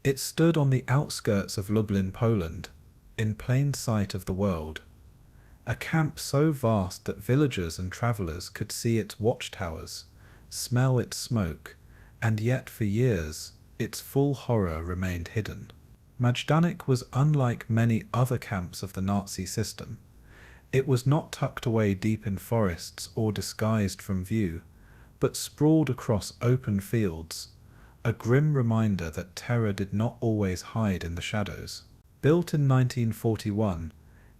It stood on the outskirts of Lublin, Poland, in plain sight of the world. A camp so vast that villagers and travellers could see its watchtowers, smell its smoke, and yet for years its full horror remained hidden. Majdanek was unlike many other camps of the Nazi system. It was not tucked away deep in forests or disguised from view, but sprawled across open fields, a grim reminder that terror did not always hide in the shadows. Built in 1941,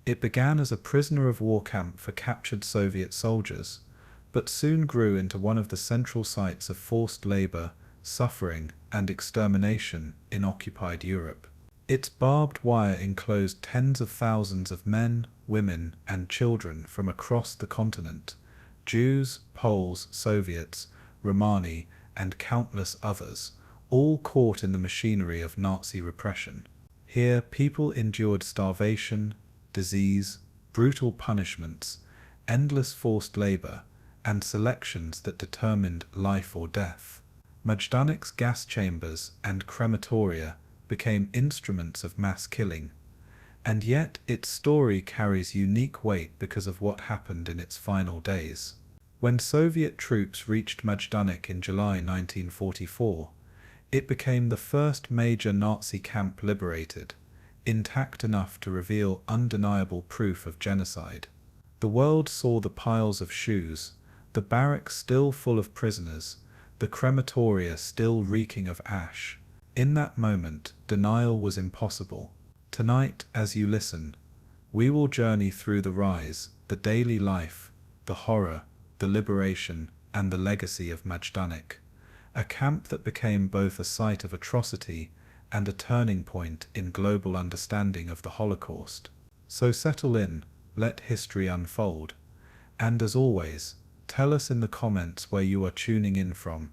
it began as a prisoner of war camp for captured Soviet soldiers, but soon grew into one of the central sites of forced labor, suffering, and extermination in occupied Europe. Its barbed wire enclosed tens of thousands of men, women, and children from across the continent: Jews, Poles, Soviets, Romani, and countless others, all caught in the machinery of Nazi repression. Here, people endured starvation, disease, brutal punishments, endless forced labor, and selections that determined life or death. Majdanek's gas chambers and crematoria became instruments of mass killing, and yet its story carries unique weight because of what happened in its final days. When Soviet troops reached Majdanek in July 1944, it became the first major Nazi camp liberated, intact enough to reveal undeniable proof of genocide. The world saw the piles of shoes, the barracks still full of prisoners, the crematoria still reeking of ash. In that moment, denial was impossible. Tonight, as you listen, we will journey through the rise, the daily life, the horror, the liberation, and the legacy of Majdanek, a camp that became both a site of atrocity and a turning point in global understanding of the Holocaust. So settle in, let history unfold, and as always, tell us in the comments where you are tuning in from,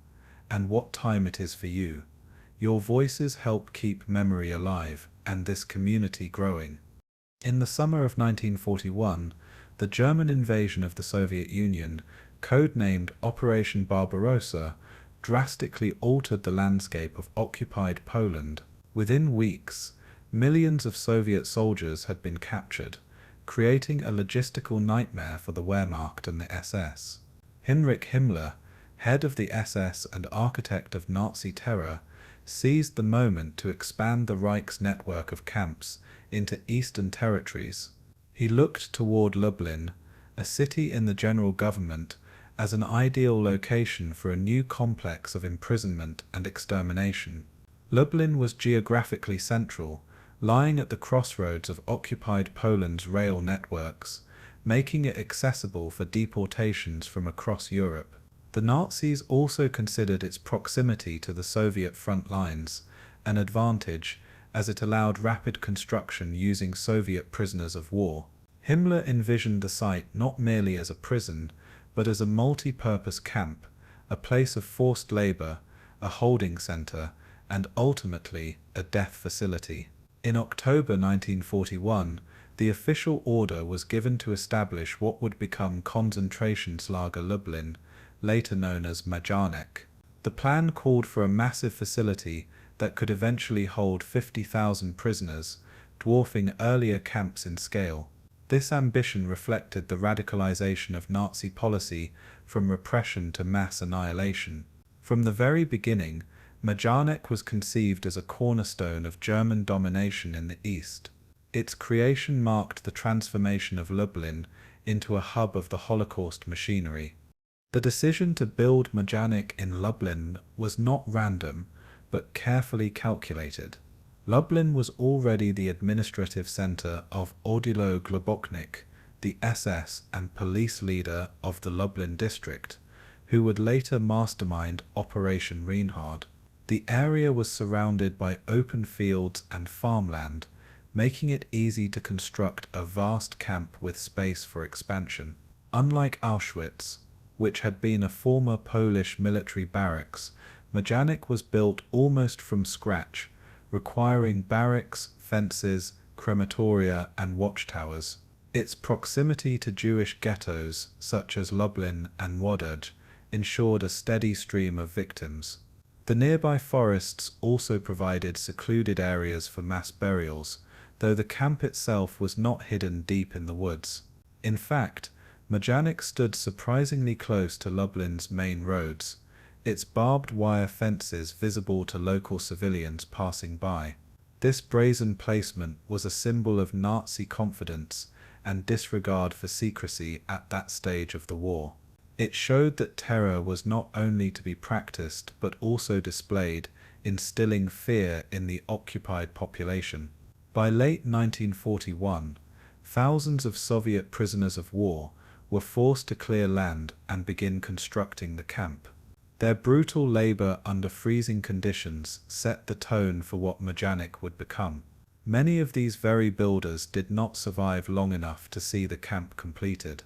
and what time it is for you. Your voices help keep memory alive and this community growing. In the summer of 1941, the German invasion of the Soviet Union, codenamed Operation Barbarossa, drastically altered the landscape of occupied Poland. Within weeks, millions of Soviet soldiers had been captured, creating a logistical nightmare for the Wehrmacht and the SS. Heinrich Himmler, head of the SS and architect of Nazi terror, seized the moment to expand the Reich's network of camps into eastern territories. He looked toward Lublin, a city in the general government, as an ideal location for a new complex of imprisonment and extermination. Lublin was geographically central, lying at the crossroads of occupied Poland's rail networks, making it accessible for deportations from across Europe. The Nazis also considered its proximity to the Soviet front lines an advantage, as it allowed rapid construction using Soviet prisoners of war. Himmler envisioned the site not merely as a prison, but as a multi-purpose camp, a place of forced labor, a holding center, and ultimately a death facility. In October 1941, the official order was given to establish what would become Konzentrationslager Lublin, later known as Majdanek. The plan called for a massive facility that could eventually hold 50,000 prisoners, dwarfing earlier camps in scale. This ambition reflected the radicalization of Nazi policy from repression to mass annihilation. From the very beginning, Majdanek was conceived as a cornerstone of German domination in the East. Its creation marked the transformation of Lublin into a hub of the Holocaust machinery. The decision to build Majdanek in Lublin was not random, but carefully calculated. Lublin was already the administrative center of Odilo Globoknik, the SS and police leader of the Lublin district, who would later mastermind Operation Reinhard. The area was surrounded by open fields and farmland, making it easy to construct a vast camp with space for expansion. Unlike Auschwitz, which had been a former Polish military barracks, Majdanek was built almost from scratch, requiring barracks, fences, crematoria, and watchtowers. Its proximity to Jewish ghettos, such as Lublin and Łódź, ensured a steady stream of victims. The nearby forests also provided secluded areas for mass burials, though the camp itself was not hidden deep in the woods. In fact, Majdanek stood surprisingly close to Lublin's main roads, its barbed wire fences visible to local civilians passing by. This brazen placement was a symbol of Nazi confidence and disregard for secrecy at that stage of the war. It showed that terror was not only to be practiced but also displayed, instilling fear in the occupied population. By late 1941, thousands of Soviet prisoners of war were forced to clear land and begin constructing the camp. Their brutal labor under freezing conditions set the tone for what Majdanek would become. Many of these very builders did not survive long enough to see the camp completed.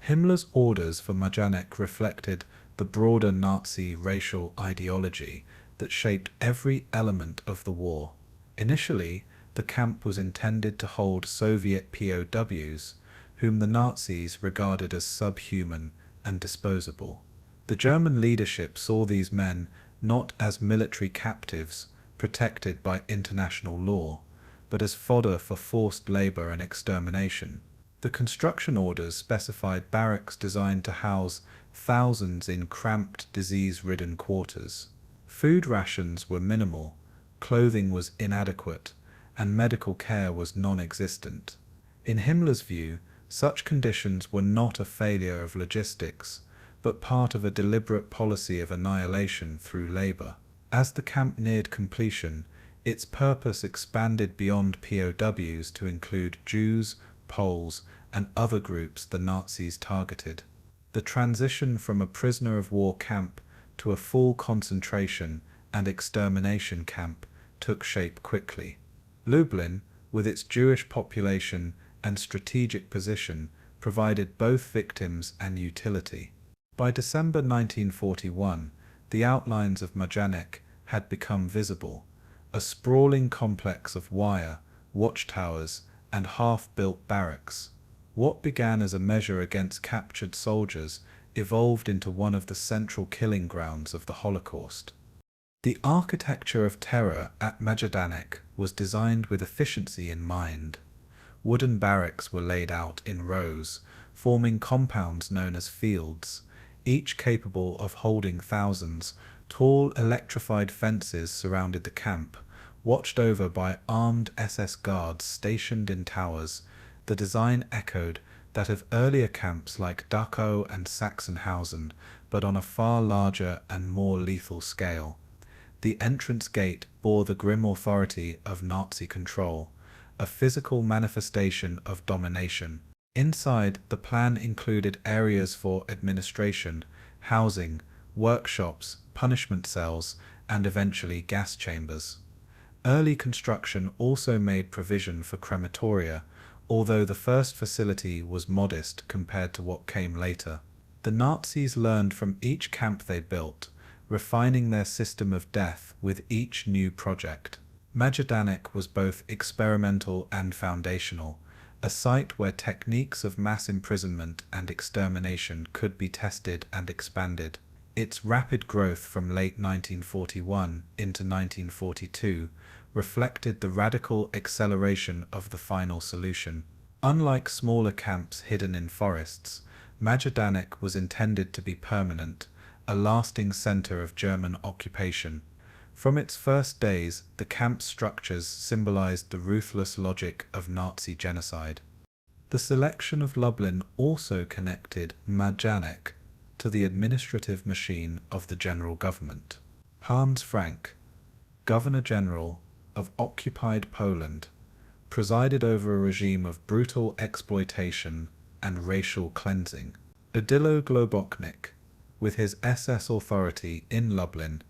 Himmler's orders for Majdanek reflected the broader Nazi racial ideology that shaped every element of the war. Initially, the camp was intended to hold Soviet POWs, whom the Nazis regarded as subhuman and disposable. The German leadership saw these men not as military captives protected by international law, but as fodder for forced labor and extermination. The construction orders specified barracks designed to house thousands in cramped, disease-ridden quarters. Food rations were minimal, clothing was inadequate, and medical care was non-existent. In Himmler's view, such conditions were not a failure of logistics, but part of a deliberate policy of annihilation through labor. As the camp neared completion, its purpose expanded beyond POWs to include Jews, Poles, and other groups the Nazis targeted. The transition from a prisoner of war camp to a full concentration and extermination camp took shape quickly. Lublin, with its Jewish population and strategic position, provided both victims and utility. By December 1941, the outlines of Majdanek had become visible, a sprawling complex of wire, watchtowers, and half-built barracks. What began as a measure against captured soldiers evolved into one of the central killing grounds of the Holocaust. The architecture of terror at Majdanek was designed with efficiency in mind. Wooden barracks were laid out in rows, forming compounds known as fields, each capable of holding thousands. Tall electrified fences surrounded the camp, watched over by armed SS guards stationed in towers. The design echoed that of earlier camps like Dachau and Sachsenhausen, but on a far larger and more lethal scale. The entrance gate bore the grim authority of Nazi control, a physical manifestation of domination. Inside, the plan included areas for administration, housing, workshops, punishment cells, and eventually gas chambers. Early construction also made provision for crematoria, although the first facility was modest compared to what came later. The Nazis learned from each camp they built, refining their system of death with each new project. Majdanek was both experimental and foundational, a site where techniques of mass imprisonment and extermination could be tested and expanded. Its rapid growth from late 1941 into 1942 reflected the radical acceleration of the final solution. Unlike smaller camps hidden in forests, Majdanek was intended to be permanent, a lasting center of German occupation. From its first days, the camp's structures symbolized the ruthless logic of Nazi genocide. The selection of Lublin also connected Majdanek to the administrative machine of the general government. Hans Frank, Governor-General of occupied Poland, presided over a regime of brutal exploitation and racial cleansing. Odilo Globoknik, with his SS authority in Lublin,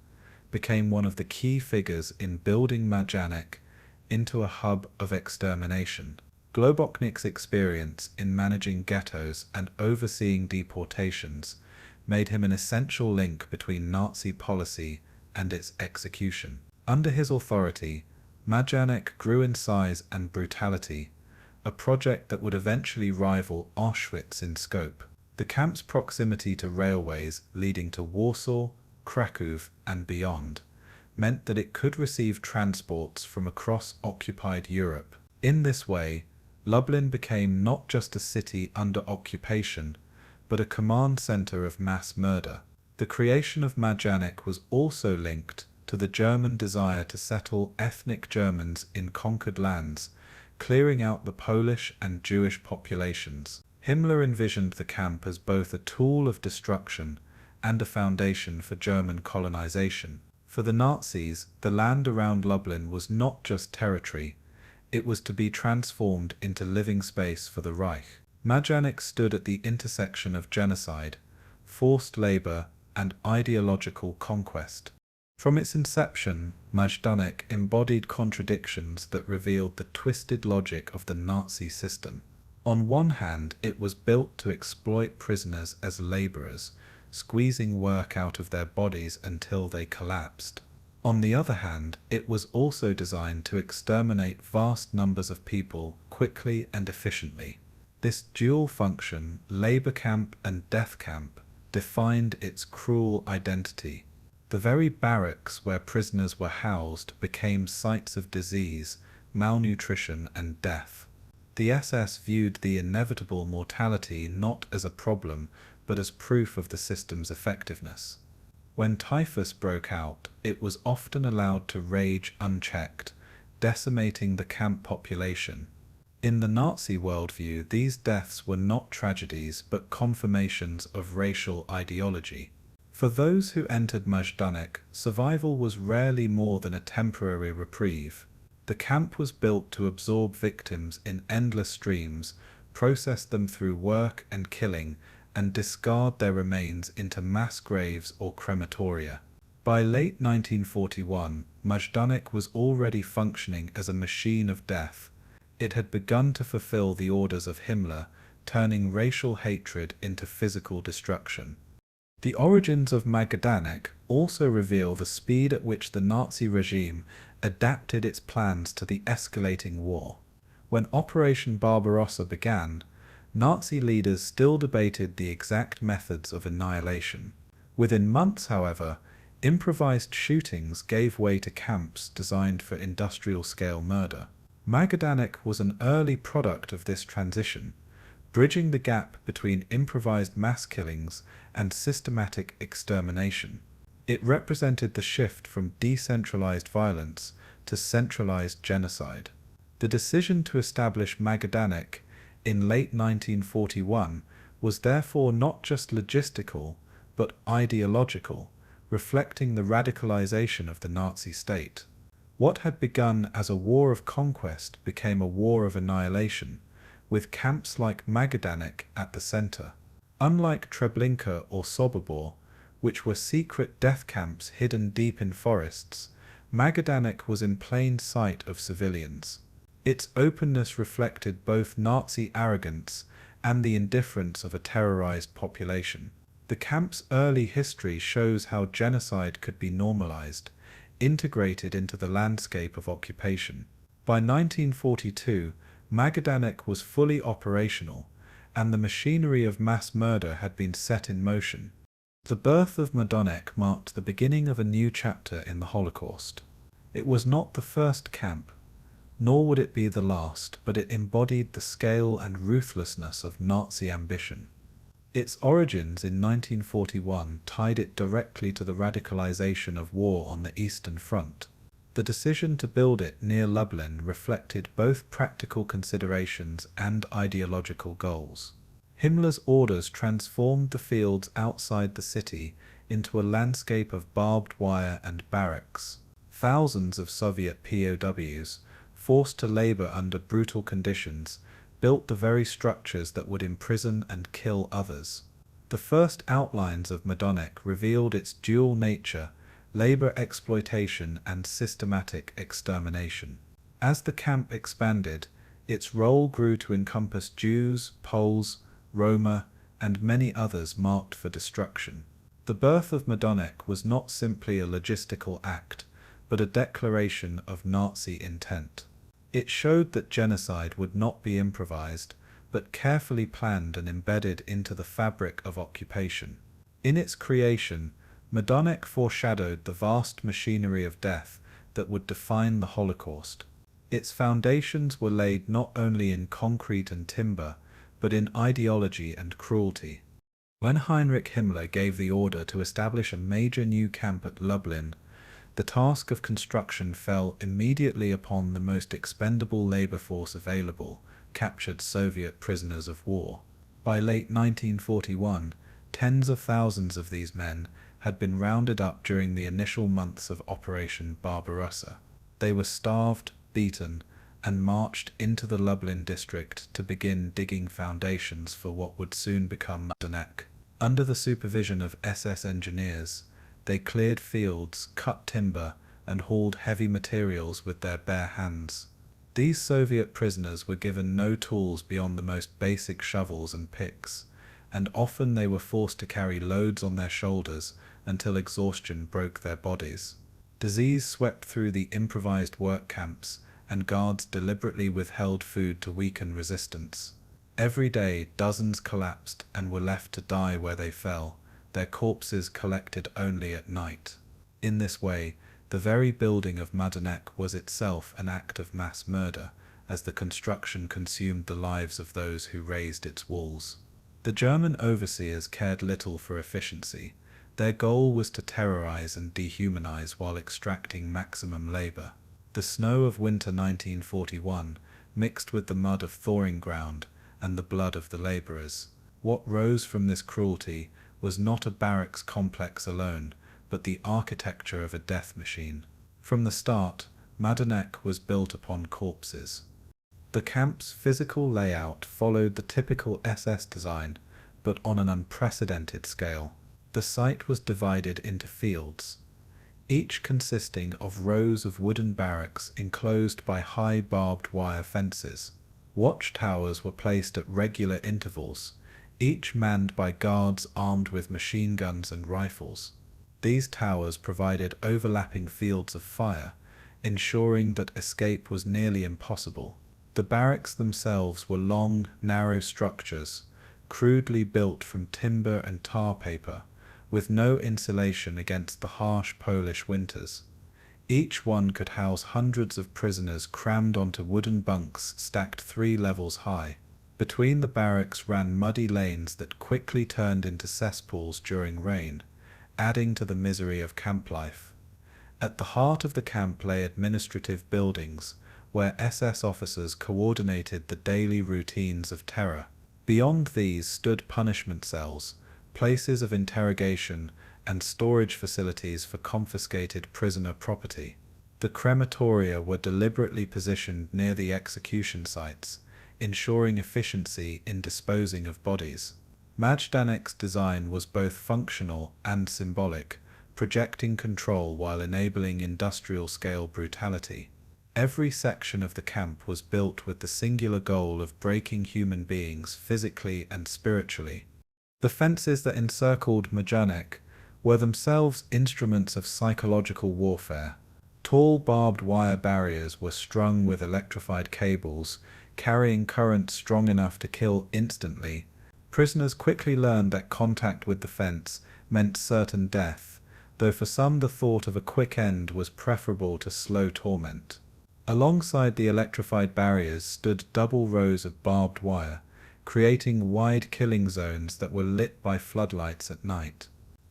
became one of the key figures in building Majdanek into a hub of extermination. Globoknik's experience in managing ghettos and overseeing deportations made him an essential link between Nazi policy and its execution. Under his authority, Majdanek grew in size and brutality, a project that would eventually rival Auschwitz in scope. The camp's proximity to railways leading to Warsaw, Krakow and beyond, meant that it could receive transports from across occupied Europe. In this way, Lublin became not just a city under occupation, but a command center of mass murder. The creation of Majdanek was also linked to the German desire to settle ethnic Germans in conquered lands, clearing out the Polish and Jewish populations. Himmler envisioned the camp as both a tool of destruction and a foundation for German colonization. For the Nazis, the land around Lublin was not just territory, it was to be transformed into living space for the Reich. Majdanek stood at the intersection of genocide, forced labor, and ideological conquest. From its inception, Majdanek embodied contradictions that revealed the twisted logic of the Nazi system. On one hand, it was built to exploit prisoners as laborers, squeezing work out of their bodies until they collapsed. On the other hand, it was also designed to exterminate vast numbers of people quickly and efficiently. This dual function, labor camp and death camp, defined its cruel identity. The very barracks where prisoners were housed became sites of disease, malnutrition, and death. The SS viewed the inevitable mortality not as a problem, but as proof of the system's effectiveness. When typhus broke out, it was often allowed to rage unchecked, decimating the camp population. In the Nazi worldview, these deaths were not tragedies but confirmations of racial ideology. For those who entered Majdanek, survival was rarely more than a temporary reprieve. The camp was built to absorb victims in endless streams, process them through work and killing, and discard their remains into mass graves or crematoria. By late 1941, Majdanek was already functioning as a machine of death. It had begun to fulfill the orders of Himmler, turning racial hatred into physical destruction. The origins of Majdanek also reveal the speed at which the Nazi regime adapted its plans to the escalating war. When Operation Barbarossa began, Nazi leaders still debated the exact methods of annihilation. Within months, however, improvised shootings gave way to camps designed for industrial-scale murder. Majdanek was an early product of this transition, bridging the gap between improvised mass killings and systematic extermination. It represented the shift from decentralized violence to centralized genocide. The decision to establish Majdanek in late 1941 was therefore not just logistical, but ideological, reflecting the radicalization of the Nazi state. What had begun as a war of conquest became a war of annihilation, with camps like Majdanek at the center. Unlike Treblinka or Sobibor, which were secret death camps hidden deep in forests, Majdanek was in plain sight of civilians. Its openness reflected both Nazi arrogance and the indifference of a terrorized population. The camp's early history shows how genocide could be normalized, integrated into the landscape of occupation. By 1942, Majdanek was fully operational, and the machinery of mass murder had been set in motion. The birth of Majdanek marked the beginning of a new chapter in the Holocaust. It was not the first camp, nor would it be the last, but it embodied the scale and ruthlessness of Nazi ambition. Its origins in 1941 tied it directly to the radicalization of war on the Eastern Front. The decision to build it near Lublin reflected both practical considerations and ideological goals. Himmler's orders transformed the fields outside the city into a landscape of barbed wire and barracks. Thousands of Soviet POWs, forced to labor under brutal conditions, built the very structures that would imprison and kill others. The first outlines of Majdanek revealed its dual nature: labor exploitation and systematic extermination. As the camp expanded, its role grew to encompass Jews, Poles, Roma, and many others marked for destruction. The birth of Majdanek was not simply a logistical act, but a declaration of Nazi intent. It showed that genocide would not be improvised, but carefully planned and embedded into the fabric of occupation. In its creation, Majdanek foreshadowed the vast machinery of death that would define the Holocaust. Its foundations were laid not only in concrete and timber, but in ideology and cruelty. When Heinrich Himmler gave the order to establish a major new camp at Lublin, the task of construction fell immediately upon the most expendable labor force available, captured Soviet prisoners of war. By late 1941, tens of thousands of these men had been rounded up during the initial months of Operation Barbarossa. They were starved, beaten, and marched into the Lublin district to begin digging foundations for what would soon become Majdanek. Under the supervision of SS engineers, they cleared fields, cut timber, and hauled heavy materials with their bare hands. These Soviet prisoners were given no tools beyond the most basic shovels and picks, and often they were forced to carry loads on their shoulders until exhaustion broke their bodies. Disease swept through the improvised work camps, and guards deliberately withheld food to weaken resistance. Every day, dozens collapsed and were left to die where they fell, their corpses collected only at night. In this way, the very building of Majdanek was itself an act of mass murder, as the construction consumed the lives of those who raised its walls. The German overseers cared little for efficiency. Their goal was to terrorize and dehumanize while extracting maximum labor. The snow of winter 1941 mixed with the mud of thawing ground and the blood of the laborers. What rose from this cruelty was not a barracks complex alone, but the architecture of a death machine. From the start, Majdanek was built upon corpses. The camp's physical layout followed the typical SS design, but on an unprecedented scale. The site was divided into fields, each consisting of rows of wooden barracks enclosed by high barbed wire fences. Watchtowers were placed at regular intervals, each manned by guards armed with machine guns and rifles. These towers provided overlapping fields of fire, ensuring that escape was nearly impossible. The barracks themselves were long, narrow structures, crudely built from timber and tar paper, with no insulation against the harsh Polish winters. Each one could house hundreds of prisoners crammed onto wooden bunks stacked 3 levels high. Between the barracks ran muddy lanes that quickly turned into cesspools during rain, adding to the misery of camp life. At the heart of the camp lay administrative buildings, where SS officers coordinated the daily routines of terror. Beyond these stood punishment cells, places of interrogation, and storage facilities for confiscated prisoner property. The crematoria were deliberately positioned near the execution sites, ensuring efficiency in disposing of bodies. Majdanek's design was both functional and symbolic, projecting control while enabling industrial-scale brutality. Every section of the camp was built with the singular goal of breaking human beings physically and spiritually. The fences that encircled Majdanek were themselves instruments of psychological warfare. Tall barbed wire barriers were strung with electrified cables, carrying currents strong enough to kill instantly. Prisoners quickly learned that contact with the fence meant certain death, though for some the thought of a quick end was preferable to slow torment. Alongside the electrified barriers stood double rows of barbed wire, creating wide killing zones that were lit by floodlights at night.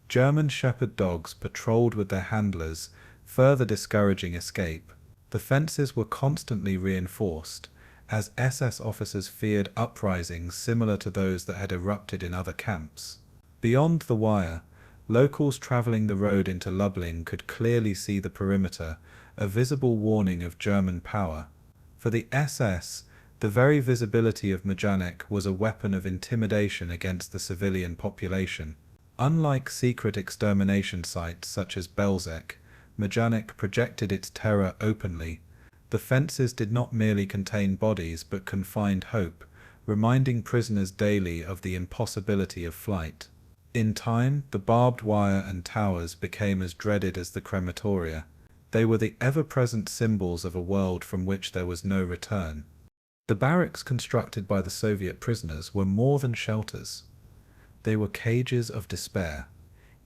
German shepherd dogs patrolled with their handlers, further discouraging escape. The fences were constantly reinforced, as SS officers feared uprisings similar to those that had erupted in other camps. Beyond the wire, locals traveling the road into Lublin could clearly see the perimeter, a visible warning of German power. For the SS, the very visibility of Majdanek was a weapon of intimidation against the civilian population. Unlike secret extermination sites such as Belzec, Majdanek projected its terror openly. The fences did not merely contain bodies but confined hope, reminding prisoners daily of the impossibility of flight. In time, the barbed wire and towers became as dreaded as the crematoria. They were the ever-present symbols of a world from which there was no return. The barracks constructed by the Soviet prisoners were more than shelters. They were cages of despair.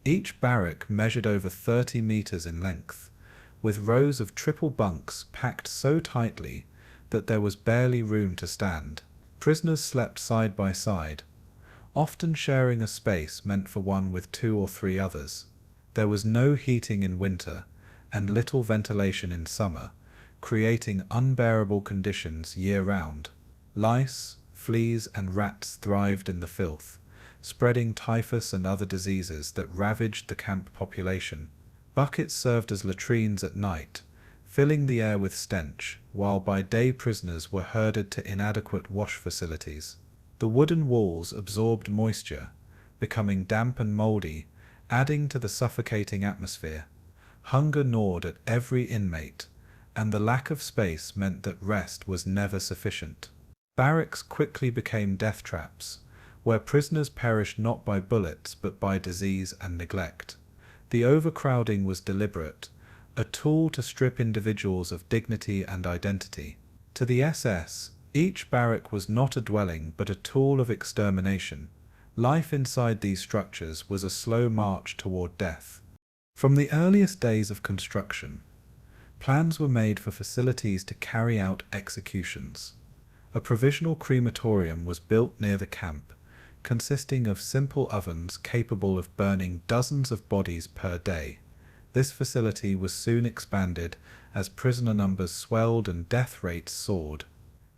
Each barrack measured over 30 meters in length, with rows of triple bunks packed so tightly that there was barely room to stand. Prisoners slept side by side, often sharing a space meant for one with 2 or 3 others. There was no heating in winter and little ventilation in summer, creating unbearable conditions year-round. Lice, fleas, and rats thrived in the filth, spreading typhus and other diseases that ravaged the camp population. Buckets served as latrines at night, filling the air with stench, while by day prisoners were herded to inadequate wash facilities. The wooden walls absorbed moisture, becoming damp and moldy, adding to the suffocating atmosphere. Hunger gnawed at every inmate, and the lack of space meant that rest was never sufficient. Barracks quickly became death traps, where prisoners perished not by bullets but by disease and neglect. The overcrowding was deliberate, a tool to strip individuals of dignity and identity. To the SS, each barrack was not a dwelling but a tool of extermination. Life inside these structures was a slow march toward death. From the earliest days of construction, plans were made for facilities to carry out executions. A provisional crematorium was built near the camp, consisting of simple ovens capable of burning dozens of bodies per day. This facility was soon expanded as prisoner numbers swelled and death rates soared.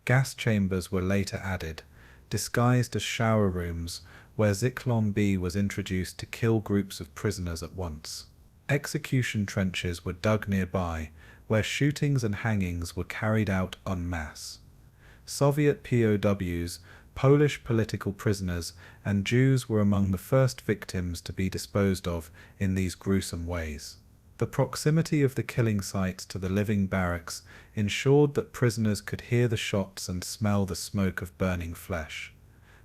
Gas chambers were later added, disguised as shower rooms, where Zyklon B was introduced to kill groups of prisoners at once. Execution trenches were dug nearby, where shootings and hangings were carried out en masse. Soviet POWs, Polish political prisoners, and Jews were among the first victims to be disposed of in these gruesome ways. The proximity of the killing sites to the living barracks ensured that prisoners could hear the shots and smell the smoke of burning flesh.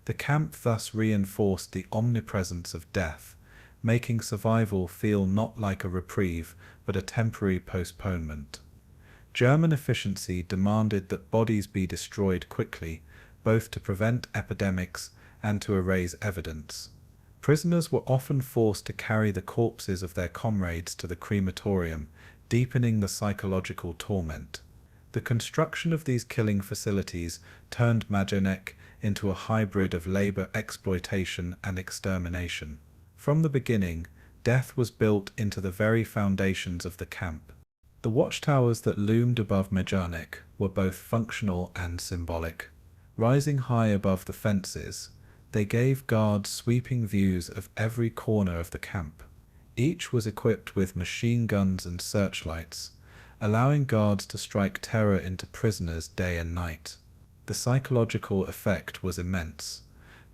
The camp thus reinforced the omnipresence of death, making survival feel not like a reprieve but a temporary postponement. German efficiency demanded that bodies be destroyed quickly, both to prevent epidemics and to erase evidence. Prisoners were often forced to carry the corpses of their comrades to the crematorium, deepening the psychological torment. The construction of these killing facilities turned Majdanek into a hybrid of labor exploitation and extermination. From the beginning, death was built into the very foundations of the camp. The watchtowers that loomed above Majdanek were both functional and symbolic. Rising high above the fences, they gave guards sweeping views of every corner of the camp. Each was equipped with machine guns and searchlights, allowing guards to strike terror into prisoners day and night. The psychological effect was immense.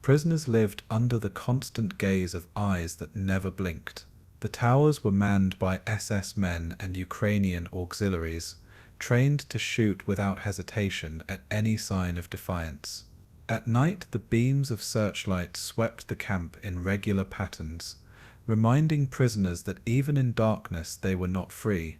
Prisoners lived under the constant gaze of eyes that never blinked. The towers were manned by SS men and Ukrainian auxiliaries, trained to shoot without hesitation at any sign of defiance. At night, the beams of searchlights swept the camp in regular patterns, reminding prisoners that even in darkness they were not free.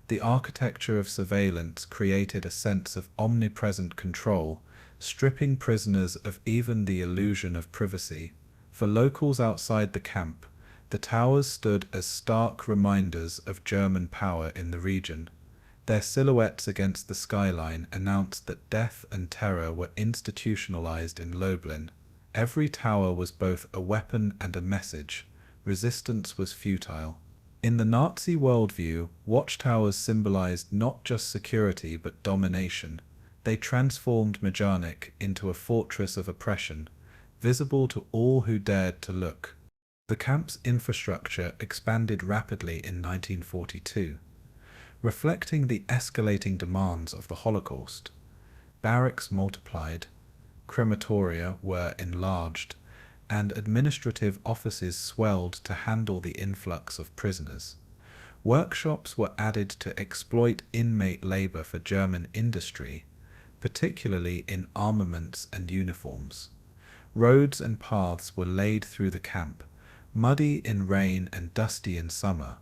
The architecture of surveillance created a sense of omnipresent control, stripping prisoners of even the illusion of privacy. For locals outside the camp, the towers stood as stark reminders of German power in the region. Their silhouettes against the skyline announced that death and terror were institutionalized in Lublin. Every tower was both a weapon and a message. Resistance was futile. In the Nazi worldview, watchtowers symbolized not just security but domination. They transformed Majdanek into a fortress of oppression, visible to all who dared to look. The camp's infrastructure expanded rapidly in 1942. Reflecting the escalating demands of the Holocaust, barracks multiplied, crematoria were enlarged, and administrative offices swelled to handle the influx of prisoners. Workshops were added to exploit inmate labor for German industry, particularly in armaments and uniforms. Roads and paths were laid through the camp, muddy in rain and dusty in summer,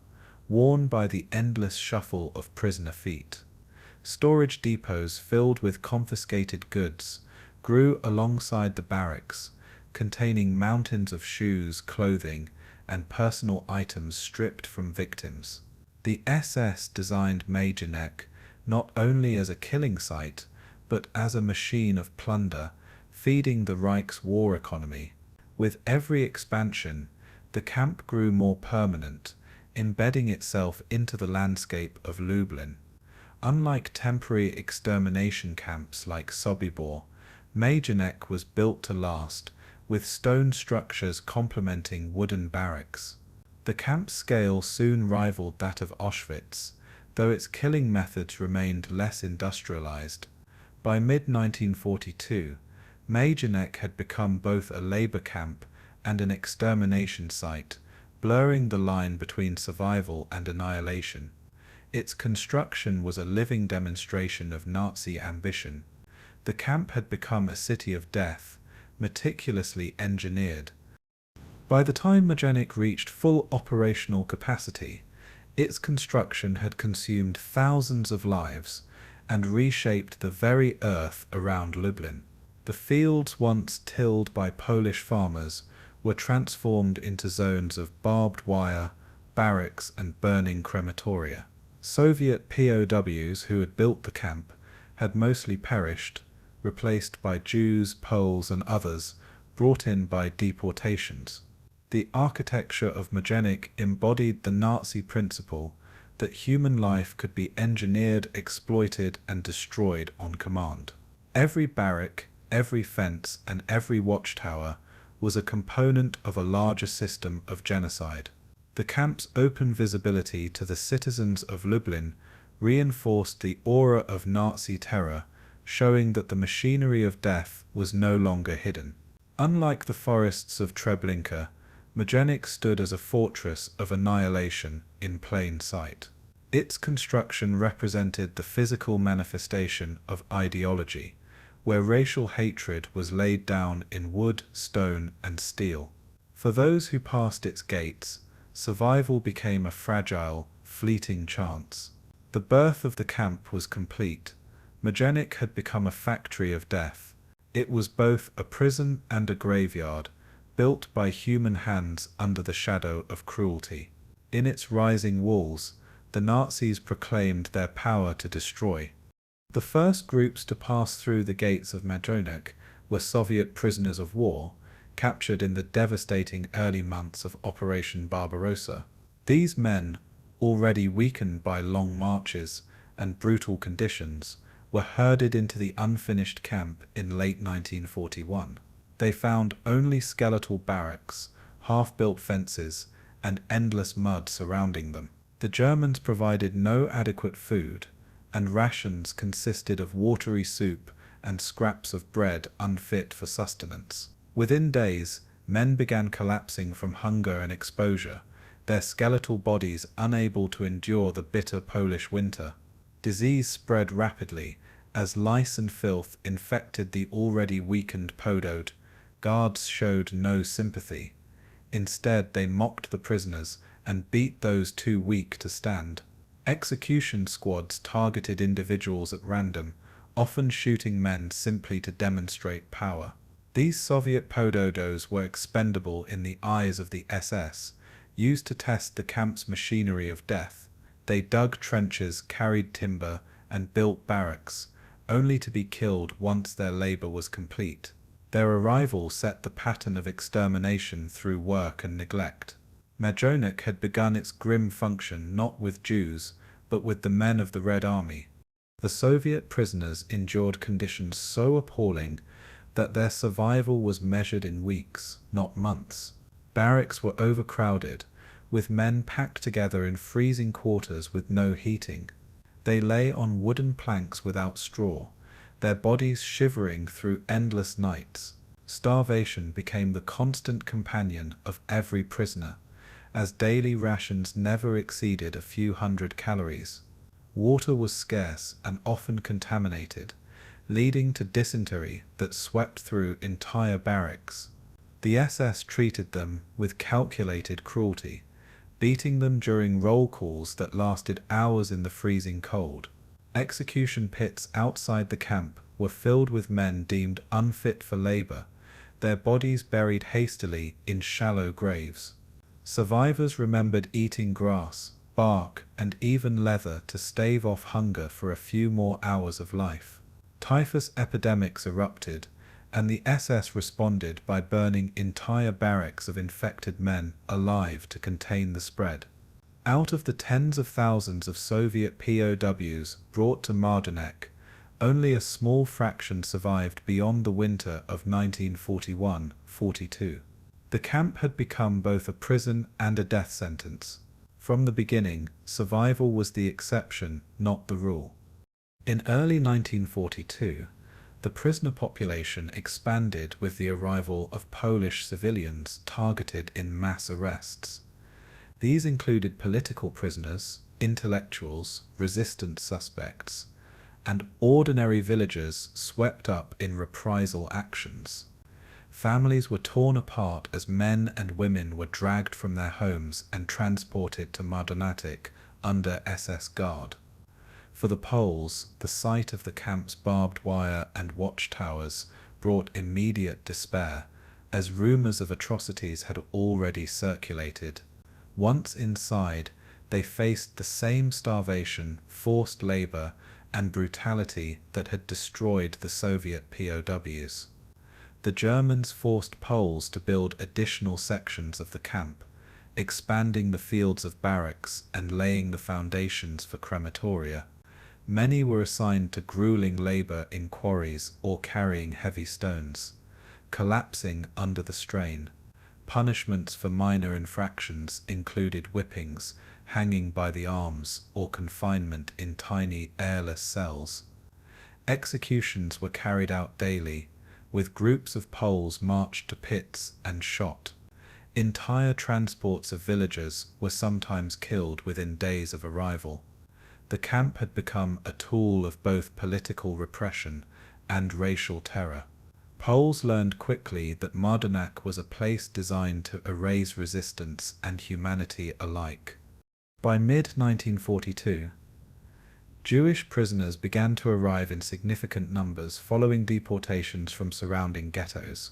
worn by the endless shuffle of prisoner feet. Storage depots filled with confiscated goods grew alongside the barracks, containing mountains of shoes, clothing, and personal items stripped from victims. The SS designed Majdanek not only as a killing site, but as a machine of plunder, feeding the Reich's war economy. With every expansion, the camp grew more permanent, embedding itself into the landscape of Lublin. Unlike temporary extermination camps like Sobibor, Majdanek was built to last, with stone structures complementing wooden barracks. The camp's scale soon rivaled that of Auschwitz, though its killing methods remained less industrialized. By mid-1942, Majdanek had become both a labor camp and an extermination site, blurring the line between survival and annihilation. Its construction was a living demonstration of Nazi ambition. The camp had become a city of death, meticulously engineered. By the time Majdanek reached full operational capacity, its construction had consumed thousands of lives and reshaped the very earth around Lublin. The fields once tilled by Polish farmers were transformed into zones of barbed wire, barracks, and burning crematoria. Soviet POWs who had built the camp had mostly perished, replaced by Jews, Poles, and others brought in by deportations. The architecture of Majdanek embodied the Nazi principle that human life could be engineered, exploited, and destroyed on command. Every barrack, every fence, and every watchtower was a component of a larger system of genocide. The camp's open visibility to the citizens of Lublin reinforced the aura of Nazi terror, showing that the machinery of death was no longer hidden. Unlike the forests of Treblinka, Majdanek stood as a fortress of annihilation in plain sight. Its construction represented the physical manifestation of ideology, where racial hatred was laid down in wood, stone, and steel. For those who passed its gates, survival became a fragile, fleeting chance. The birth of the camp was complete. Majdanek had become a factory of death. It was both a prison and a graveyard, built by human hands under the shadow of cruelty. In its rising walls, the Nazis proclaimed their power to destroy. The first groups to pass through the gates of Majdanek were Soviet prisoners of war, captured in the devastating early months of Operation Barbarossa. These men, already weakened by long marches and brutal conditions, were herded into the unfinished camp in late 1941. They found only skeletal barracks, half-built fences, and endless mud surrounding them. The Germans provided no adequate food, and rations consisted of watery soup and scraps of bread unfit for sustenance. Within days, men began collapsing from hunger and exposure, their skeletal bodies unable to endure the bitter Polish winter. Disease spread rapidly as lice and filth infected the already weakened Podod. Guards showed no sympathy. Instead, they mocked the prisoners and beat those too weak to stand. Execution squads targeted individuals at random, often shooting men simply to demonstrate power. These Soviet Pododos were expendable in the eyes of the SS, used to test the camp's machinery of death. They dug trenches, carried timber, and built barracks, only to be killed once their labor was complete. Their arrival set the pattern of extermination through work and neglect. Majdanek had begun its grim function not with Jews, but with the men of the Red Army. The Soviet prisoners endured conditions so appalling that their survival was measured in weeks, not months. Barracks were overcrowded, with men packed together in freezing quarters with no heating. They lay on wooden planks without straw, their bodies shivering through endless nights. Starvation became the constant companion of every prisoner, as daily rations never exceeded a few hundred calories. Water was scarce and often contaminated, leading to dysentery that swept through entire barracks. The SS treated them with calculated cruelty, beating them during roll calls that lasted hours in the freezing cold. Execution pits outside the camp were filled with men deemed unfit for labor, their bodies buried hastily in shallow graves. Survivors remembered eating grass, bark, and even leather to stave off hunger for a few more hours of life. Typhus epidemics erupted, and the SS responded by burning entire barracks of infected men alive to contain the spread. Out of the tens of thousands of Soviet POWs brought to Majdanek, only a small fraction survived beyond the winter of 1941-42. The camp had become both a prison and a death sentence. From the beginning, survival was the exception, not the rule. In early 1942, the prisoner population expanded with the arrival of Polish civilians targeted in mass arrests. These included political prisoners, intellectuals, resistance suspects, and ordinary villagers swept up in reprisal actions. Families were torn apart as men and women were dragged from their homes and transported to Majdanek under SS guard. For the Poles, the sight of the camp's barbed wire and watchtowers brought immediate despair, as rumors of atrocities had already circulated. Once inside, they faced the same starvation, forced labor, and brutality that had destroyed the Soviet POWs. The Germans forced Poles to build additional sections of the camp, expanding the fields of barracks and laying the foundations for crematoria. Many were assigned to grueling labor in quarries or carrying heavy stones, collapsing under the strain. Punishments for minor infractions included whippings, hanging by the arms, or confinement in tiny, airless cells. Executions were carried out daily, with groups of Poles marched to pits and shot. Entire transports of villagers were sometimes killed within days of arrival. The camp had become a tool of both political repression and racial terror. Poles learned quickly that Majdanek was a place designed to erase resistance and humanity alike. By mid-1942, Jewish prisoners began to arrive in significant numbers following deportations from surrounding ghettos.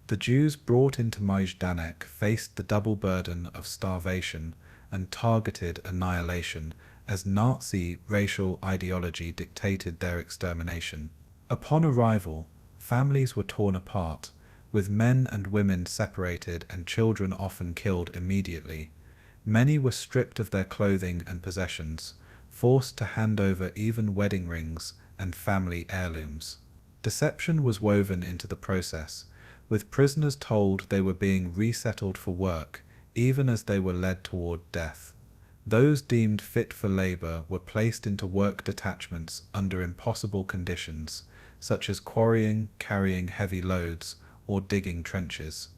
The Jews brought into Majdanek faced the double burden of starvation and targeted annihilation, as Nazi racial ideology dictated their extermination. Upon arrival, families were torn apart, with men and women separated and children often killed immediately. Many were stripped of their clothing and possessions, forced to hand over even wedding rings and family heirlooms. Deception was woven into the process, with prisoners told they were being resettled for work, even as they were led toward death. Those deemed fit for labor were placed into work detachments under impossible conditions, such as quarrying, carrying heavy loads, or digging trenches.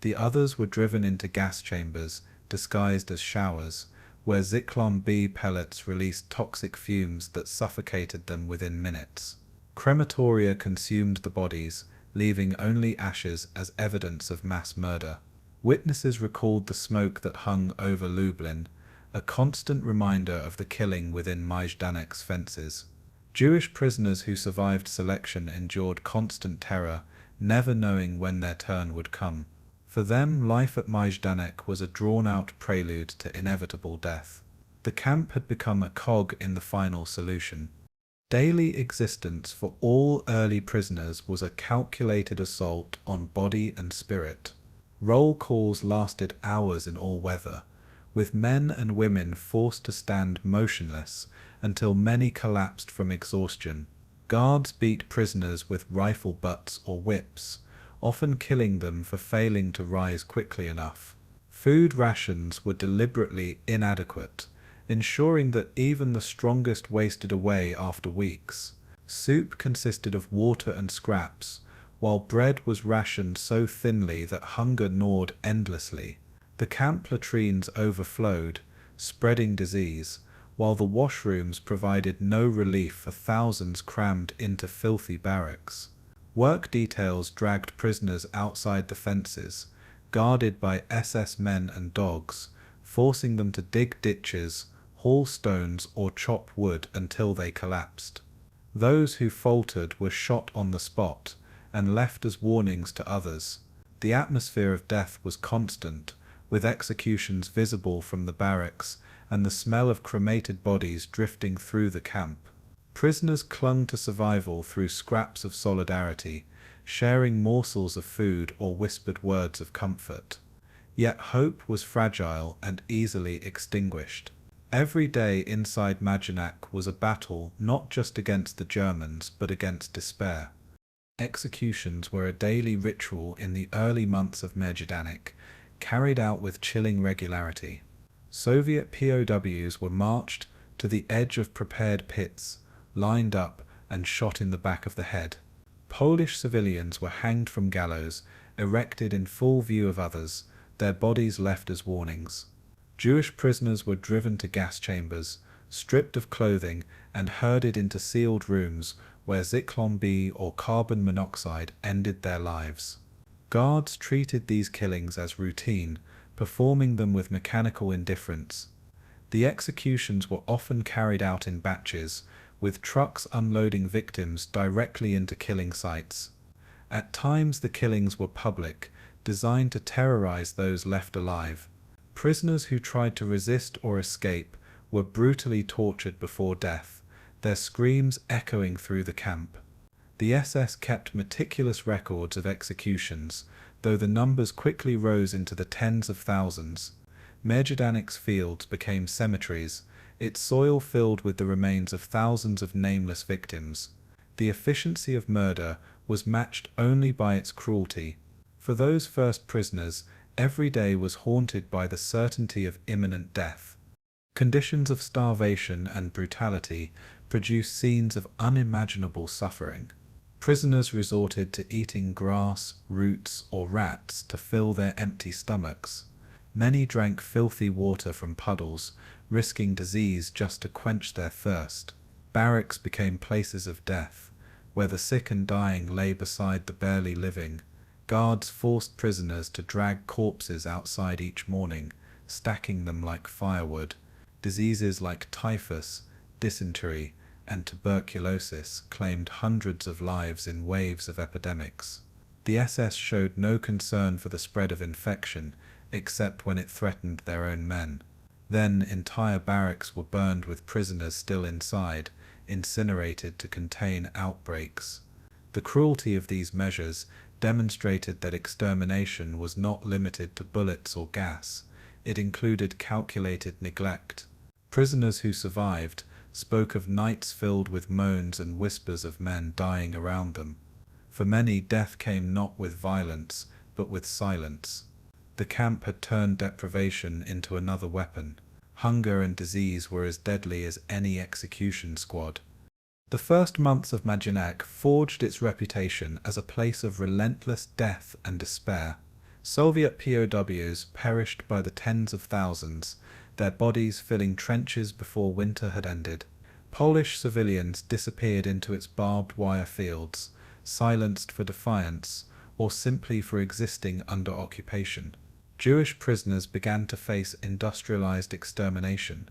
The others were driven into gas chambers, disguised as showers, where Zyklon B pellets released toxic fumes that suffocated them within minutes. Crematoria consumed the bodies, leaving only ashes as evidence of mass murder. Witnesses recalled the smoke that hung over Lublin, a constant reminder of the killing within Majdanek's fences. Jewish prisoners who survived selection endured constant terror, never knowing when their turn would come. For them, life at Majdanek was a drawn-out prelude to inevitable death. The camp had become a cog in the final solution. Daily existence for all early prisoners was a calculated assault on body and spirit. Roll calls lasted hours in all weather, with men and women forced to stand motionless until many collapsed from exhaustion. Guards beat prisoners with rifle butts or whips, often killing them for failing to rise quickly enough. Food rations were deliberately inadequate, ensuring that even the strongest wasted away after weeks. Soup consisted of water and scraps, while bread was rationed so thinly that hunger gnawed endlessly. The camp latrines overflowed, spreading disease, while the washrooms provided no relief for thousands crammed into filthy barracks. Work details dragged prisoners outside the fences, guarded by SS men and dogs, forcing them to dig ditches, haul stones, or chop wood until they collapsed. Those who faltered were shot on the spot and left as warnings to others. The atmosphere of death was constant, with executions visible from the barracks and the smell of cremated bodies drifting through the camp. Prisoners clung to survival through scraps of solidarity, sharing morsels of food or whispered words of comfort. Yet hope was fragile and easily extinguished. Every day inside Majdanek was a battle not just against the Germans but against despair. Executions were a daily ritual in the early months of Majdanek, carried out with chilling regularity. Soviet POWs were marched to the edge of prepared pits, lined up and shot in the back of the head. Polish civilians were hanged from gallows, erected in full view of others, their bodies left as warnings. Jewish prisoners were driven to gas chambers, stripped of clothing, and herded into sealed rooms where Zyklon B or carbon monoxide ended their lives. Guards treated these killings as routine, performing them with mechanical indifference. The executions were often carried out in batches, with trucks unloading victims directly into killing sites. At times the killings were public, designed to terrorize those left alive. Prisoners who tried to resist or escape were brutally tortured before death, their screams echoing through the camp. The SS kept meticulous records of executions, though the numbers quickly rose into the tens of thousands. Majdanek's fields became cemeteries, its soil filled with the remains of thousands of nameless victims. The efficiency of murder was matched only by its cruelty. For those first prisoners, every day was haunted by the certainty of imminent death. Conditions of starvation and brutality produced scenes of unimaginable suffering. Prisoners resorted to eating grass, roots, or rats to fill their empty stomachs. Many drank filthy water from puddles, risking disease just to quench their thirst. Barracks became places of death, where the sick and dying lay beside the barely living. Guards forced prisoners to drag corpses outside each morning, stacking them like firewood. Diseases like typhus, dysentery, and tuberculosis claimed hundreds of lives in waves of epidemics. The SS showed no concern for the spread of infection, except when it threatened their own men. Then entire barracks were burned with prisoners still inside, incinerated to contain outbreaks. The cruelty of these measures demonstrated that extermination was not limited to bullets or gas. It included calculated neglect. Prisoners who survived spoke of nights filled with moans and whispers of men dying around them. For many, death came not with violence, but with silence. The camp had turned deprivation into another weapon. Hunger and disease were as deadly as any execution squad. The first months of Majdanek forged its reputation as a place of relentless death and despair. Soviet POWs perished by the tens of thousands, their bodies filling trenches before winter had ended. Polish civilians disappeared into its barbed wire fields, silenced for defiance, or simply for existing under occupation. Jewish prisoners began to face industrialized extermination,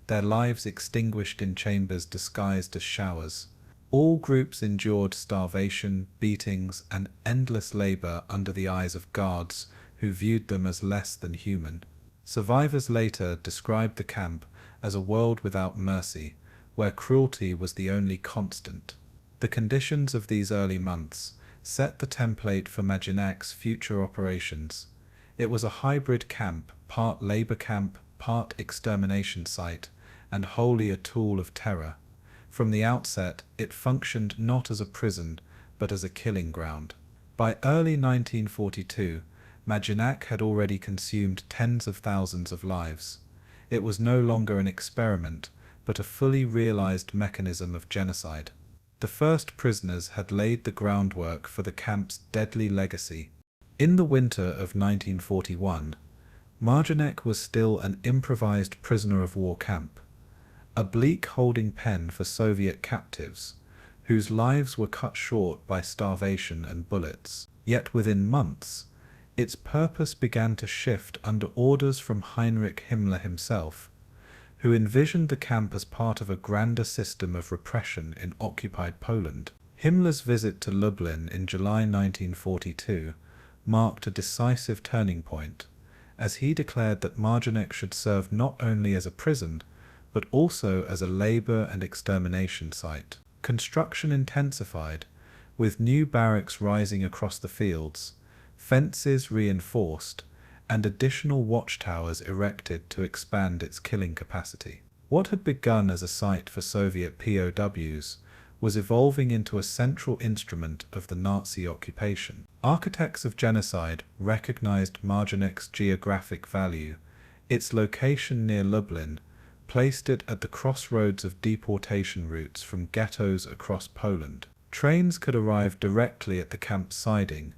their lives extinguished in chambers disguised as showers. All groups endured starvation, beatings, and endless labor under the eyes of guards who viewed them as less than human. Survivors later described the camp as a world without mercy, where cruelty was the only constant. The conditions of these early months set the template for Majdanek's future operations. It was a hybrid camp, part labor camp, part extermination site, and wholly a tool of terror. From the outset, it functioned not as a prison, but as a killing ground. By early 1942, Majdanek had already consumed tens of thousands of lives. It was no longer an experiment, but a fully realized mechanism of genocide. The first prisoners had laid the groundwork for the camp's deadly legacy. In the winter of 1941, Majdanek was still an improvised prisoner of war camp, a bleak holding pen for Soviet captives, whose lives were cut short by starvation and bullets. Yet within months, its purpose began to shift under orders from Heinrich Himmler himself, who envisioned the camp as part of a grander system of repression in occupied Poland. Himmler's visit to Lublin in July 1942 marked a decisive turning point. as he declared that Majdanek should serve not only as a prison, but also as a labor and extermination site. Construction intensified, with new barracks rising across the fields, fences reinforced, and additional watchtowers erected to expand its killing capacity. What had begun as a site for Soviet POWs was evolving into a central instrument of the Nazi occupation. Architects of genocide recognized Majdanek's geographic value. Its location near Lublin placed it at the crossroads of deportation routes from ghettos across Poland. Trains could arrive directly at the camp's siding,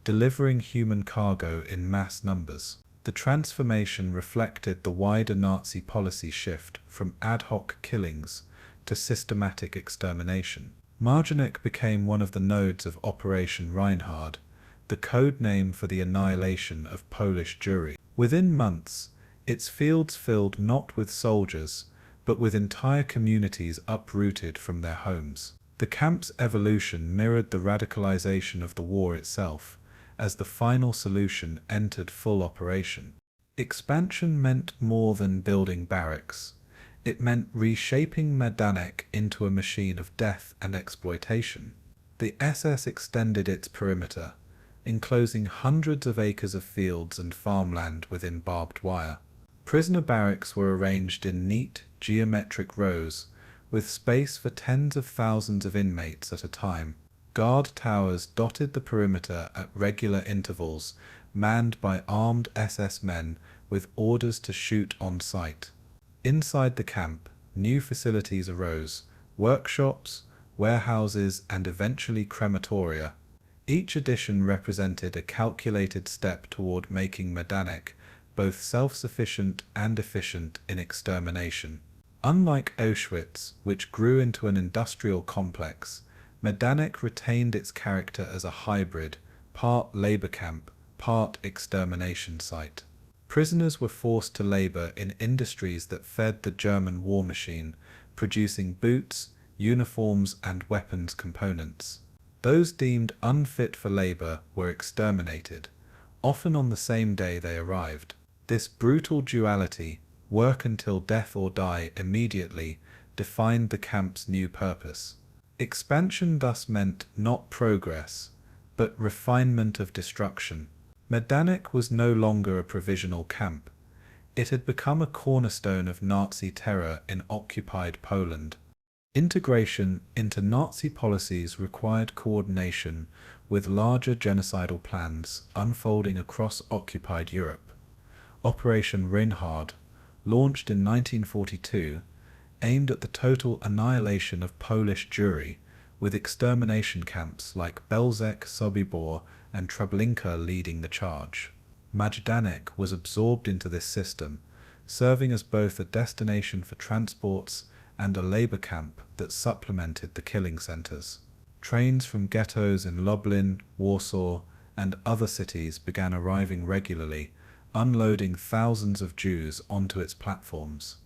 delivering human cargo in mass numbers. The transformation reflected the wider Nazi policy shift from ad hoc killings to systematic extermination. Majdanek became one of the nodes of Operation Reinhard, the code name for the annihilation of Polish Jewry. Within months, its fields filled not with soldiers, but with entire communities uprooted from their homes. The camp's evolution mirrored the radicalization of the war itself, as the final solution entered full operation. Expansion meant more than building barracks. It meant reshaping Majdanek into a machine of death and exploitation. The SS extended its perimeter, enclosing hundreds of acres of fields and farmland within barbed wire. Prisoner barracks were arranged in neat, geometric rows, with space for tens of thousands of inmates at a time. Guard towers dotted the perimeter at regular intervals, manned by armed SS men with orders to shoot on sight. Inside the camp, new facilities arose: workshops, warehouses, and eventually crematoria. Each addition represented a calculated step toward making Majdanek both self-sufficient and efficient in extermination. Unlike Auschwitz, which grew into an industrial complex, Majdanek retained its character as a hybrid, part labor camp, part extermination site. Prisoners were forced to labor in industries that fed the German war machine, producing boots, uniforms, and weapons components. Those deemed unfit for labor were exterminated, often on the same day they arrived. This brutal duality, work until death or die immediately, defined the camp's new purpose. Expansion thus meant not progress, but refinement of destruction. Majdanek was no longer a provisional camp. It had become a cornerstone of Nazi terror in occupied Poland. Integration into Nazi policies required coordination with larger genocidal plans unfolding across occupied Europe. Operation Reinhard, launched in 1942, aimed at the total annihilation of Polish Jewry, with extermination camps like Belzec, Sobibor, and Treblinka leading the charge. Majdanek was absorbed into this system, serving as both a destination for transports and a labor camp that supplemented the killing centers. Trains from ghettos in Lublin, Warsaw, and other cities began arriving regularly, unloading thousands of Jews onto its platforms.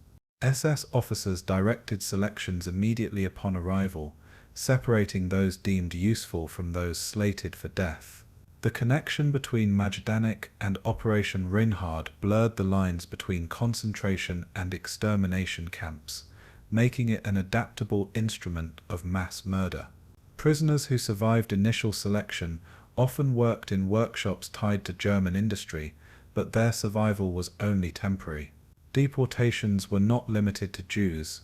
SS officers directed selections immediately upon arrival, separating those deemed useful from those slated for death. The connection between Majdanek and Operation Reinhard blurred the lines between concentration and extermination camps, making it an adaptable instrument of mass murder. Prisoners who survived initial selection often worked in workshops tied to German industry, but their survival was only temporary. Deportations were not limited to Jews.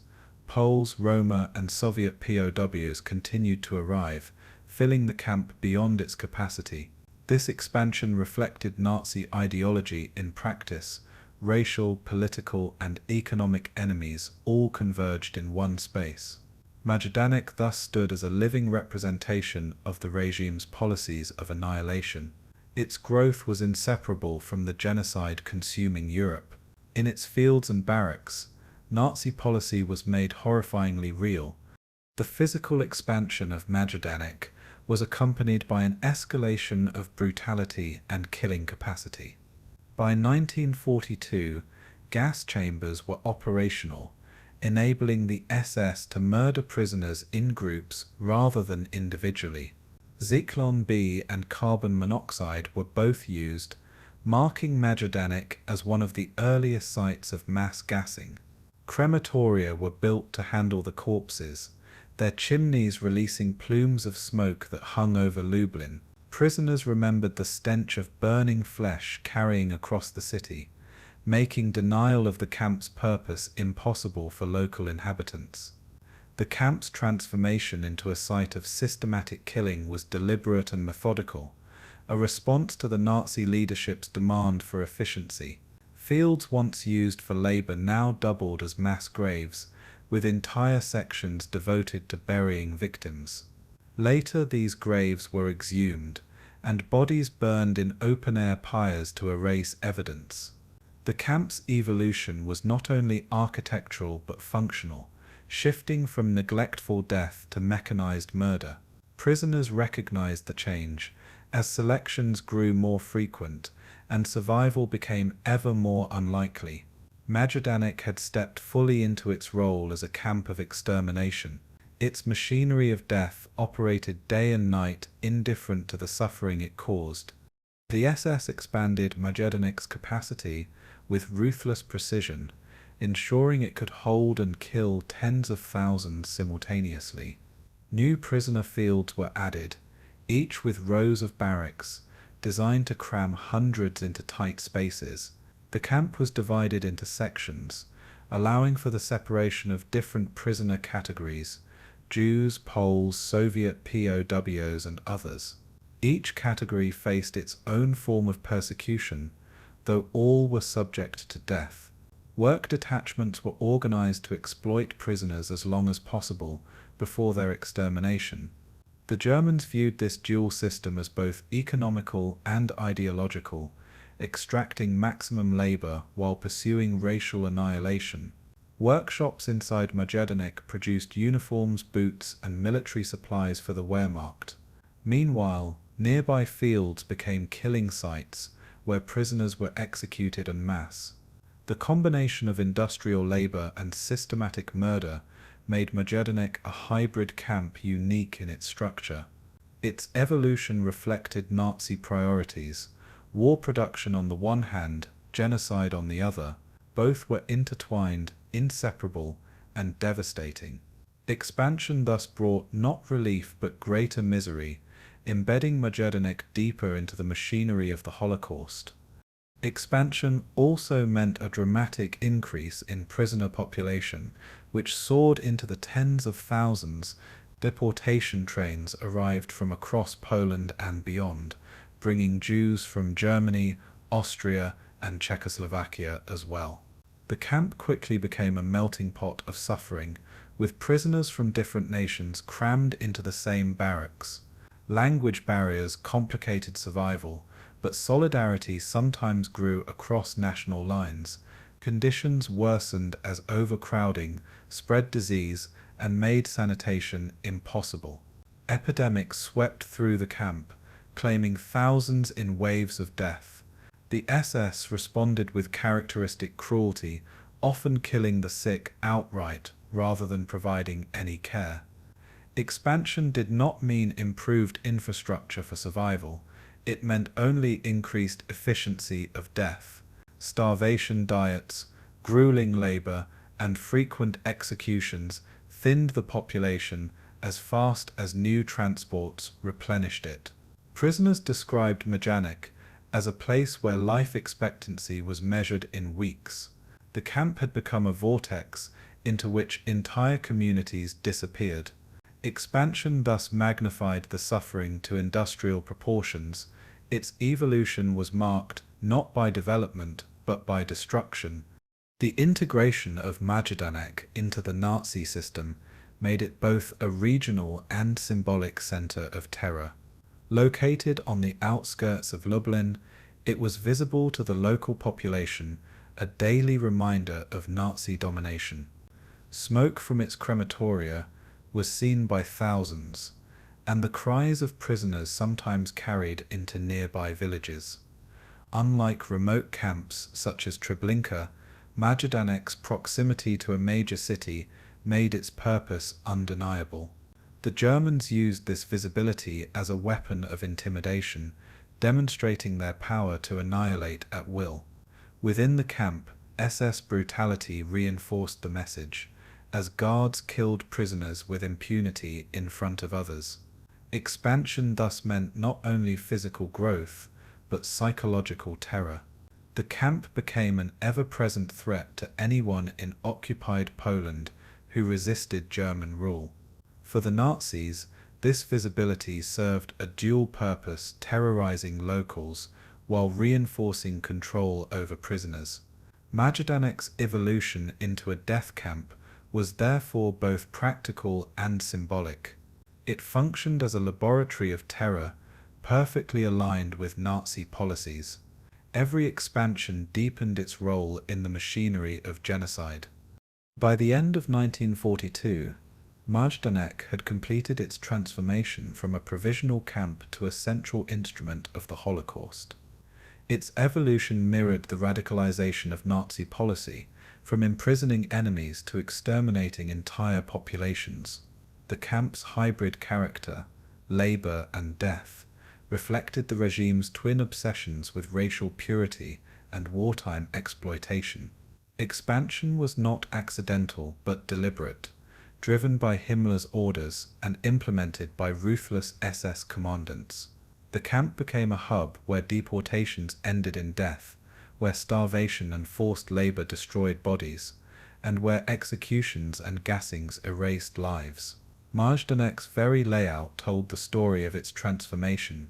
Poles, Roma, and Soviet POWs continued to arrive, filling the camp beyond its capacity. This expansion reflected Nazi ideology in practice. Racial, political, and economic enemies all converged in one space. Majdanek thus stood as a living representation of the regime's policies of annihilation. Its growth was inseparable from the genocide consuming Europe. In its fields and barracks, Nazi policy was made horrifyingly real. The physical expansion of Majdanek was accompanied by an escalation of brutality and killing capacity. By 1942, gas chambers were operational, enabling the SS to murder prisoners in groups rather than individually. Zyklon B and carbon monoxide were both used, marking Majdanek as one of the earliest sites of mass gassing. Crematoria were built to handle the corpses, their chimneys releasing plumes of smoke that hung over Lublin. Prisoners remembered the stench of burning flesh carrying across the city, making denial of the camp's purpose impossible for local inhabitants. The camp's transformation into a site of systematic killing was deliberate and methodical, a response to the Nazi leadership's demand for efficiency. Fields once used for labor now doubled as mass graves, with entire sections devoted to burying victims. Later these graves were exhumed, and bodies burned in open-air pyres to erase evidence. The camp's evolution was not only architectural but functional, shifting from neglectful death to mechanized murder. Prisoners recognized the change, as selections grew more frequent and survival became ever more unlikely. Majdanek had stepped fully into its role as a camp of extermination. Its machinery of death operated day and night, indifferent to the suffering it caused. The SS expanded Majdanek's capacity with ruthless precision, ensuring it could hold and kill tens of thousands simultaneously. New prisoner fields were added, each with rows of barracks, designed to cram hundreds into tight spaces. The camp was divided into sections, allowing for the separation of different prisoner categories: Jews, Poles, Soviet POWs, and others. Each category faced its own form of persecution, though all were subject to death. Work detachments were organized to exploit prisoners as long as possible before their extermination. The Germans viewed this dual system as both economical and ideological, extracting maximum labor while pursuing racial annihilation. Workshops inside Majdanek produced uniforms, boots, and military supplies for the Wehrmacht. Meanwhile, nearby fields became killing sites where prisoners were executed en masse. The combination of industrial labor and systematic murder made Majdanek a hybrid camp unique in its structure. Its evolution reflected Nazi priorities: war production on the one hand, genocide on the other. Both were intertwined, inseparable, and devastating. Expansion thus brought not relief but greater misery, embedding Majdanek deeper into the machinery of the Holocaust. Expansion also meant a dramatic increase in prisoner population, which soared into the tens of thousands. Deportation trains arrived from across Poland and beyond, bringing Jews from Germany, Austria, and Czechoslovakia as well. The camp quickly became a melting pot of suffering, with prisoners from different nations crammed into the same barracks. Language barriers complicated survival, but solidarity sometimes grew across national lines. Conditions worsened as overcrowding spread disease and made sanitation impossible. Epidemics swept through the camp, claiming thousands in waves of death. The SS responded with characteristic cruelty, often killing the sick outright rather than providing any care. Expansion did not mean improved infrastructure for survival. It meant only increased efficiency of death. Starvation diets, grueling labor, and frequent executions thinned the population as fast as new transports replenished it. Prisoners described Majdanek as a place where life expectancy was measured in weeks. The camp had become a vortex into which entire communities disappeared. Expansion thus magnified the suffering to industrial proportions. Its evolution was marked not by development but by destruction. The integration of Majdanek into the Nazi system made it both a regional and symbolic center of terror. Located on the outskirts of Lublin, it was visible to the local population, a daily reminder of Nazi domination. Smoke from its crematoria was seen by thousands, and the cries of prisoners sometimes carried into nearby villages. Unlike remote camps such as Treblinka, Majdanek's proximity to a major city made its purpose undeniable. The Germans used this visibility as a weapon of intimidation, demonstrating their power to annihilate at will. Within the camp, SS brutality reinforced the message, as guards killed prisoners with impunity in front of others. Expansion thus meant not only physical growth, but psychological terror. The camp became an ever-present threat to anyone in occupied Poland who resisted German rule. For the Nazis, this visibility served a dual purpose, terrorizing locals while reinforcing control over prisoners. Majdanek's evolution into a death camp was therefore both practical and symbolic. It functioned as a laboratory of terror, perfectly aligned with Nazi policies. Every expansion deepened its role in the machinery of genocide. By the end of 1942, Majdanek had completed its transformation from a provisional camp to a central instrument of the Holocaust. Its evolution mirrored the radicalization of Nazi policy, from imprisoning enemies to exterminating entire populations. The camp's hybrid character, labor and death, reflected the regime's twin obsessions with racial purity and wartime exploitation. Expansion was not accidental but deliberate, driven by Himmler's orders and implemented by ruthless SS commandants. The camp became a hub where deportations ended in death, where starvation and forced labor destroyed bodies, and where executions and gassings erased lives. Majdanek's very layout told the story of its transformation: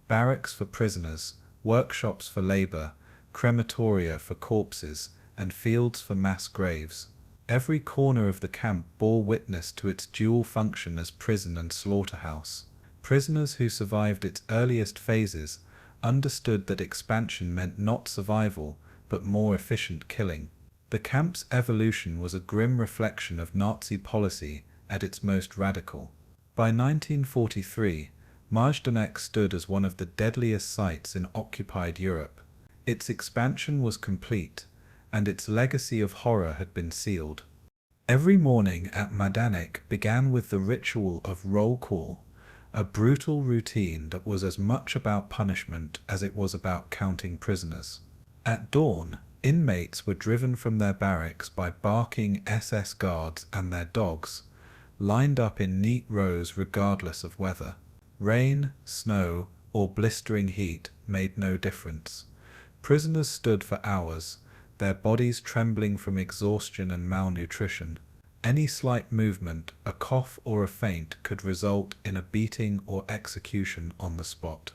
barracks for prisoners, workshops for labor, crematoria for corpses, and fields for mass graves. Every corner of the camp bore witness to its dual function as prison and slaughterhouse. Prisoners who survived its earliest phases understood that expansion meant not survival, but more efficient killing. The camp's evolution was a grim reflection of Nazi policy at its most radical. By 1943, Majdanek stood as one of the deadliest sites in occupied Europe. Its expansion was complete, and its legacy of horror had been sealed. Every morning at Majdanek began with the ritual of roll call, a brutal routine that was as much about punishment as it was about counting prisoners. At dawn, inmates were driven from their barracks by barking SS guards and their dogs, lined up in neat rows regardless of weather. Rain, snow, or blistering heat made no difference. Prisoners stood for hours, their bodies trembling from exhaustion and malnutrition. Any slight movement, a cough or a faint, could result in a beating or execution on the spot.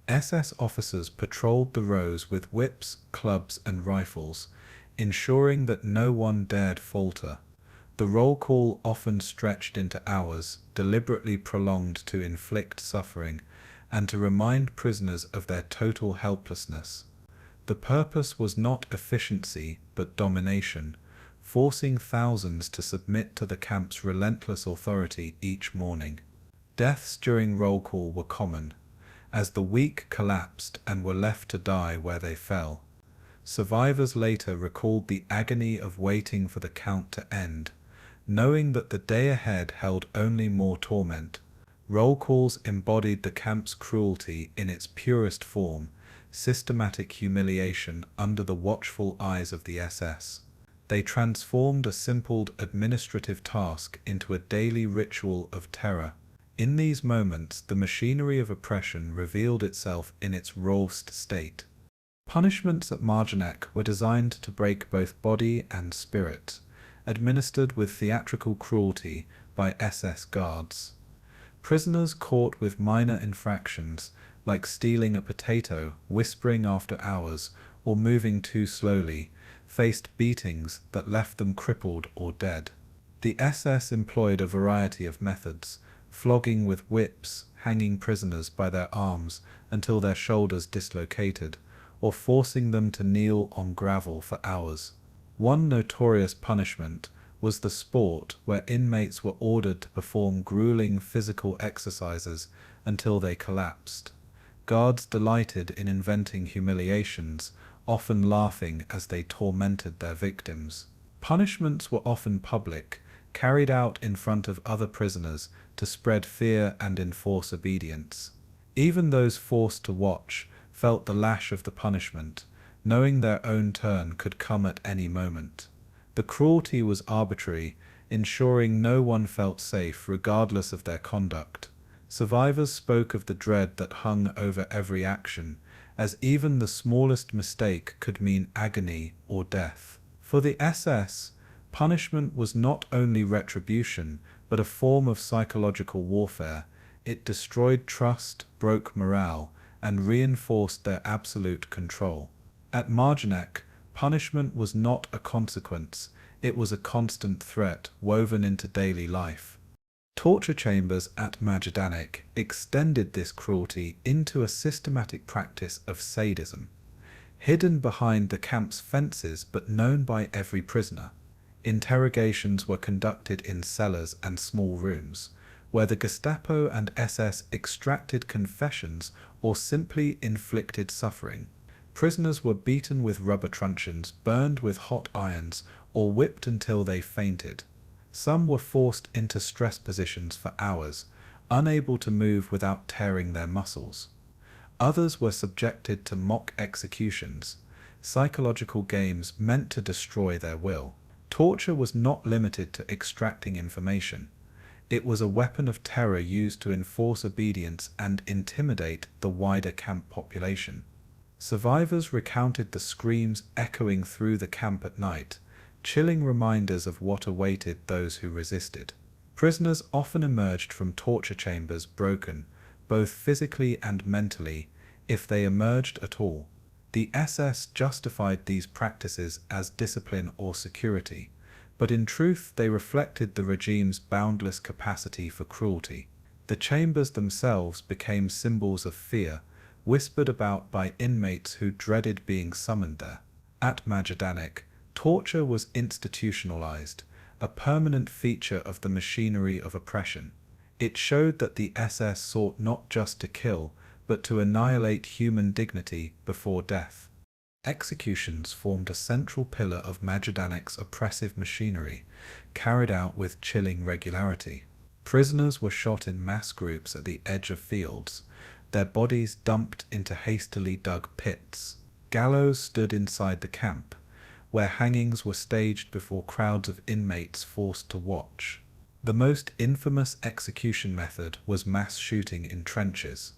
SS officers patrolled the rows with whips, clubs, and rifles, ensuring that no one dared falter. The roll call often stretched into hours, deliberately prolonged to inflict suffering and to remind prisoners of their total helplessness. The purpose was not efficiency, but domination, forcing thousands to submit to the camp's relentless authority each morning. Deaths during roll call were common, as the weak collapsed and were left to die where they fell. Survivors later recalled the agony of waiting for the count to end, knowing that the day ahead held only more torment. Roll calls embodied the camp's cruelty in its purest form, systematic humiliation under the watchful eyes of the SS. They transformed a simple administrative task into a daily ritual of terror. In these moments, the machinery of oppression revealed itself in its rawest state. Punishments at Majdanek were designed to break both body and spirit, administered with theatrical cruelty by SS guards. Prisoners caught with minor infractions, like stealing a potato, whispering after hours, or moving too slowly, faced beatings that left them crippled or dead. The SS employed a variety of methods: flogging with whips, hanging prisoners by their arms until their shoulders dislocated, or forcing them to kneel on gravel for hours. One notorious punishment was the sport, where inmates were ordered to perform grueling physical exercises until they collapsed. Guards delighted in inventing humiliations, often laughing as they tormented their victims. Punishments were often public, carried out in front of other prisoners to spread fear and enforce obedience. Even those forced to watch felt the lash of the punishment, knowing their own turn could come at any moment. The cruelty was arbitrary, ensuring no one felt safe regardless of their conduct. Survivors spoke of the dread that hung over every action, as even the smallest mistake could mean agony or death. For the SS, punishment was not only retribution, but a form of psychological warfare. It destroyed trust, broke morale, and reinforced their absolute control. At Majdanek, punishment was not a consequence, it was a constant threat woven into daily life. Torture chambers at Majdanek extended this cruelty into a systematic practice of sadism. Hidden behind the camp's fences but known by every prisoner, interrogations were conducted in cellars and small rooms, where the Gestapo and SS extracted confessions or simply inflicted suffering. Prisoners were beaten with rubber truncheons, burned with hot irons, or whipped until they fainted. Some were forced into stress positions for hours, unable to move without tearing their muscles. Others were subjected to mock executions, psychological games meant to destroy their will. Torture was not limited to extracting information. It was a weapon of terror used to enforce obedience and intimidate the wider camp population. Survivors recounted the screams echoing through the camp at night, chilling reminders of what awaited those who resisted. Prisoners often emerged from torture chambers broken, both physically and mentally, if they emerged at all. The SS justified these practices as discipline or security, but in truth they reflected the regime's boundless capacity for cruelty. The chambers themselves became symbols of fear, whispered about by inmates who dreaded being summoned there. At Majdanek, torture was institutionalized, a permanent feature of the machinery of oppression. It showed that the SS sought not just to kill, but to annihilate human dignity before death. Executions formed a central pillar of Majdanek's oppressive machinery, carried out with chilling regularity. Prisoners were shot in mass groups at the edge of fields, their bodies dumped into hastily dug pits. Gallows stood inside the camp, where hangings were staged before crowds of inmates forced to watch. The most infamous execution method was mass shooting in trenches,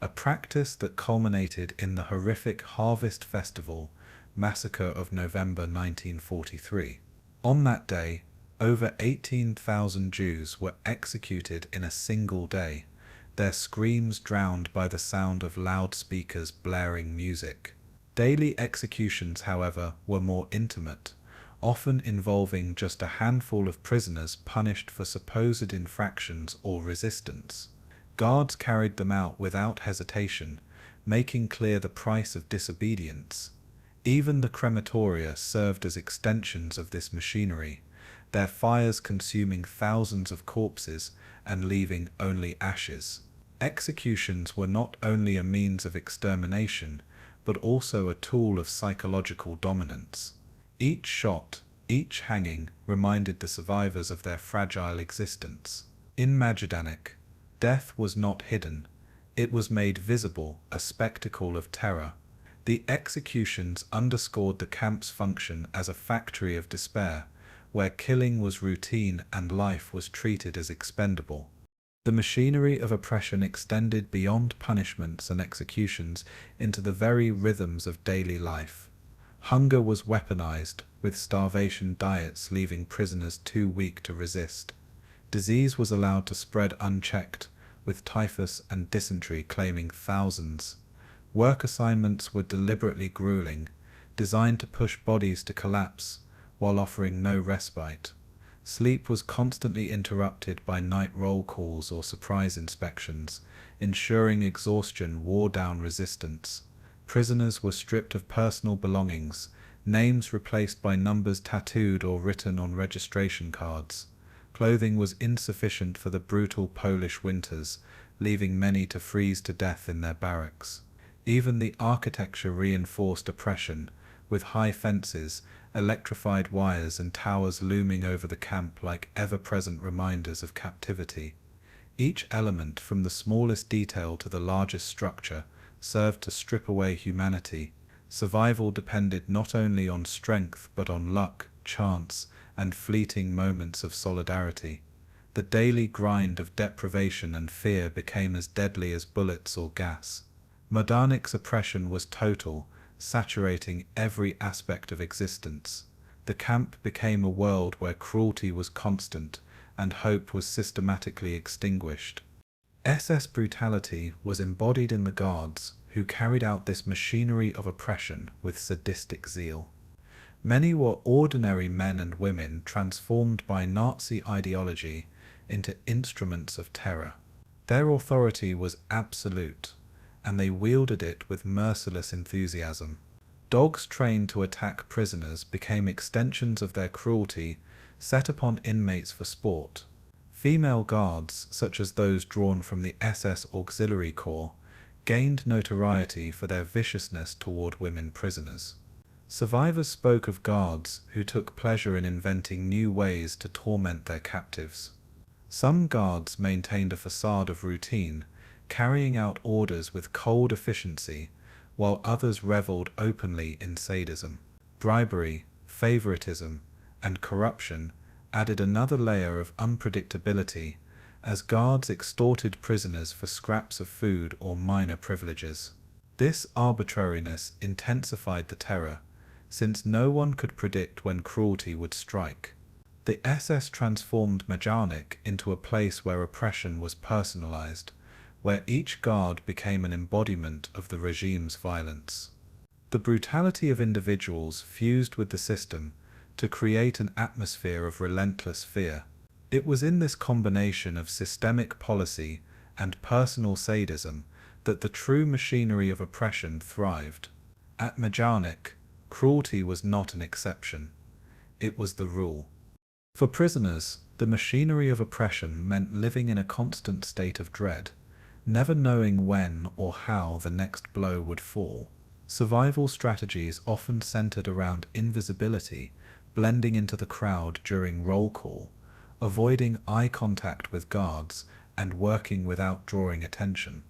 a practice that culminated in the horrific Harvest Festival massacre of November 1943. On that day, over 18,000 Jews were executed in a single day, their screams drowned by the sound of loudspeakers blaring music. Daily executions, however, were more intimate, often involving just a handful of prisoners punished for supposed infractions or resistance. Guards carried them out without hesitation, making clear the price of disobedience. Even the crematoria served as extensions of this machinery, their fires consuming thousands of corpses and leaving only ashes. Executions were not only a means of extermination, but also a tool of psychological dominance. Each shot, each hanging, reminded the survivors of their fragile existence. In Majdanek, death was not hidden, it was made visible, a spectacle of terror. The executions underscored the camp's function as a factory of despair, where killing was routine and life was treated as expendable. The machinery of oppression extended beyond punishments and executions into the very rhythms of daily life. Hunger was weaponized, with starvation diets leaving prisoners too weak to resist. Disease was allowed to spread unchecked, with typhus and dysentery claiming thousands. Work assignments were deliberately grueling, designed to push bodies to collapse, while offering no respite. Sleep was constantly interrupted by night roll calls or surprise inspections, ensuring exhaustion wore down resistance. Prisoners were stripped of personal belongings, names replaced by numbers tattooed or written on registration cards. Clothing was insufficient for the brutal Polish winters, leaving many to freeze to death in their barracks. Even the architecture reinforced oppression, with high fences, electrified wires and towers looming over the camp like ever-present reminders of captivity. Each element, from the smallest detail to the largest structure, served to strip away humanity. Survival depended not only on strength but on luck, chance, and fleeting moments of solidarity. The daily grind of deprivation and fear became as deadly as bullets or gas. Majdanek's oppression was total, saturating every aspect of existence. The camp became a world where cruelty was constant and hope was systematically extinguished. SS brutality was embodied in the guards, who carried out this machinery of oppression with sadistic zeal. Many were ordinary men and women transformed by Nazi ideology into instruments of terror. Their authority was absolute, and they wielded it with merciless enthusiasm. Dogs trained to attack prisoners became extensions of their cruelty, set upon inmates for sport. Female guards, such as those drawn from the SS Auxiliary Corps, gained notoriety for their viciousness toward women prisoners. Survivors spoke of guards who took pleasure in inventing new ways to torment their captives. Some guards maintained a facade of routine, carrying out orders with cold efficiency, while others reveled openly in sadism. Bribery, favoritism, and corruption added another layer of unpredictability, as guards extorted prisoners for scraps of food or minor privileges. This arbitrariness intensified the terror, since no one could predict when cruelty would strike. The SS transformed Majdanek into a place where oppression was personalized, where each guard became an embodiment of the regime's violence. The brutality of individuals fused with the system to create an atmosphere of relentless fear. It was in this combination of systemic policy and personal sadism that the true machinery of oppression thrived. At Majdanek, cruelty was not an exception. It was the rule. For prisoners, the machinery of oppression meant living in a constant state of dread, never knowing when or how the next blow would fall. Survival strategies often centered around invisibility, blending into the crowd during roll call, avoiding eye contact with guards, and working without drawing attention.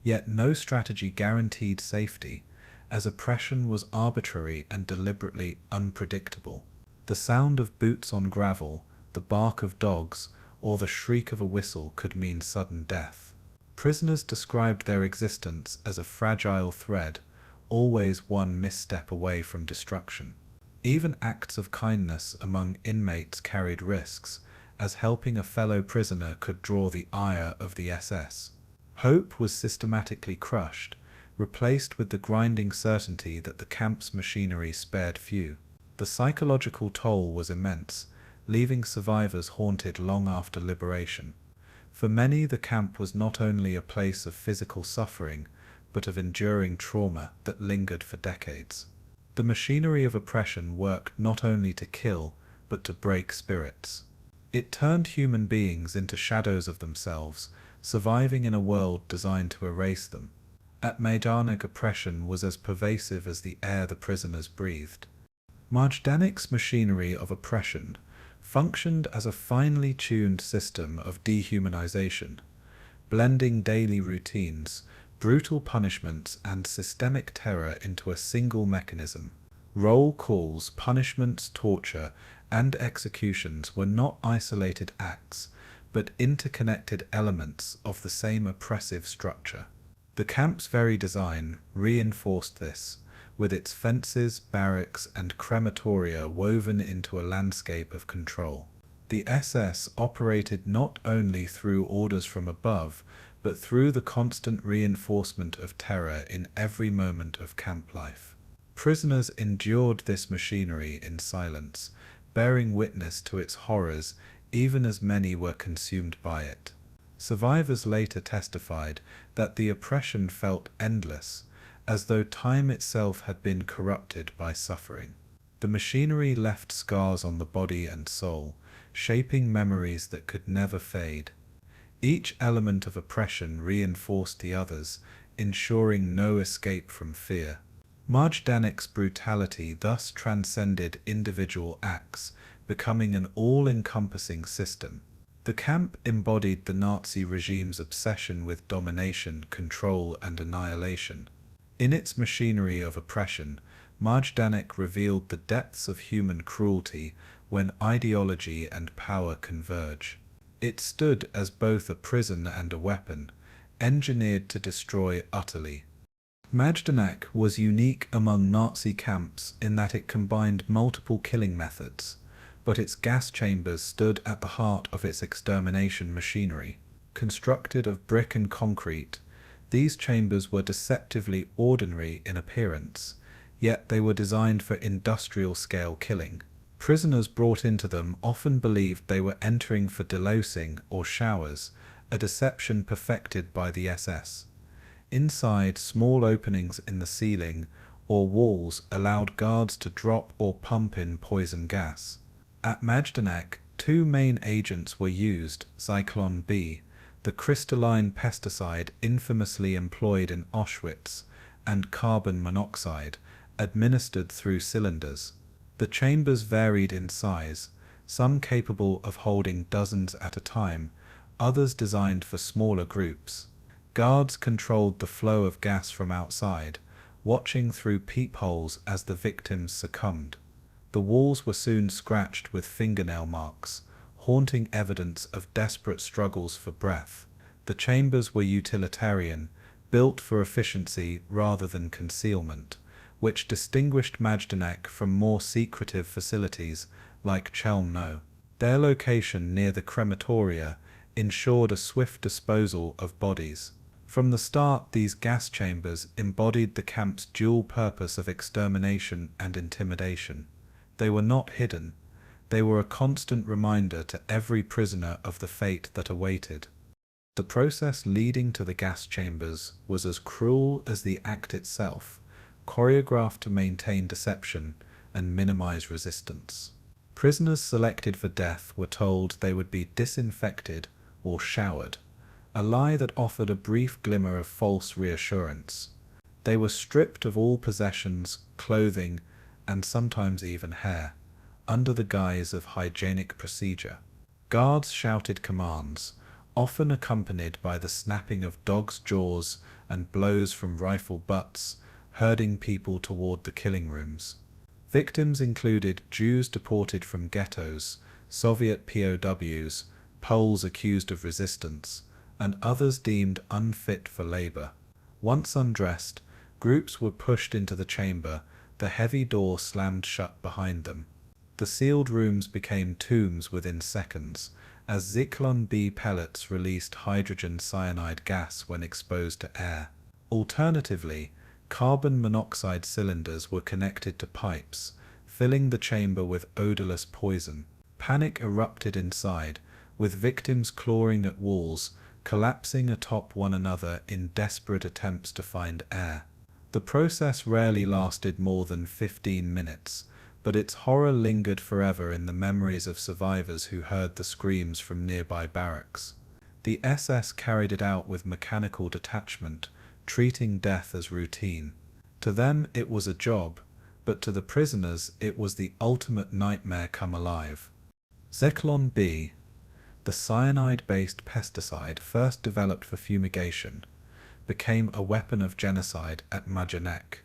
Yet no strategy guaranteed safety, as oppression was arbitrary and deliberately unpredictable. The sound of boots on gravel, the bark of dogs, or the shriek of a whistle could mean sudden death. Prisoners described their existence as a fragile thread, always one misstep away from destruction. Even acts of kindness among inmates carried risks, as helping a fellow prisoner could draw the ire of the SS. Hope was systematically crushed, replaced with the grinding certainty that the camp's machinery spared few. The psychological toll was immense, leaving survivors haunted long after liberation. For many, the camp was not only a place of physical suffering, but of enduring trauma that lingered for decades. The machinery of oppression worked not only to kill, but to break spirits. It turned human beings into shadows of themselves, surviving in a world designed to erase them. At Majdanek, oppression was as pervasive as the air the prisoners breathed. Majdanek's machinery of oppression functioned as a finely tuned system of dehumanization, blending daily routines, brutal punishments, and systemic terror into a single mechanism. Roll calls, punishments, torture, and executions were not isolated acts, but interconnected elements of the same oppressive structure. The camp's very design reinforced this, with its fences, barracks, and crematoria woven into a landscape of control. The SS operated not only through orders from above, but through the constant reinforcement of terror in every moment of camp life. Prisoners endured this machinery in silence, bearing witness to its horrors even as many were consumed by it. Survivors later testified that the oppression felt endless, as though time itself had been corrupted by suffering. The machinery left scars on the body and soul, shaping memories that could never fade. Each element of oppression reinforced the others, ensuring no escape from fear. Majdanek's brutality thus transcended individual acts, becoming an all-encompassing system. The camp embodied the Nazi regime's obsession with domination, control, and annihilation. In its machinery of oppression, Majdanek revealed the depths of human cruelty when ideology and power converge. It stood as both a prison and a weapon, engineered to destroy utterly. Majdanek was unique among Nazi camps in that it combined multiple killing methods, but its gas chambers stood at the heart of its extermination machinery. Constructed of brick and concrete, these chambers were deceptively ordinary in appearance, yet they were designed for industrial-scale killing. Prisoners brought into them often believed they were entering for delousing or showers, a deception perfected by the SS. Inside, small openings in the ceiling or walls allowed guards to drop or pump in poison gas. At Majdanek, two main agents were used: Zyklon B, the crystalline pesticide infamously employed in Auschwitz, and carbon monoxide, administered through cylinders. The chambers varied in size, some capable of holding dozens at a time, others designed for smaller groups. Guards controlled the flow of gas from outside, watching through peepholes as the victims succumbed. The walls were soon scratched with fingernail marks, haunting evidence of desperate struggles for breath. The chambers were utilitarian, built for efficiency rather than concealment, which distinguished Majdanek from more secretive facilities like Chelmno. Their location near the crematoria ensured a swift disposal of bodies. From the start, these gas chambers embodied the camp's dual purpose of extermination and intimidation. They were not hidden. They were a constant reminder to every prisoner of the fate that awaited. The process leading to the gas chambers was as cruel as the act itself, choreographed to maintain deception and minimize resistance. Prisoners selected for death were told they would be disinfected or showered, a lie that offered a brief glimmer of false reassurance. They were stripped of all possessions, clothing, and sometimes even hair, under the guise of hygienic procedure. Guards shouted commands, often accompanied by the snapping of dogs' jaws and blows from rifle butts, herding people toward the killing rooms. Victims included Jews deported from ghettos, Soviet POWs, Poles accused of resistance, and others deemed unfit for labor. Once undressed, groups were pushed into the chamber, the heavy door slammed shut behind them. The sealed rooms became tombs within seconds, as Zyklon B pellets released hydrogen cyanide gas when exposed to air. Alternatively, carbon monoxide cylinders were connected to pipes, filling the chamber with odorless poison. Panic erupted inside, with victims clawing at walls, collapsing atop one another in desperate attempts to find air. The process rarely lasted more than 15 minutes, but its horror lingered forever in the memories of survivors who heard the screams from nearby barracks. The SS carried it out with mechanical detachment, treating death as routine. To them it was a job, but to the prisoners it was the ultimate nightmare come alive. Zyklon B, the cyanide-based pesticide first developed for fumigation, became a weapon of genocide at Majdanek.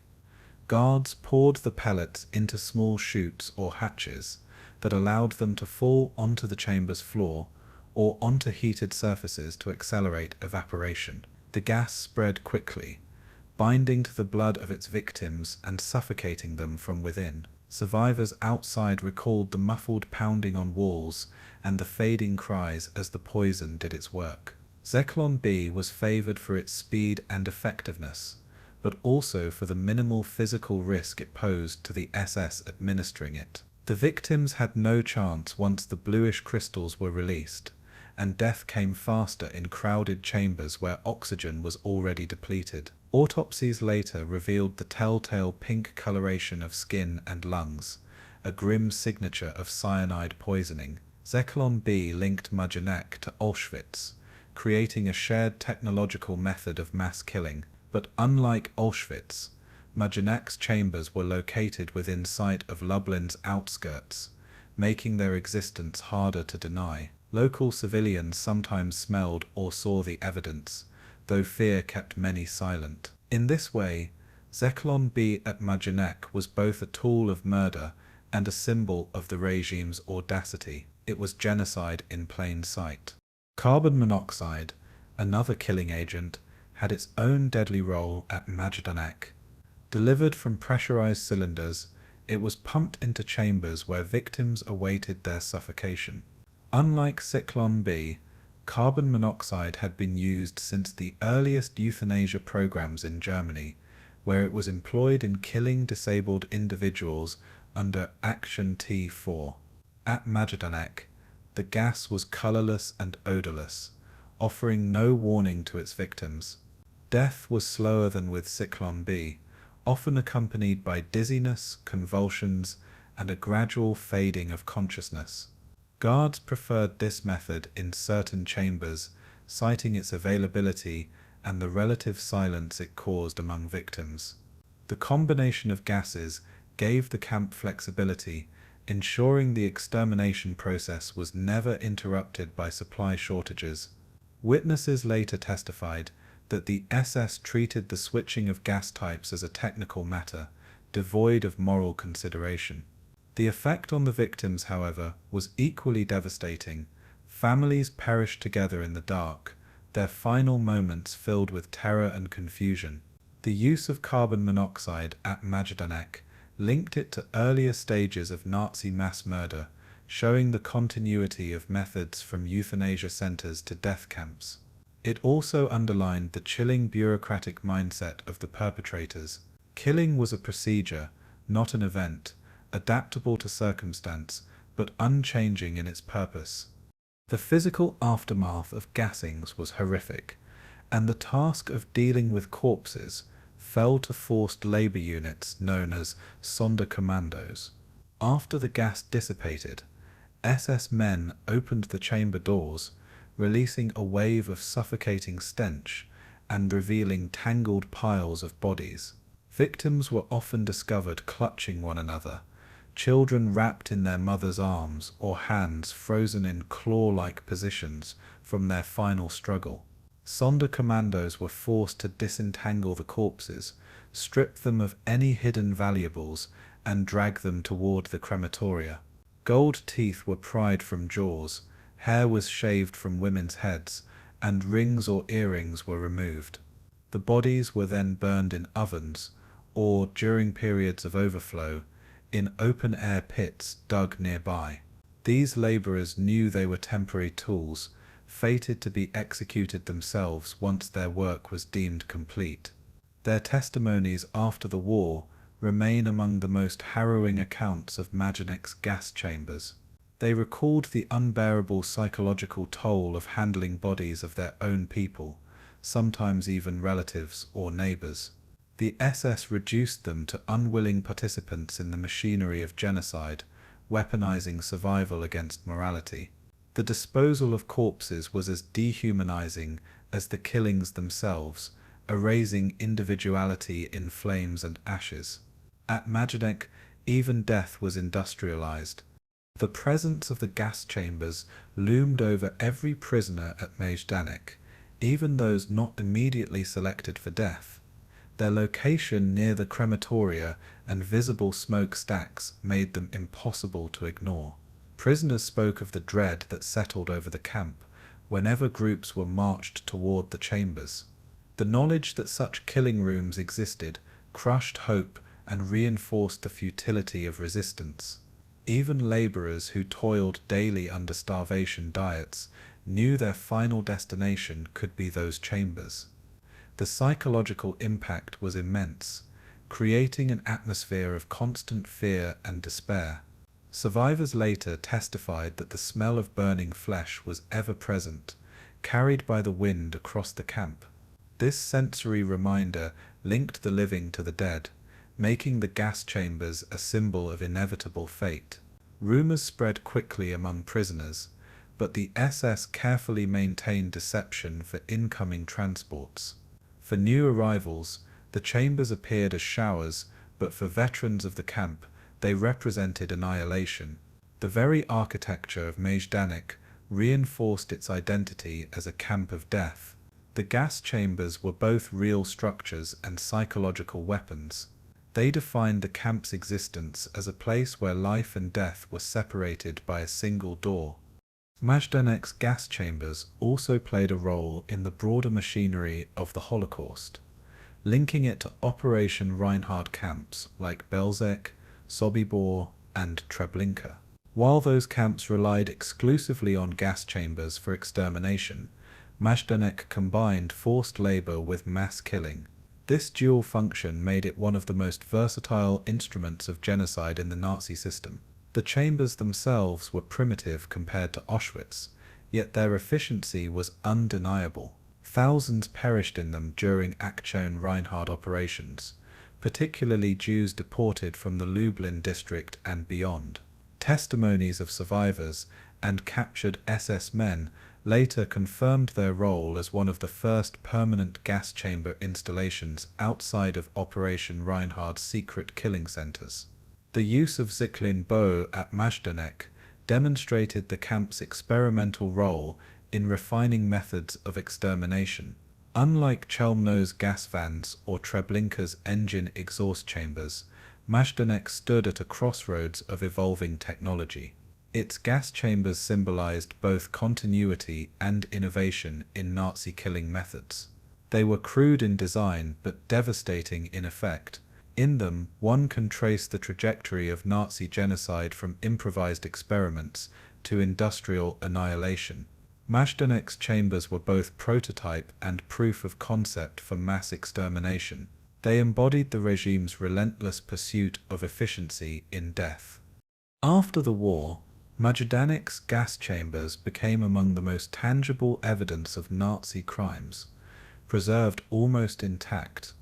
Guards poured the pellets into small chutes or hatches that allowed them to fall onto the chamber's floor or onto heated surfaces to accelerate evaporation. The gas spread quickly, binding to the blood of its victims and suffocating them from within. Survivors outside recalled the muffled pounding on walls and the fading cries as the poison did its work. Zyklon B was favored for its speed and effectiveness, but also for the minimal physical risk it posed to the SS administering it. The victims had no chance once the bluish crystals were released, and death came faster in crowded chambers where oxygen was already depleted. Autopsies later revealed the telltale pink coloration of skin and lungs, a grim signature of cyanide poisoning. Zyklon B linked Majdanek to Auschwitz, creating a shared technological method of mass killing. But unlike Auschwitz, Majdanek's chambers were located within sight of Lublin's outskirts, making their existence harder to deny. Local civilians sometimes smelled or saw the evidence, though fear kept many silent. In this way, Zyklon B at Majdanek was both a tool of murder and a symbol of the regime's audacity. It was genocide in plain sight. Carbon monoxide, another killing agent, had its own deadly role at Majdanek. Delivered from pressurized cylinders, it was pumped into chambers where victims awaited their suffocation. Unlike Zyklon B, carbon monoxide had been used since the earliest euthanasia programs in Germany, where it was employed in killing disabled individuals under Action T4. At Majdanek, the gas was colorless and odorless, offering no warning to its victims. Death was slower than with Zyklon B, often accompanied by dizziness, convulsions, and a gradual fading of consciousness. Guards preferred this method in certain chambers, citing its availability and the relative silence it caused among victims. The combination of gases gave the camp flexibility, ensuring the extermination process was never interrupted by supply shortages. Witnesses later testified that the SS treated the switching of gas types as a technical matter, devoid of moral consideration. The effect on the victims, however, was equally devastating. Families perished together in the dark, their final moments filled with terror and confusion. The use of carbon monoxide at Majdanek linked it to earlier stages of Nazi mass murder, showing the continuity of methods from euthanasia centers to death camps. It also underlined the chilling bureaucratic mindset of the perpetrators. Killing was a procedure, not an event, adaptable to circumstance, but unchanging in its purpose. The physical aftermath of gassings was horrific, and the task of dealing with corpses fell to forced labor units known as Sonderkommandos. After the gas dissipated, SS men opened the chamber doors, releasing a wave of suffocating stench and revealing tangled piles of bodies. Victims were often discovered clutching one another, children wrapped in their mothers' arms or hands frozen in claw-like positions from their final struggle. Sonderkommandos were forced to disentangle the corpses, strip them of any hidden valuables, and drag them toward the crematoria. Gold teeth were pried from jaws, hair was shaved from women's heads, and rings or earrings were removed. The bodies were then burned in ovens, or, during periods of overflow, in open-air pits dug nearby. These laborers knew they were temporary tools, fated to be executed themselves once their work was deemed complete. Their testimonies after the war remain among the most harrowing accounts of Majdanek's gas chambers. They recalled the unbearable psychological toll of handling bodies of their own people, sometimes even relatives or neighbors. The SS reduced them to unwilling participants in the machinery of genocide, weaponizing survival against morality. The disposal of corpses was as dehumanizing as the killings themselves, erasing individuality in flames and ashes. At Majdanek, even death was industrialized. The presence of the gas chambers loomed over every prisoner at Majdanek, even those not immediately selected for death. Their location near the crematoria and visible smokestacks made them impossible to ignore. Prisoners spoke of the dread that settled over the camp whenever groups were marched toward the chambers. The knowledge that such killing rooms existed crushed hope and reinforced the futility of resistance. Even laborers who toiled daily under starvation diets knew their final destination could be those chambers. The psychological impact was immense, creating an atmosphere of constant fear and despair. Survivors later testified that the smell of burning flesh was ever present, carried by the wind across the camp. This sensory reminder linked the living to the dead, making the gas chambers a symbol of inevitable fate. Rumors spread quickly among prisoners, but the SS carefully maintained deception for incoming transports. For new arrivals, the chambers appeared as showers, but for veterans of the camp, they represented annihilation. The very architecture of Majdanek reinforced its identity as a camp of death. The gas chambers were both real structures and psychological weapons. They defined the camp's existence as a place where life and death were separated by a single door. Majdanek's gas chambers also played a role in the broader machinery of the Holocaust, linking it to Operation Reinhard camps like Belzec, Sobibor, and Treblinka. While those camps relied exclusively on gas chambers for extermination, Majdanek combined forced labor with mass killing. This dual function made it one of the most versatile instruments of genocide in the Nazi system. The chambers themselves were primitive compared to Auschwitz, yet their efficiency was undeniable. Thousands perished in them during Aktion Reinhard operations, particularly Jews deported from the Lublin district and beyond. Testimonies of survivors and captured SS men later confirmed their role as one of the first permanent gas chamber installations outside of Operation Reinhard's secret killing centers. The use of Zyklin bow at Majdanek demonstrated the camp's experimental role in refining methods of extermination. Unlike Chelmno's gas vans or Treblinka's engine exhaust chambers, Majdanek stood at a crossroads of evolving technology. Its gas chambers symbolized both continuity and innovation in Nazi killing methods. They were crude in design but devastating in effect. In them, one can trace the trajectory of Nazi genocide from improvised experiments to industrial annihilation. Majdanek's chambers were both prototype and proof of concept for mass extermination. They embodied the regime's relentless pursuit of efficiency in death. After the war, Majdanek's gas chambers became among the most tangible evidence of Nazi crimes, preserved almost intact.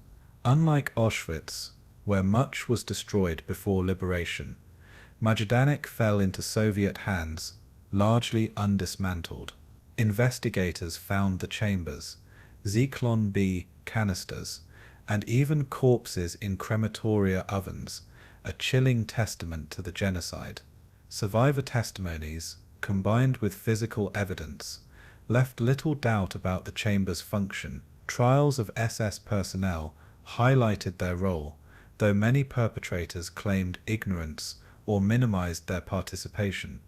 Unlike Auschwitz, where much was destroyed before liberation, Majdanek fell into Soviet hands, largely undismantled. Investigators found the chambers, Zyklon B canisters, and even corpses in crematoria ovens, a chilling testament to the genocide. Survivor testimonies, combined with physical evidence, left little doubt about the chamber's function. Trials of SS personnel highlighted their role, though many perpetrators claimed ignorance or minimized their participation.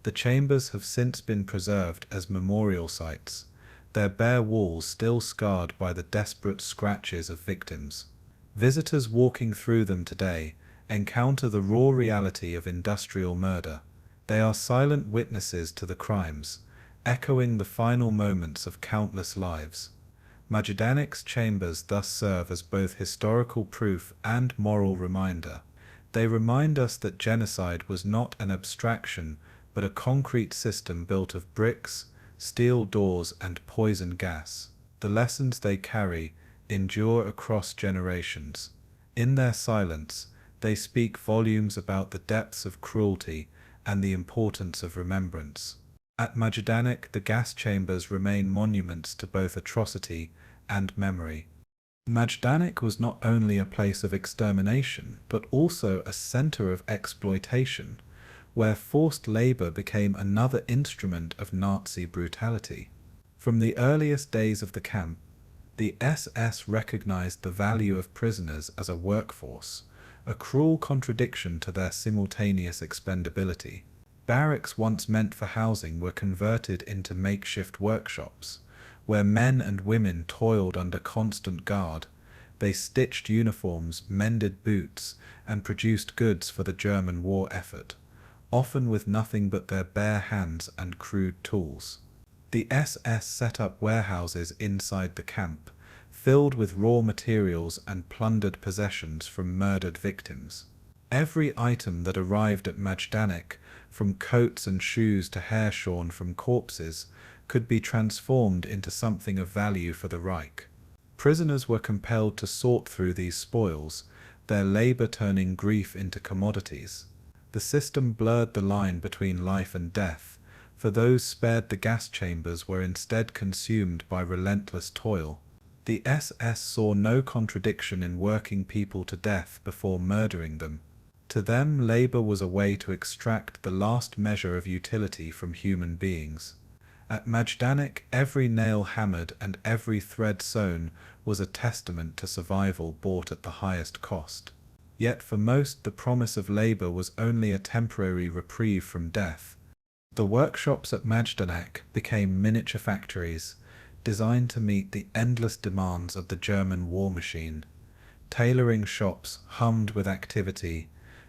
The chambers have since been preserved as memorial sites, their bare walls still scarred by the desperate scratches of victims. Visitors walking through them today encounter the raw reality of industrial murder. They are silent witnesses to the crimes, echoing the final moments of countless lives. Majdanek's chambers thus serve as both historical proof and moral reminder. They remind us that genocide was not an abstraction, but a concrete system built of bricks, steel doors, and poison gas. The lessons they carry endure across generations. In their silence, they speak volumes about the depths of cruelty and the importance of remembrance. At Majdanek, the gas chambers remain monuments to both atrocity and memory. Majdanek was not only a place of extermination, but also a center of exploitation, where forced labor became another instrument of Nazi brutality. From the earliest days of the camp, the SS recognized the value of prisoners as a workforce, a cruel contradiction to their simultaneous expendability. Barracks once meant for housing were converted into makeshift workshops, where men and women toiled under constant guard. They stitched uniforms, mended boots, and produced goods for the German war effort, often with nothing but their bare hands and crude tools. The SS set up warehouses inside the camp, filled with raw materials and plundered possessions from murdered victims. Every item that arrived at Majdanek, from coats and shoes to hair shorn from corpses, could be transformed into something of value for the Reich. Prisoners were compelled to sort through these spoils, their labor turning grief into commodities. The system blurred the line between life and death, for those spared the gas chambers were instead consumed by relentless toil. The SS saw no contradiction in working people to death before murdering them. To them, labor was a way to extract the last measure of utility from human beings. At Majdanek, every nail hammered and every thread sewn was a testament to survival bought at the highest cost. Yet for most, the promise of labor was only a temporary reprieve from death. The workshops at Majdanek became miniature factories, designed to meet the endless demands of the German war machine. Tailoring shops hummed with activity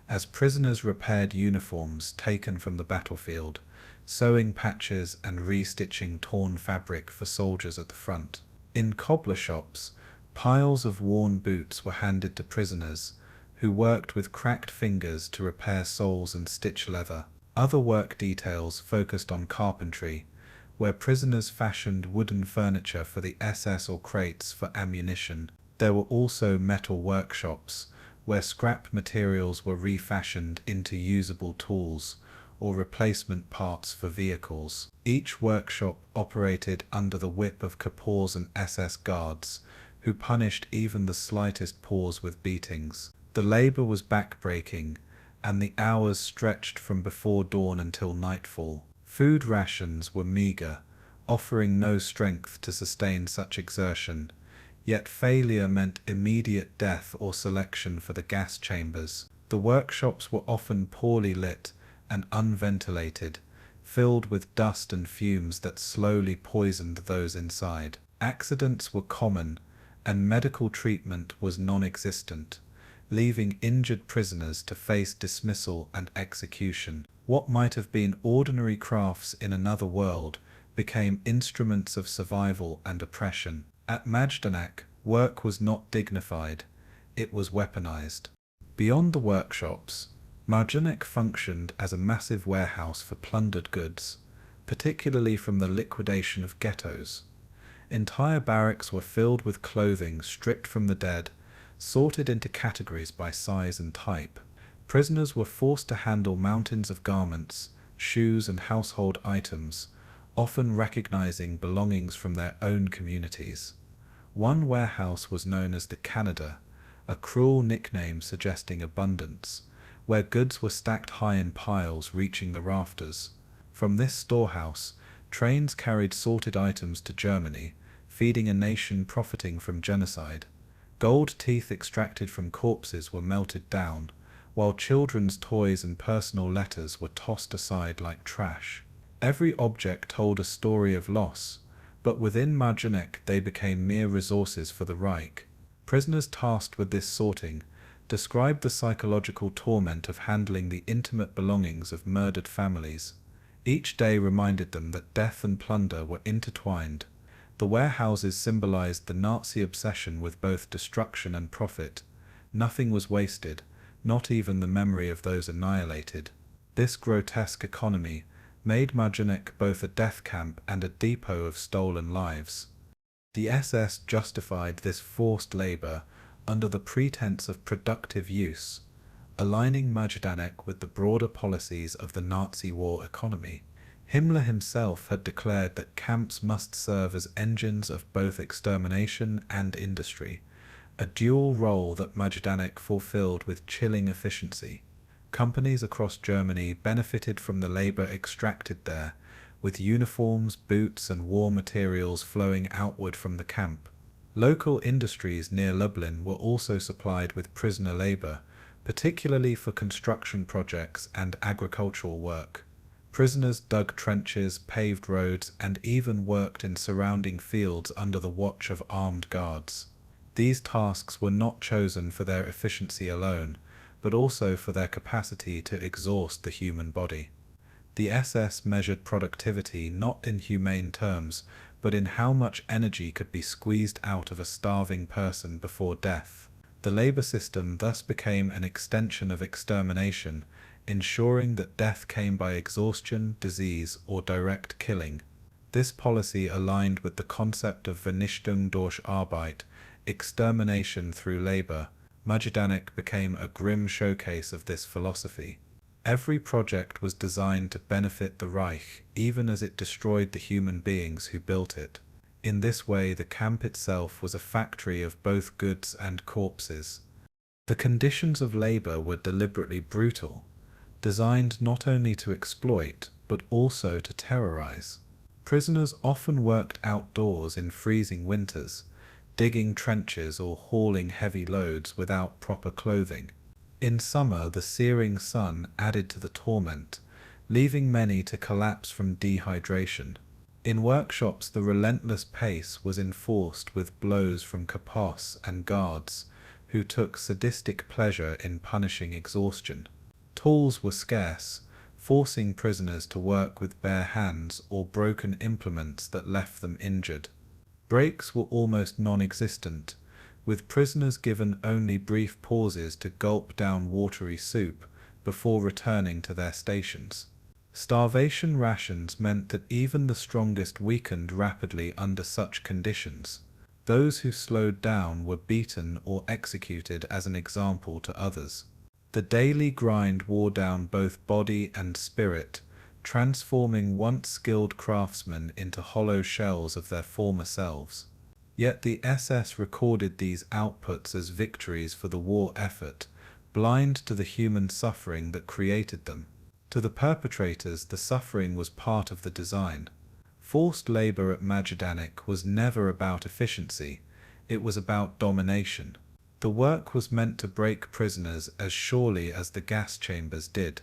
as prisoners repaired uniforms taken from the battlefield, sewing patches and restitching torn fabric for soldiers at the front. In cobbler shops, piles of worn boots were handed to prisoners, who worked with cracked fingers to repair soles and stitch leather. Other work details focused on carpentry, where prisoners fashioned wooden furniture for the SS or crates for ammunition. There were also metal workshops, where scrap materials were refashioned into usable tools or replacement parts for vehicles. Each workshop operated under the whip of Kapoors and SS guards, who punished even the slightest pause with beatings. The labor was backbreaking, and the hours stretched from before dawn until nightfall. Food rations were meager, offering no strength to sustain such exertion. Yet failure meant immediate death or selection for the gas chambers. The workshops were often poorly lit and unventilated, filled with dust and fumes that slowly poisoned those inside. Accidents were common, and medical treatment was non-existent, leaving injured prisoners to face dismissal and execution. What might have been ordinary crafts in another world became instruments of survival and oppression. At Majdanek, work was not dignified, it was weaponized. Beyond the workshops, Majdanek functioned as a massive warehouse for plundered goods, particularly from the liquidation of ghettos. Entire barracks were filled with clothing stripped from the dead, sorted into categories by size and type. Prisoners were forced to handle mountains of garments, shoes and household items, often recognizing belongings from their own communities. One warehouse was known as the Canada, a cruel nickname suggesting abundance, where goods were stacked high in piles reaching the rafters. From this storehouse, trains carried sorted items to Germany, feeding a nation profiting from genocide. Gold teeth extracted from corpses were melted down, while children's toys and personal letters were tossed aside like trash. Every object told a story of loss, but within Majdanek they became mere resources for the Reich. Prisoners tasked with this sorting described the psychological torment of handling the intimate belongings of murdered families. Each day reminded them that death and plunder were intertwined. The warehouses symbolized the Nazi obsession with both destruction and profit. Nothing was wasted, not even the memory of those annihilated. This grotesque economy made Majdanek both a death camp and a depot of stolen lives. The SS justified this forced labor under the pretense of productive use, aligning Majdanek with the broader policies of the Nazi war economy. Himmler himself had declared that camps must serve as engines of both extermination and industry, a dual role that Majdanek fulfilled with chilling efficiency. Companies across Germany benefited from the labor extracted there, with uniforms, boots, and war materials flowing outward from the camp. Local industries near Lublin were also supplied with prisoner labor, particularly for construction projects and agricultural work. Prisoners dug trenches, paved roads, and even worked in surrounding fields under the watch of armed guards. These tasks were not chosen for their efficiency alone, but also for their capacity to exhaust the human body. The SS measured productivity not in humane terms, but in how much energy could be squeezed out of a starving person before death. The labor system thus became an extension of extermination, ensuring that death came by exhaustion, disease, or direct killing. This policy aligned with the concept of Vernichtung durch Arbeit, extermination through labor. Majdanek became a grim showcase of this philosophy. Every project was designed to benefit the Reich, even as it destroyed the human beings who built it. In this way, the camp itself was a factory of both goods and corpses. The conditions of labor were deliberately brutal, designed not only to exploit, but also to terrorize. Prisoners often worked outdoors in freezing winters, digging trenches or hauling heavy loads without proper clothing. In summer, the searing sun added to the torment, leaving many to collapse from dehydration. In workshops, the relentless pace was enforced with blows from kapos and guards, who took sadistic pleasure in punishing exhaustion. Tools were scarce, forcing prisoners to work with bare hands or broken implements that left them injured. Breaks were almost non-existent, with prisoners given only brief pauses to gulp down watery soup before returning to their stations. Starvation rations meant that even the strongest weakened rapidly under such conditions. Those who slowed down were beaten or executed as an example to others. The daily grind wore down both body and spirit, transforming once skilled craftsmen into hollow shells of their former selves. Yet the SS recorded these outputs as victories for the war effort, blind to the human suffering that created them. To the perpetrators, the suffering was part of the design. Forced labor at Majdanek was never about efficiency, it was about domination. The work was meant to break prisoners as surely as the gas chambers did.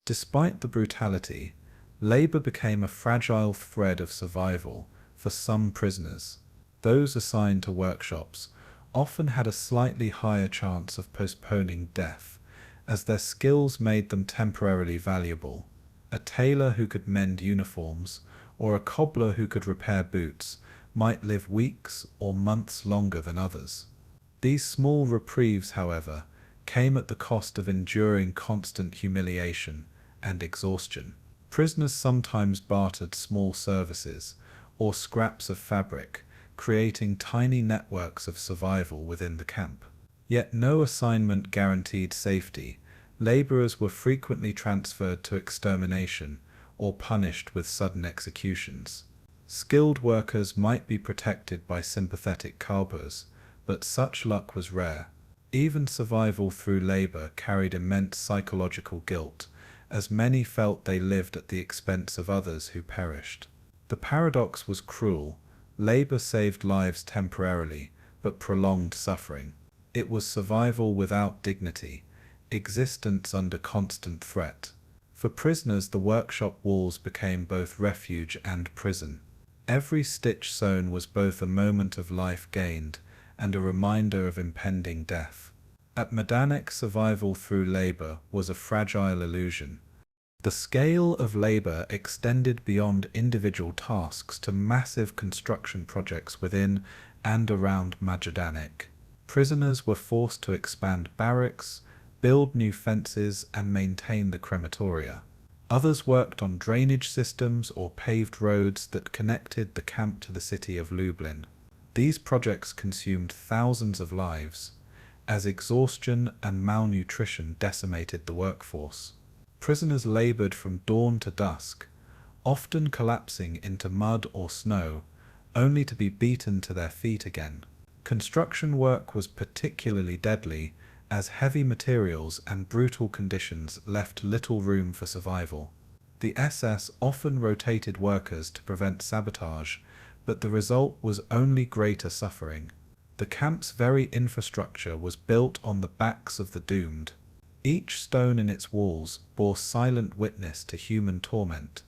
Despite the brutality, labor became a fragile thread of survival for some prisoners. Those assigned to workshops often had a slightly higher chance of postponing death, as their skills made them temporarily valuable. A tailor who could mend uniforms, or a cobbler who could repair boots, might live weeks or months longer than others. These small reprieves, however, came at the cost of enduring constant humiliation and exhaustion. Prisoners sometimes bartered small services or scraps of fabric, creating tiny networks of survival within the camp. Yet no assignment guaranteed safety. Laborers were frequently transferred to extermination or punished with sudden executions. Skilled workers might be protected by sympathetic Kabus, but such luck was rare. Even survival through labor carried immense psychological guilt, as many felt they lived at the expense of others who perished. The paradox was cruel. Labor saved lives temporarily, but prolonged suffering. It was survival without dignity, existence under constant threat. For prisoners, the workshop walls became both refuge and prison. Every stitch sewn was both a moment of life gained and a reminder of impending death. At Majdanek, survival through labor was a fragile illusion. The scale of labor extended beyond individual tasks to massive construction projects within and around Majdanek. Prisoners were forced to expand barracks, build new fences, and maintain the crematoria. Others worked on drainage systems or paved roads that connected the camp to the city of Lublin. These projects consumed thousands of lives, as exhaustion and malnutrition decimated the workforce. Prisoners labored from dawn to dusk, often collapsing into mud or snow, only to be beaten to their feet again. Construction work was particularly deadly, as heavy materials and brutal conditions left little room for survival. The SS often rotated workers to prevent sabotage, but the result was only greater suffering. The camp's very infrastructure was built on the backs of the doomed. Each stone in its walls bore silent witness to human torment.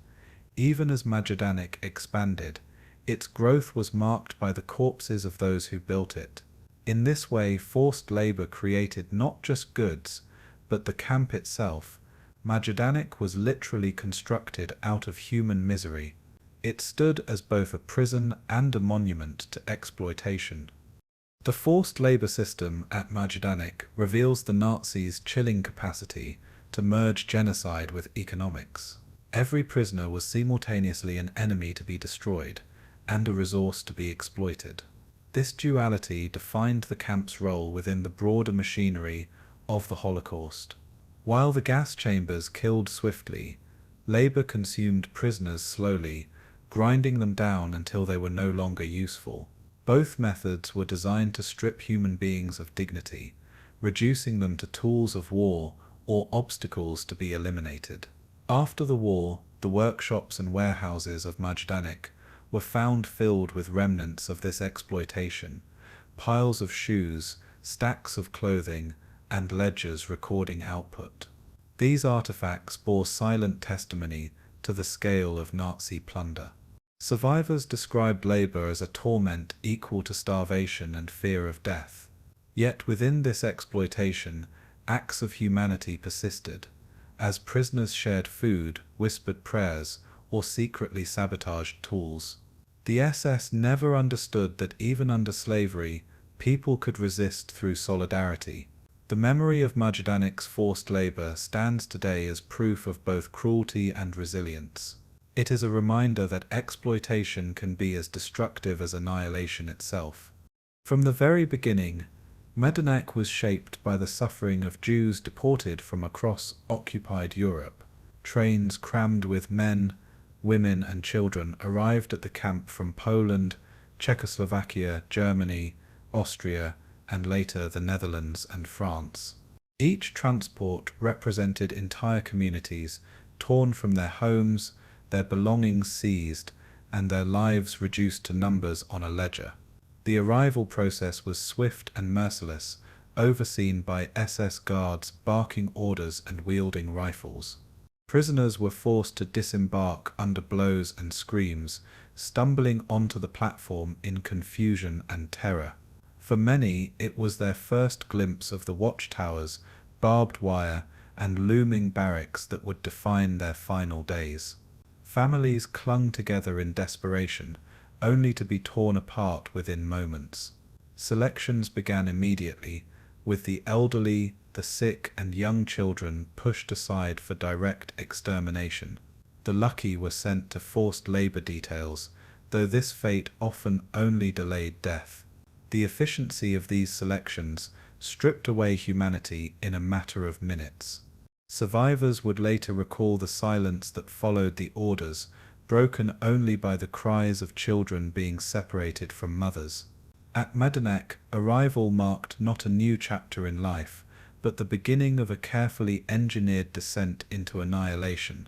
Even as Majdanek expanded, its growth was marked by the corpses of those who built it. In this way, forced labor created not just goods, but the camp itself. Majdanek was literally constructed out of human misery. It stood as both a prison and a monument to exploitation. The forced labor system at Majdanek reveals the Nazis' chilling capacity to merge genocide with economics. Every prisoner was simultaneously an enemy to be destroyed and a resource to be exploited. This duality defined the camp's role within the broader machinery of the Holocaust. While the gas chambers killed swiftly, labor consumed prisoners slowly, grinding them down until they were no longer useful. Both methods were designed to strip human beings of dignity, reducing them to tools of war or obstacles to be eliminated. After the war, the workshops and warehouses of Majdanek were found filled with remnants of this exploitation, piles of shoes, stacks of clothing, and ledgers recording output. These artifacts bore silent testimony to the scale of Nazi plunder. Survivors described labor as a torment equal to starvation and fear of death. Yet within this exploitation, acts of humanity persisted, as prisoners shared food, whispered prayers, or secretly sabotaged tools. The SS never understood that even under slavery, people could resist through solidarity. The memory of Majdanek's forced labor stands today as proof of both cruelty and resilience. It is a reminder that exploitation can be as destructive as annihilation itself. From the very beginning, Majdanek was shaped by the suffering of Jews deported from across occupied Europe. Trains crammed with men, women and children arrived at the camp from Poland, Czechoslovakia, Germany, Austria, and later the Netherlands and France. Each transport represented entire communities torn from their homes, their belongings seized, and their lives reduced to numbers on a ledger. The arrival process was swift and merciless, overseen by SS guards barking orders and wielding rifles. Prisoners were forced to disembark under blows and screams, stumbling onto the platform in confusion and terror. For many, it was their first glimpse of the watchtowers, barbed wire, and looming barracks that would define their final days. Families clung together in desperation, only to be torn apart within moments. Selections began immediately, with the elderly, the sick, and young children pushed aside for direct extermination. The lucky were sent to forced labor details, though this fate often only delayed death. The efficiency of these selections stripped away humanity in a matter of minutes. Survivors would later recall the silence that followed the orders, broken only by the cries of children being separated from mothers. At Majdanek, arrival marked not a new chapter in life, but the beginning of a carefully engineered descent into annihilation.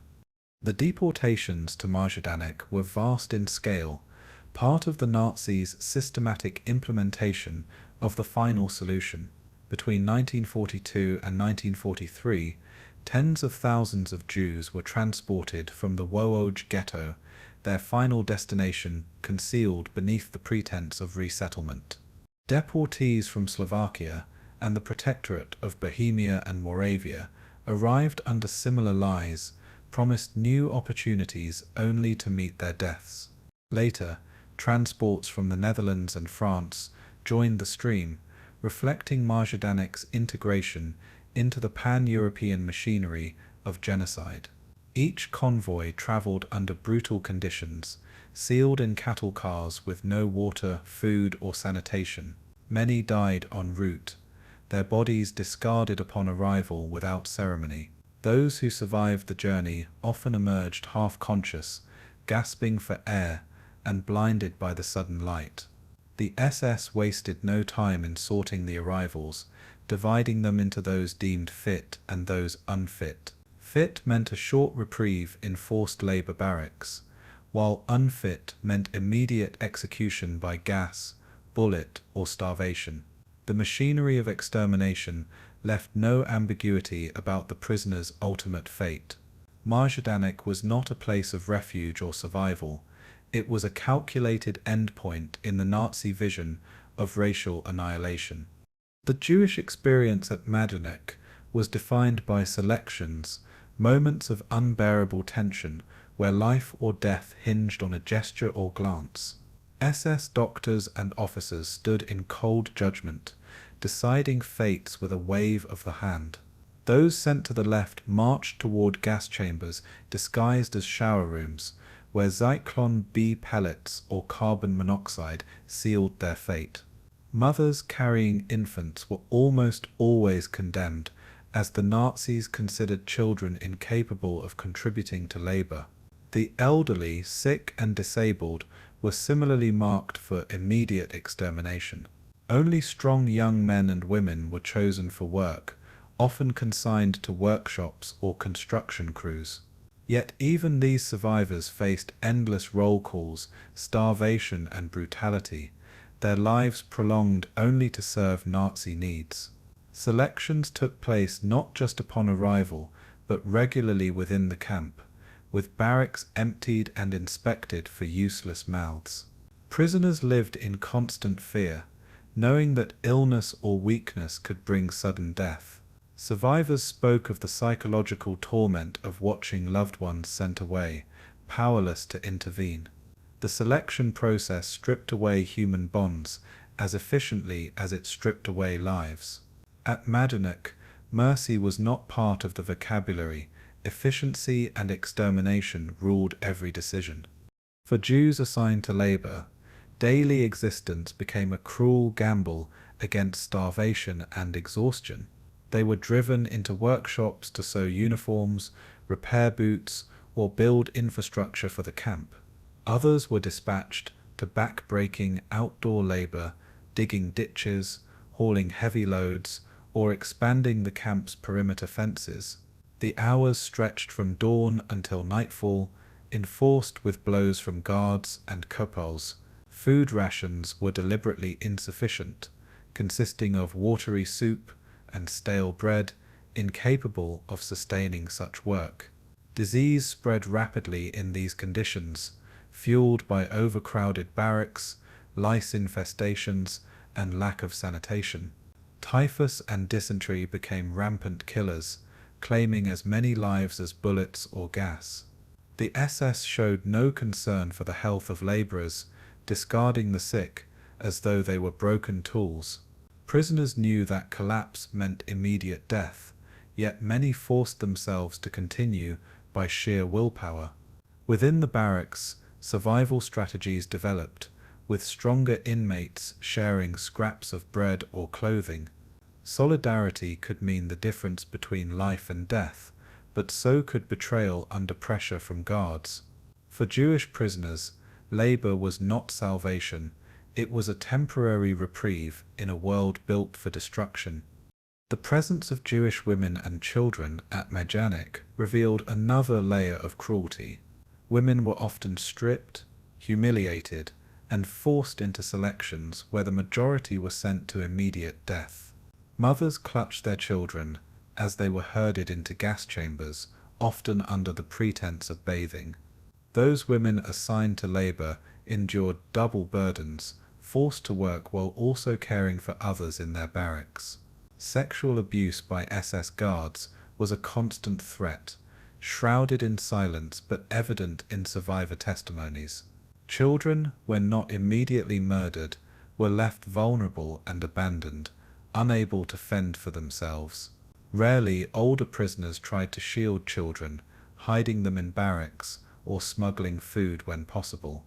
The deportations to Majdanek were vast in scale, part of the Nazis' systematic implementation of the final solution. Between 1942 and 1943, tens of thousands of Jews were transported from the WW2 ghetto, their final destination concealed beneath the pretense of resettlement. Deportees from Slovakia and the Protectorate of Bohemia and Moravia arrived under similar lies, promised new opportunities only to meet their deaths. Later, transports from the Netherlands and France joined the stream, reflecting Majdanek's integration into the pan-European machinery of genocide. Each convoy travelled under brutal conditions, sealed in cattle cars with no water, food, or sanitation. Many died en route, their bodies discarded upon arrival without ceremony. Those who survived the journey often emerged half-conscious, gasping for air, and blinded by the sudden light. The SS wasted no time in sorting the arrivals, dividing them into those deemed fit and those unfit. Fit meant a short reprieve in forced labor barracks, while unfit meant immediate execution by gas, bullet, or starvation. The machinery of extermination left no ambiguity about the prisoner's ultimate fate. Majdanek was not a place of refuge or survival. It was a calculated endpoint in the Nazi vision of racial annihilation. The Jewish experience at Majdanek was defined by selections, moments of unbearable tension where life or death hinged on a gesture or glance. SS doctors and officers stood in cold judgment, deciding fates with a wave of the hand. Those sent to the left marched toward gas chambers disguised as shower rooms, where Zyklon B pellets or carbon monoxide sealed their fate. Mothers carrying infants were almost always condemned, as the Nazis considered children incapable of contributing to labor. The elderly, sick and disabled were similarly marked for immediate extermination. Only strong young men and women were chosen for work, often consigned to workshops or construction crews. Yet even these survivors faced endless roll calls, starvation and brutality, their lives prolonged only to serve Nazi needs. Selections took place not just upon arrival, but regularly within the camp, with barracks emptied and inspected for useless mouths. Prisoners lived in constant fear, knowing that illness or weakness could bring sudden death. Survivors spoke of the psychological torment of watching loved ones sent away, powerless to intervene. The selection process stripped away human bonds as efficiently as it stripped away lives. At Majdanek, mercy was not part of the vocabulary. Efficiency and extermination ruled every decision. For Jews assigned to labor, daily existence became a cruel gamble against starvation and exhaustion. They were driven into workshops to sew uniforms, repair boots, or build infrastructure for the camp. Others were dispatched to back-breaking outdoor labor, digging ditches, hauling heavy loads, or expanding the camp's perimeter fences. The hours stretched from dawn until nightfall, enforced with blows from guards and kopals. Food rations were deliberately insufficient, consisting of watery soup and stale bread, incapable of sustaining such work. Disease spread rapidly in these conditions, fueled by overcrowded barracks, lice infestations, and lack of sanitation. Typhus and dysentery became rampant killers, claiming as many lives as bullets or gas. The SS showed no concern for the health of laborers, discarding the sick as though they were broken tools. Prisoners knew that collapse meant immediate death, yet many forced themselves to continue by sheer willpower. Within the barracks, survival strategies developed, with stronger inmates sharing scraps of bread or clothing. Solidarity could mean the difference between life and death, but so could betrayal under pressure from guards. For Jewish prisoners, labor was not salvation. It was a temporary reprieve in a world built for destruction. The presence of Jewish women and children at Majdanek revealed another layer of cruelty. Women were often stripped, humiliated, and forced into selections where the majority were sent to immediate death. Mothers clutched their children as they were herded into gas chambers, often under the pretense of bathing. Those women assigned to labor endured double burdens, forced to work while also caring for others in their barracks. Sexual abuse by SS guards was a constant threat, shrouded in silence but evident in survivor testimonies. Children, when not immediately murdered, were left vulnerable and abandoned, unable to fend for themselves. Rarely, older prisoners tried to shield children, hiding them in barracks or smuggling food when possible.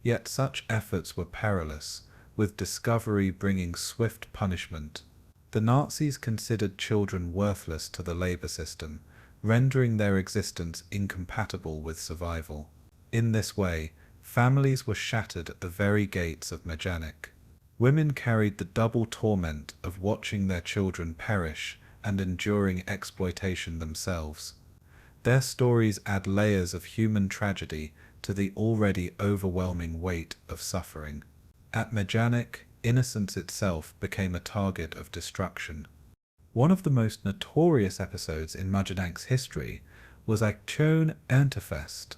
Yet such efforts were perilous, with discovery bringing swift punishment. The Nazis considered children worthless to the labor system, rendering their existence incompatible with survival. In this way, families were shattered at the very gates of Majdanek. Women carried the double torment of watching their children perish and enduring exploitation themselves. Their stories add layers of human tragedy to the already overwhelming weight of suffering. At Majdanek, innocence itself became a target of destruction. One of the most notorious episodes in Majdanek's history was Aktion Erntefest,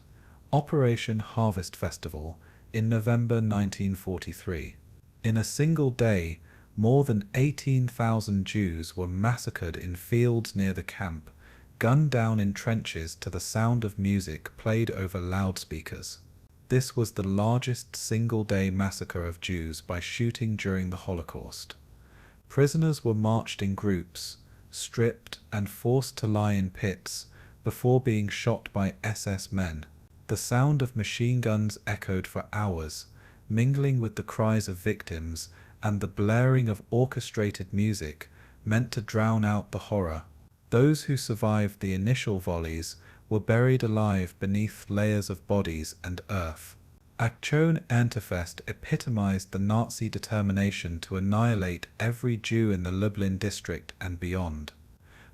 Operation Harvest Festival, in November 1943. In a single day, more than 18,000 Jews were massacred in fields near the camp, gunned down in trenches to the sound of music played over loudspeakers. This was the largest single-day massacre of Jews by shooting during the Holocaust. Prisoners were marched in groups, stripped and forced to lie in pits before being shot by SS men. The sound of machine guns echoed for hours, mingling with the cries of victims and the blaring of orchestrated music meant to drown out the horror. Those who survived the initial volleys were buried alive beneath layers of bodies and earth. Aktion Ernstfest epitomized the Nazi determination to annihilate every Jew in the Lublin district and beyond.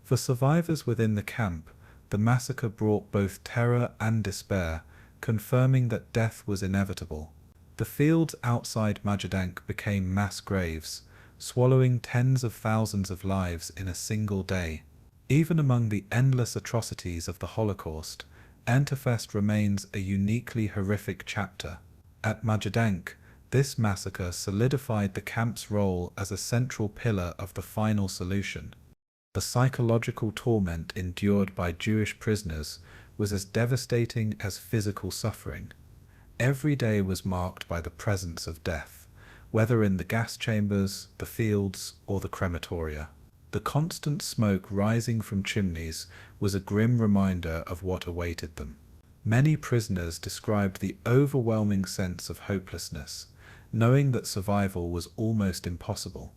For survivors within the camp, the massacre brought both terror and despair, confirming that death was inevitable. The fields outside Majdanek became mass graves, swallowing tens of thousands of lives in a single day. Even among the endless atrocities of the Holocaust, Ernstfest remains a uniquely horrific chapter. At Majdanek, this massacre solidified the camp's role as a central pillar of the final solution. The psychological torment endured by Jewish prisoners was as devastating as physical suffering. Every day was marked by the presence of death, whether in the gas chambers, the fields, or the crematoria. The constant smoke rising from chimneys was a grim reminder of what awaited them. Many prisoners described the overwhelming sense of hopelessness, knowing that survival was almost impossible.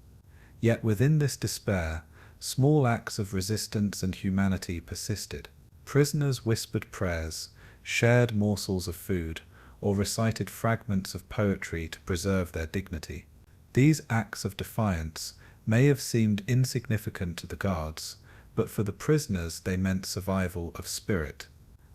Yet within this despair, small acts of resistance and humanity persisted. Prisoners whispered prayers, shared morsels of food, or recited fragments of poetry to preserve their dignity. These acts of defiance may have seemed insignificant to the guards, but for the prisoners they meant survival of spirit.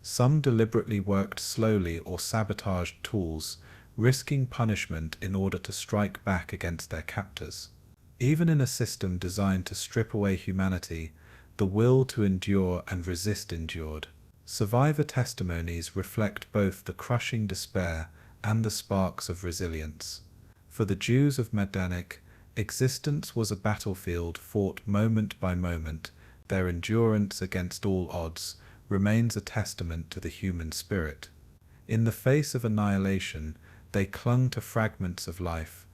Some deliberately worked slowly or sabotaged tools, risking punishment in order to strike back against their captors. Even in a system designed to strip away humanity, the will to endure and resist endured. Survivor testimonies reflect both the crushing despair and the sparks of resilience. For the Jews of Majdanek, existence was a battlefield fought moment by moment. Their endurance against all odds remains a testament to the human spirit. In the face of annihilation, they clung to fragments of life.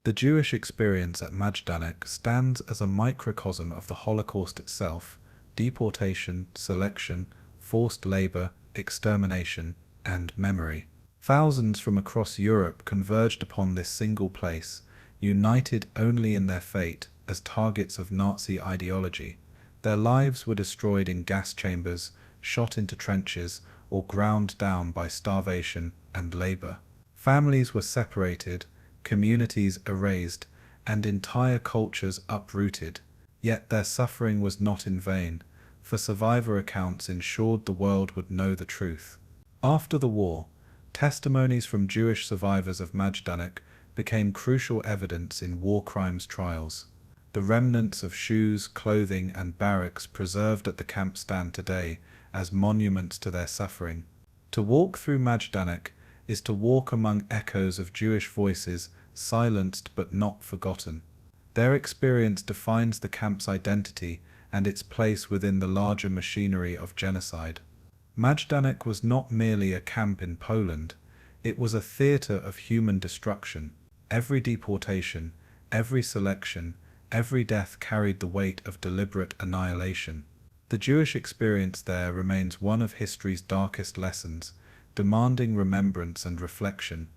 The Jewish experience at Majdanek stands as a microcosm of the Holocaust itself: deportation, selection, forced labor, extermination, and memory. Thousands from across Europe converged upon this single place, united only in their fate as targets of Nazi ideology. Their lives were destroyed in gas chambers, shot into trenches, or ground down by starvation and labor. Families were separated, communities erased, and entire cultures uprooted. Yet their suffering was not in vain, for survivor accounts ensured the world would know the truth. After the war, testimonies from Jewish survivors of Majdanek became crucial evidence in war crimes trials. The remnants of shoes, clothing, and barracks preserved at the camp stand today as monuments to their suffering. To walk through Majdanek is to walk among echoes of Jewish voices, silenced but not forgotten. Their experience defines the camp's identity and its place within the larger machinery of genocide. Majdanek was not merely a camp in Poland, it was a theater of human destruction. Every deportation, every selection, every death carried the weight of deliberate annihilation. The Jewish experience there remains one of history's darkest lessons, demanding remembrance and reflection.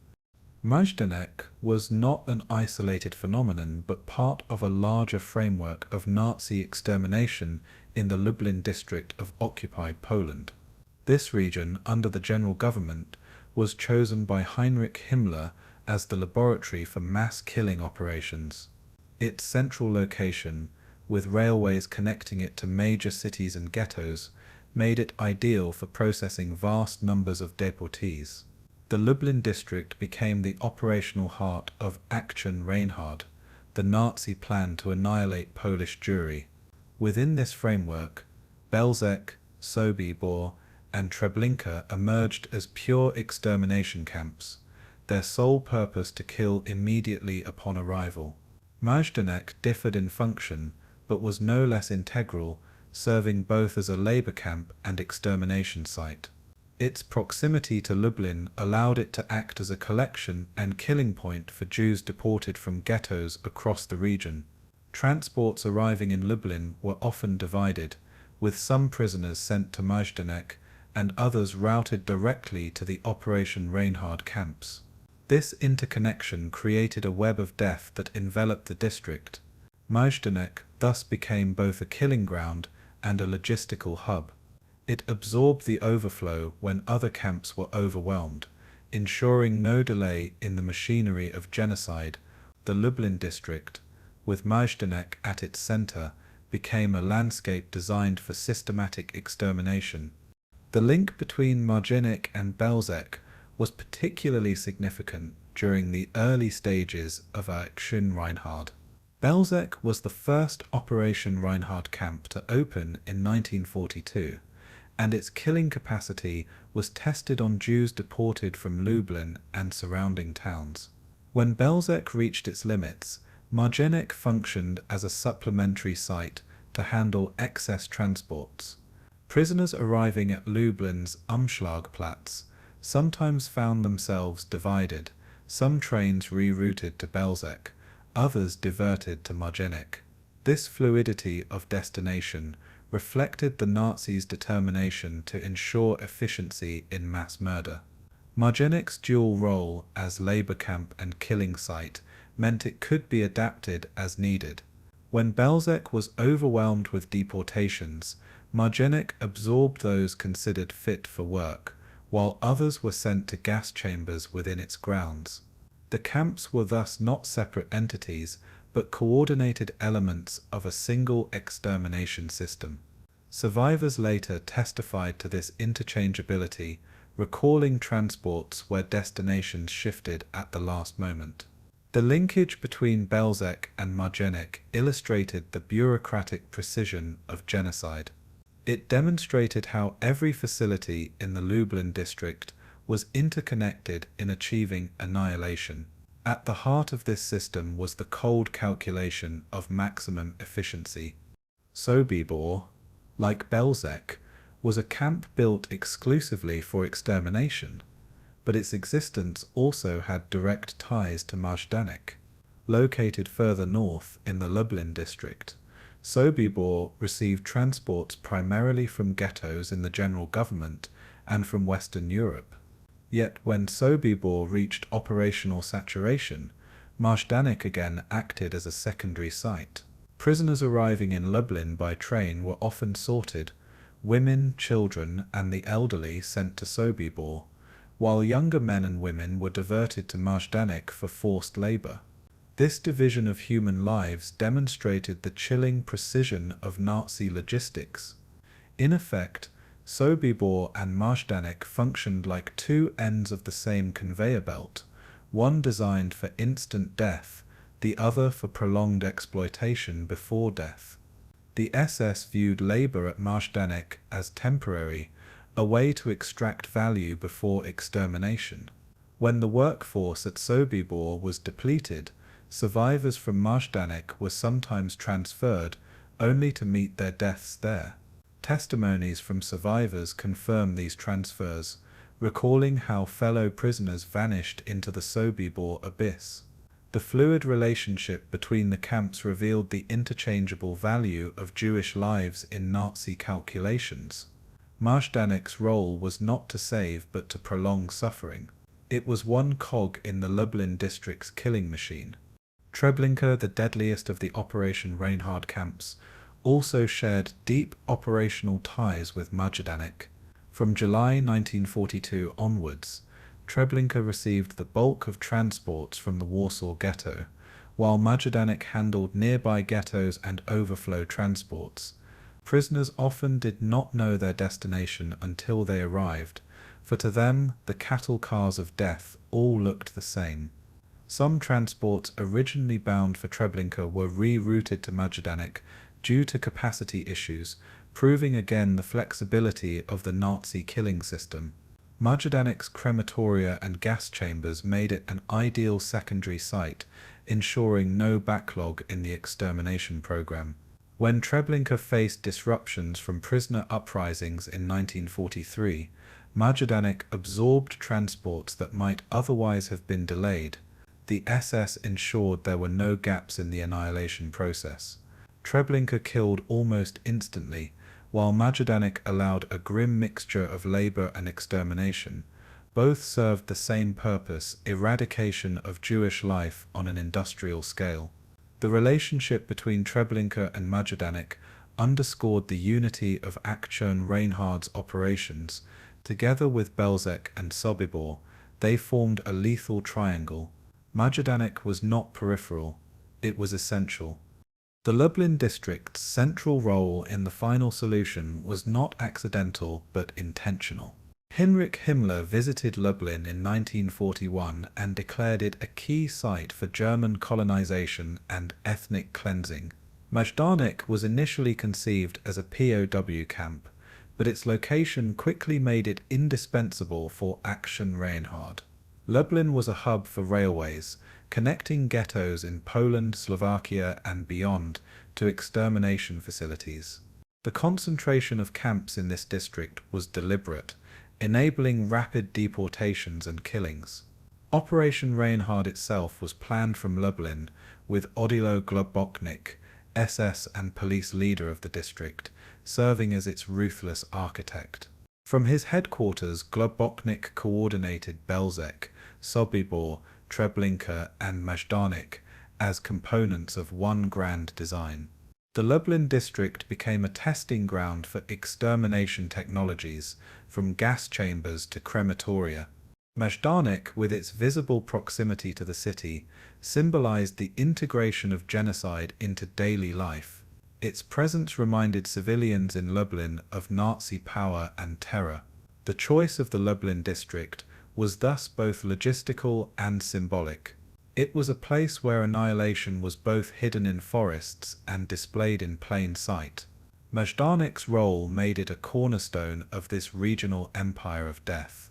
Majdanek was not an isolated phenomenon but part of a larger framework of Nazi extermination in the Lublin district of occupied Poland. This region, under the general government, was chosen by Heinrich Himmler as the laboratory for mass killing operations. Its central location, with railways connecting it to major cities and ghettos, made it ideal for processing vast numbers of deportees. The Lublin district became the operational heart of Aktion Reinhard, the Nazi plan to annihilate Polish Jewry. Within this framework, Belzec, Sobibor, and Treblinka emerged as pure extermination camps, their sole purpose to kill immediately upon arrival. Majdanek differed in function, but was no less integral, serving both as a labor camp and extermination site. Its proximity to Lublin allowed it to act as a collection and killing point for Jews deported from ghettos across the region. Transports arriving in Lublin were often divided, with some prisoners sent to Majdanek and others routed directly to the Operation Reinhard camps. This interconnection created a web of death that enveloped the district. Majdanek thus became both a killing ground and a logistical hub. It absorbed the overflow when other camps were overwhelmed, ensuring no delay in the machinery of genocide. The Lublin district, with Majdanek at its center, became a landscape designed for systematic extermination. The link between Majdanek and Belzec was particularly significant during the early stages of Action Reinhard. Belzec was the first Operation Reinhard camp to open in 1942, and its killing capacity was tested on Jews deported from Lublin and surrounding towns. When Belzec reached its limits, Majdanek functioned as a supplementary site to handle excess transports. Prisoners arriving at Lublin's Umschlagplatz sometimes found themselves divided, some trains rerouted to Belzec, others diverted to Majdanek. This fluidity of destination reflected the Nazis' determination to ensure efficiency in mass murder. Majdanek's dual role as labor camp and killing site meant it could be adapted as needed. When Belzec was overwhelmed with deportations, Majdanek absorbed those considered fit for work, while others were sent to gas chambers within its grounds. The camps were thus not separate entities, but coordinated elements of a single extermination system. Survivors later testified to this interchangeability, recalling transports where destinations shifted at the last moment. The linkage between Belzec and Majdanek illustrated the bureaucratic precision of genocide. It demonstrated how every facility in the Lublin district was interconnected in achieving annihilation. At the heart of this system was the cold calculation of maximum efficiency. Sobibor, like Belzec, was a camp built exclusively for extermination, but its existence also had direct ties to Majdanek. Located further north in the Lublin district, Sobibor received transports primarily from ghettos in the general government and from Western Europe. Yet when Sobibor reached operational saturation, Majdanek again acted as a secondary site. Prisoners arriving in Lublin by train were often sorted, women, children, and the elderly sent to Sobibor, while younger men and women were diverted to Majdanek for forced labor. This division of human lives demonstrated the chilling precision of Nazi logistics. In effect, Sobibor and Majdanek functioned like two ends of the same conveyor belt, one designed for instant death, the other for prolonged exploitation before death. The SS viewed labor at Majdanek as temporary, a way to extract value before extermination. When the workforce at Sobibor was depleted, survivors from Majdanek were sometimes transferred, only to meet their deaths there. Testimonies from survivors confirm these transfers, recalling how fellow prisoners vanished into the Sobibor abyss. The fluid relationship between the camps revealed the interchangeable value of Jewish lives in Nazi calculations. Majdanek's role was not to save but to prolong suffering. It was one cog in the Lublin district's killing machine. Treblinka, the deadliest of the Operation Reinhard camps, also shared deep operational ties with Majdanek. From July 1942 onwards, Treblinka received the bulk of transports from the Warsaw Ghetto, while Majdanek handled nearby ghettos and overflow transports. Prisoners often did not know their destination until they arrived, for to them the cattle cars of death all looked the same. Some transports originally bound for Treblinka were rerouted to Majdanek due to capacity issues, proving again the flexibility of the Nazi killing system. Majdanek's crematoria and gas chambers made it an ideal secondary site, ensuring no backlog in the extermination program. When Treblinka faced disruptions from prisoner uprisings in 1943, Majdanek absorbed transports that might otherwise have been delayed. The SS ensured there were no gaps in the annihilation process. Treblinka killed almost instantly, while Majdanek allowed a grim mixture of labor and extermination. Both served the same purpose: eradication of Jewish life on an industrial scale. The relationship between Treblinka and Majdanek underscored the unity of Aktion Reinhard's operations. Together with Belzec and Sobibor, They formed a lethal triangle. Majdanek was not peripheral, it was essential. The Lublin district's central role in the final solution was not accidental but intentional. Heinrich Himmler visited Lublin in 1941 and declared it a key site for German colonization and ethnic cleansing. Majdanek was initially conceived as a POW camp, but its location quickly made it indispensable for Action Reinhard. Lublin was a hub for railways, connecting ghettos in Poland, Slovakia, and beyond to extermination facilities. The concentration of camps in this district was deliberate, enabling rapid deportations and killings. Operation Reinhard itself was planned from Lublin, with Odilo Globoknik, SS and police leader of the district, serving as its ruthless architect. From his headquarters, Globoknik coordinated Belzec, Sobibor, Treblinka and Majdanek as components of one grand design. The Lublin district became a testing ground for extermination technologies, from gas chambers to crematoria. Majdanek, with its visible proximity to the city, symbolized the integration of genocide into daily life. Its presence reminded civilians in Lublin of Nazi power and terror. The choice of the Lublin district was thus both logistical and symbolic. It was a place where annihilation was both hidden in forests and displayed in plain sight. Majdanek's role made it a cornerstone of this regional empire of death.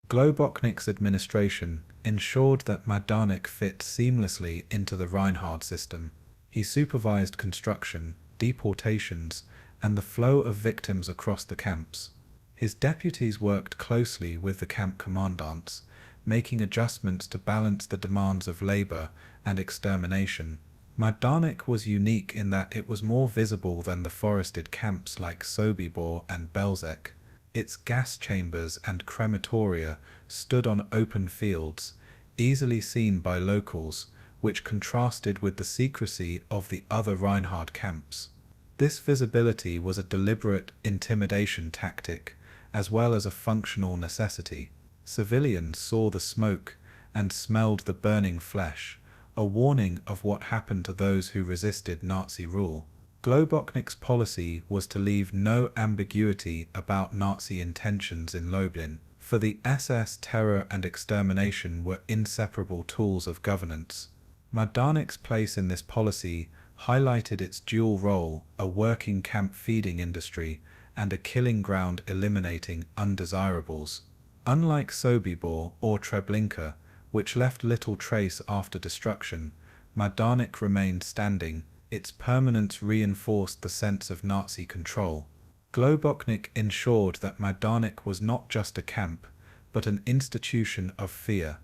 Globoknik's administration ensured that Majdanek fit seamlessly into the Reinhard system. He supervised construction, deportations, and the flow of victims across the camps. His deputies worked closely with the camp commandants, making adjustments to balance the demands of labor and extermination. Majdanek was unique in that it was more visible than the forested camps like Sobibor and Belzec. Its gas chambers and crematoria stood on open fields, easily seen by locals, which contrasted with the secrecy of the other Reinhard camps. This visibility was a deliberate intimidation tactic, as well as a functional necessity. Civilians saw the smoke and smelled the burning flesh, a warning of what happened to those who resisted Nazi rule. Globoknik's policy was to leave no ambiguity about Nazi intentions in Lublin, for the SS terror and extermination were inseparable tools of governance. Majdanek's place in this policy highlighted its dual role, a working camp feeding industry and a killing ground eliminating undesirables. Unlike Sobibor or Treblinka, which left little trace after destruction, Majdanek remained standing. Its permanence reinforced the sense of Nazi control. Globoknik ensured that Majdanek was not just a camp, but an institution of fear.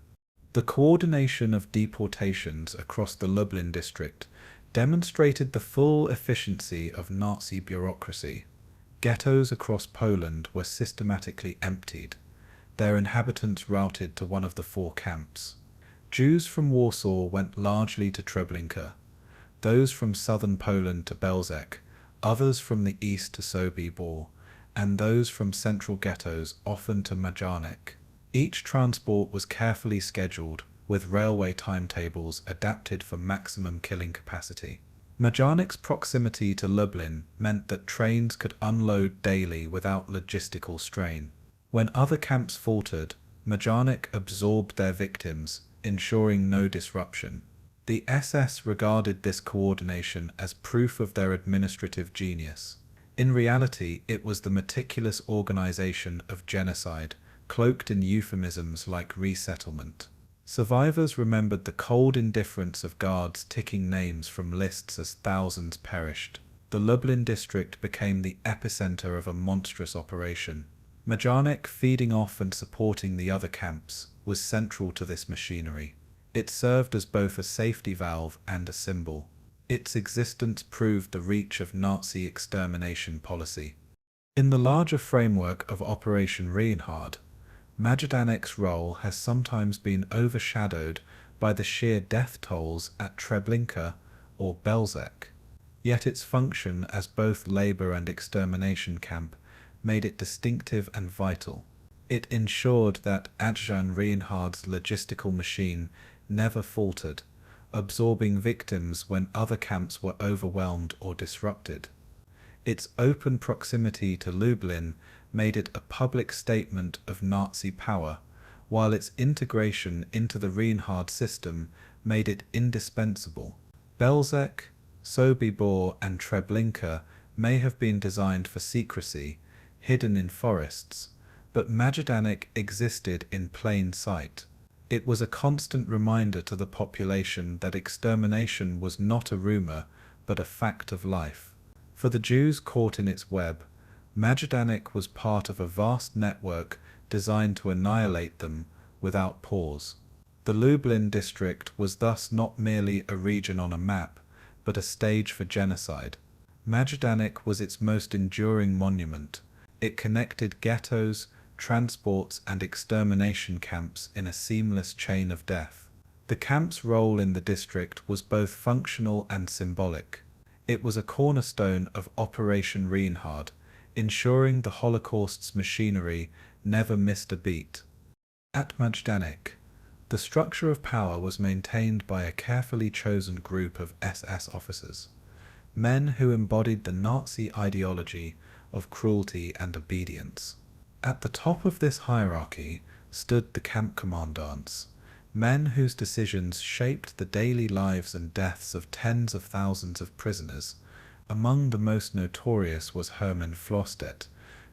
The coordination of deportations across the Lublin district demonstrated the full efficiency of Nazi bureaucracy. Ghettos across Poland were systematically emptied, their inhabitants routed to one of the four camps. Jews from Warsaw went largely to Treblinka, those from southern Poland to Belzec, others from the east to Sobibor, and those from central ghettos often to Majdanek. Each transport was carefully scheduled, with railway timetables adapted for maximum killing capacity. Majdanek's proximity to Lublin meant that trains could unload daily without logistical strain. When other camps faltered, Majdanek absorbed their victims, ensuring no disruption. The SS regarded this coordination as proof of their administrative genius. In reality, it was the meticulous organization of genocide, cloaked in euphemisms like resettlement. Survivors remembered the cold indifference of guards ticking names from lists as thousands perished. The Lublin district became the epicenter of a monstrous operation. Majdanek, feeding off and supporting the other camps, was central to this machinery. It served as both a safety valve and a symbol. Its existence proved the reach of Nazi extermination policy. In the larger framework of Operation Reinhard, Majdanek's role has sometimes been overshadowed by the sheer death tolls at Treblinka or Belzec. Yet its function as both labor and extermination camp made it distinctive and vital. It ensured that Adjan Reinhardt's logistical machine never faltered, absorbing victims when other camps were overwhelmed or disrupted. Its open proximity to Lublin made it a public statement of Nazi power, while its integration into the Reinhardt system made it indispensable. Belzec, Sobibor, and Treblinka may have been designed for secrecy, hidden in forests, but Majdanek existed in plain sight. It was a constant reminder to the population that extermination was not a rumor, but a fact of life. For the Jews caught in its web, Majdanek was part of a vast network designed to annihilate them without pause. The Lublin district was thus not merely a region on a map, but a stage for genocide. Majdanek was its most enduring monument. It connected ghettos, transports, and extermination camps in a seamless chain of death. The camp's role in the district was both functional and symbolic. It was a cornerstone of Operation Reinhardt, ensuring the Holocaust's machinery never missed a beat. At Majdanek, the structure of power was maintained by a carefully chosen group of SS officers, men who embodied the Nazi ideology of cruelty and obedience. At the top of this hierarchy stood the camp commandants, men whose decisions shaped the daily lives and deaths of tens of thousands of prisoners. Among the most notorious was Hermann Flostedt,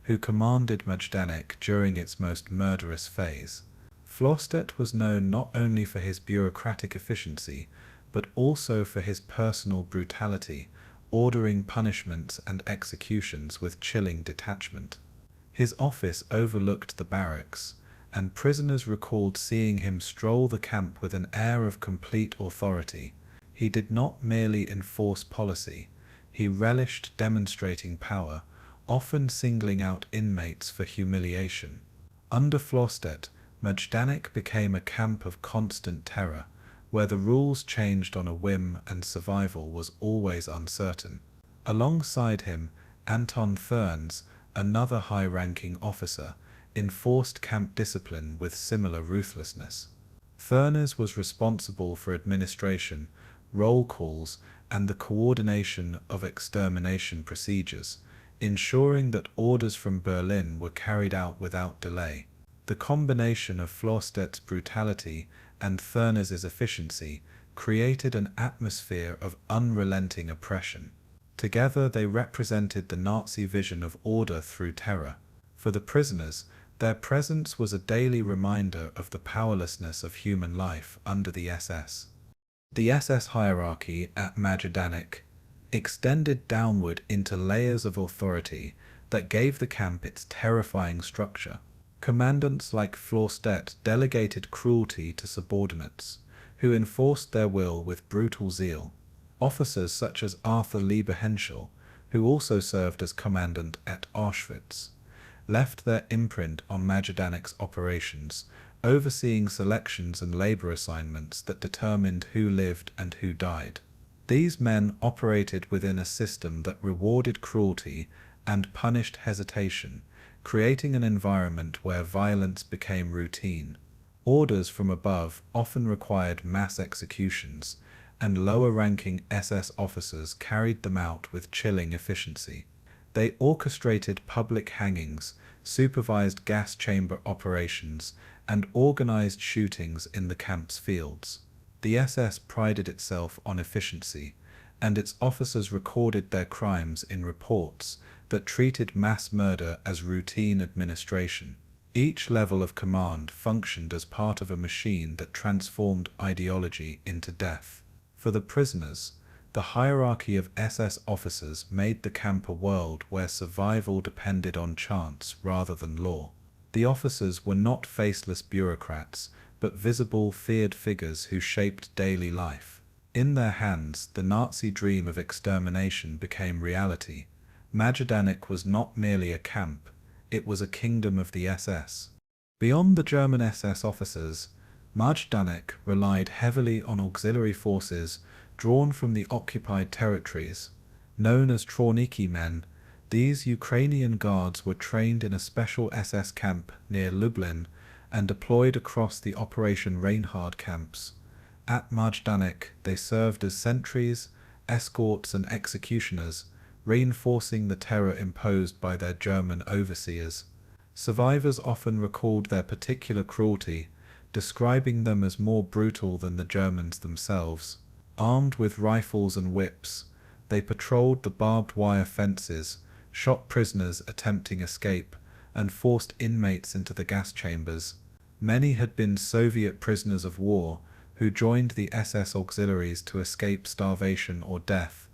who commanded Majdanek during its most murderous phase. Flostedt was known not only for his bureaucratic efficiency, but also for his personal brutality, ordering punishments and executions with chilling detachment. His office overlooked the barracks, and prisoners recalled seeing him stroll the camp with an air of complete authority. He did not merely enforce policy, he relished demonstrating power, often singling out inmates for humiliation. Under Flostedt, Majdanek became a camp of constant terror, where the rules changed on a whim and survival was always uncertain. Alongside him, Anton Thurns, another high-ranking officer, enforced camp discipline with similar ruthlessness. Thurnes was responsible for administration, roll calls, and the coordination of extermination procedures, ensuring that orders from Berlin were carried out without delay. The combination of Flostedt's brutality and Thurnes's efficiency created an atmosphere of unrelenting oppression. Together they represented the Nazi vision of order through terror. For the prisoners, their presence was a daily reminder of the powerlessness of human life under the SS. The SS hierarchy at Majdanek extended downward into layers of authority that gave the camp its terrifying structure. Commandants like Flostedt delegated cruelty to subordinates, who enforced their will with brutal zeal. Officers such as Arthur Lieber-Henschel, who also served as commandant at Auschwitz, left their imprint on Majdanek's operations, overseeing selections and labor assignments that determined who lived and who died. These men operated within a system that rewarded cruelty and punished hesitation, creating an environment where violence became routine. Orders from above often required mass executions, and lower-ranking SS officers carried them out with chilling efficiency. They orchestrated public hangings, supervised gas chamber operations, and organized shootings in the camp's fields. The SS prided itself on efficiency, and its officers recorded their crimes in reports that treated mass murder as routine administration. Each level of command functioned as part of a machine that transformed ideology into death. For the prisoners, the hierarchy of SS officers made the camp a world where survival depended on chance rather than law. The officers were not faceless bureaucrats, but visible, feared figures who shaped daily life. In their hands, the Nazi dream of extermination became reality. Majdanek was not merely a camp, it was a kingdom of the SS. Beyond the German SS officers, Majdanek relied heavily on auxiliary forces drawn from the occupied territories. Known as Trauniki men, These Ukrainian guards were trained in a special SS camp near Lublin and deployed across the Operation Reinhard camps. At Majdanek, they served as sentries, escorts and executioners, reinforcing the terror imposed by their German overseers. Survivors often recalled their particular cruelty, describing them as more brutal than the Germans themselves. Armed with rifles and whips, they patrolled the barbed wire fences, shot prisoners attempting escape, and forced inmates into the gas chambers. Many had been Soviet prisoners of war who joined the SS auxiliaries to escape starvation or death,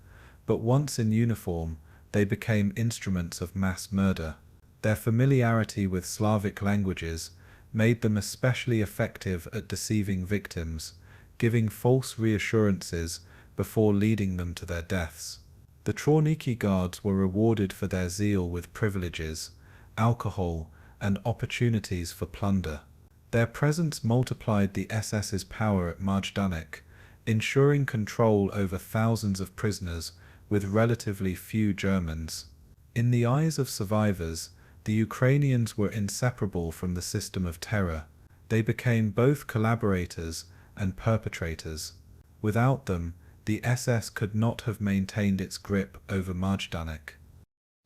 but once in uniform, they became instruments of mass murder. Their familiarity with Slavic languages made them especially effective at deceiving victims, giving false reassurances before leading them to their deaths. The Trawniki guards were rewarded for their zeal with privileges, alcohol, and opportunities for plunder. Their presence multiplied the SS's power at Majdanek, ensuring control over thousands of prisoners with relatively few Germans. In the eyes of survivors, the Ukrainians were inseparable from the system of terror. They became both collaborators and perpetrators. Without them, the SS could not have maintained its grip over Majdanek.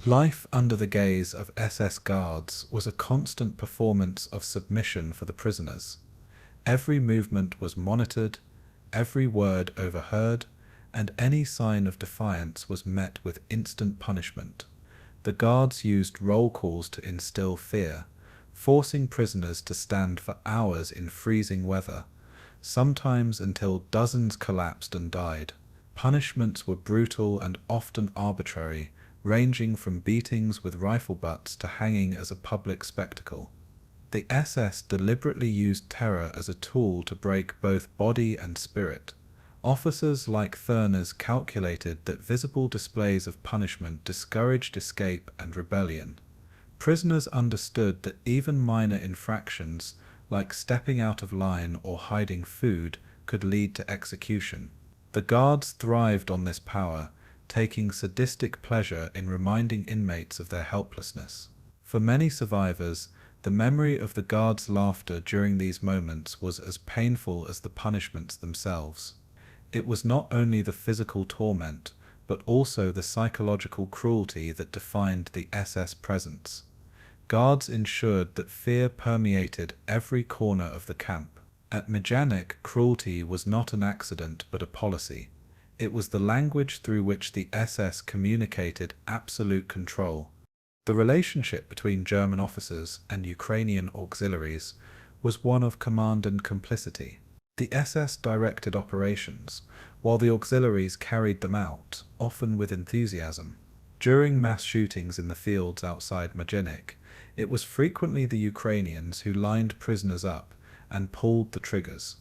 Life under the gaze of SS guards was a constant performance of submission for the prisoners. Every movement was monitored, every word overheard, and any sign of defiance was met with instant punishment. The guards used roll calls to instill fear, forcing prisoners to stand for hours in freezing weather, sometimes until dozens collapsed and died. Punishments were brutal and often arbitrary, ranging from beatings with rifle butts to hanging as a public spectacle. The SS deliberately used terror as a tool to break both body and spirit. Officers like Thurnes calculated that visible displays of punishment discouraged escape and rebellion. Prisoners understood that even minor infractions, like stepping out of line or hiding food, could lead to execution. The guards thrived on this power, taking sadistic pleasure in reminding inmates of their helplessness. For many survivors, the memory of the guards' laughter during these moments was as painful as the punishments themselves. It was not only the physical torment, but also the psychological cruelty that defined the SS presence. Guards ensured that fear permeated every corner of the camp. At Majdanek, cruelty was not an accident but a policy. It was the language through which the SS communicated absolute control. The relationship between German officers and Ukrainian auxiliaries was one of command and complicity. The SS directed operations, while the auxiliaries carried them out, often with enthusiasm. During mass shootings in the fields outside Majdanek, it was frequently the Ukrainians who lined prisoners up and pulled the triggers.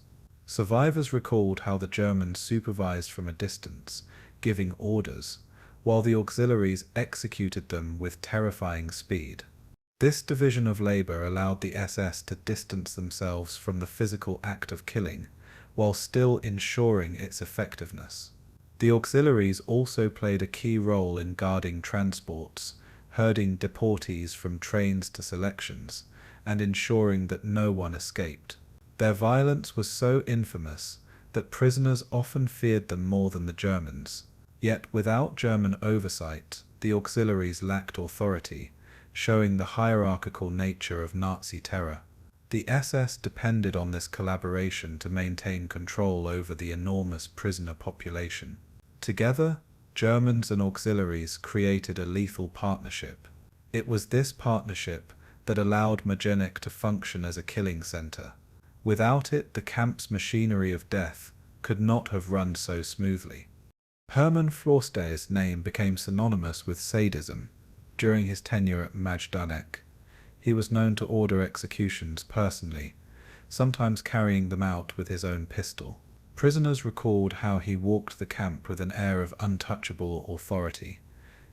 Survivors recalled how the Germans supervised from a distance, giving orders, while the auxiliaries executed them with terrifying speed. This division of labor allowed the SS to distance themselves from the physical act of killing, while still ensuring its effectiveness. The auxiliaries also played a key role in guarding transports, herding deportees from trains to selections, and ensuring that no one escaped. Their violence was so infamous that prisoners often feared them more than the Germans. Yet without German oversight, the auxiliaries lacked authority, showing the hierarchical nature of Nazi terror. The SS depended on this collaboration to maintain control over the enormous prisoner population. Together, Germans and auxiliaries created a lethal partnership. It was this partnership that allowed Majdanek to function as a killing center. Without it, the camp's machinery of death could not have run so smoothly. Hermann Florstey's name became synonymous with sadism. During his tenure at Majdanek, he was known to order executions personally, sometimes carrying them out with his own pistol. Prisoners recalled how he walked the camp with an air of untouchable authority,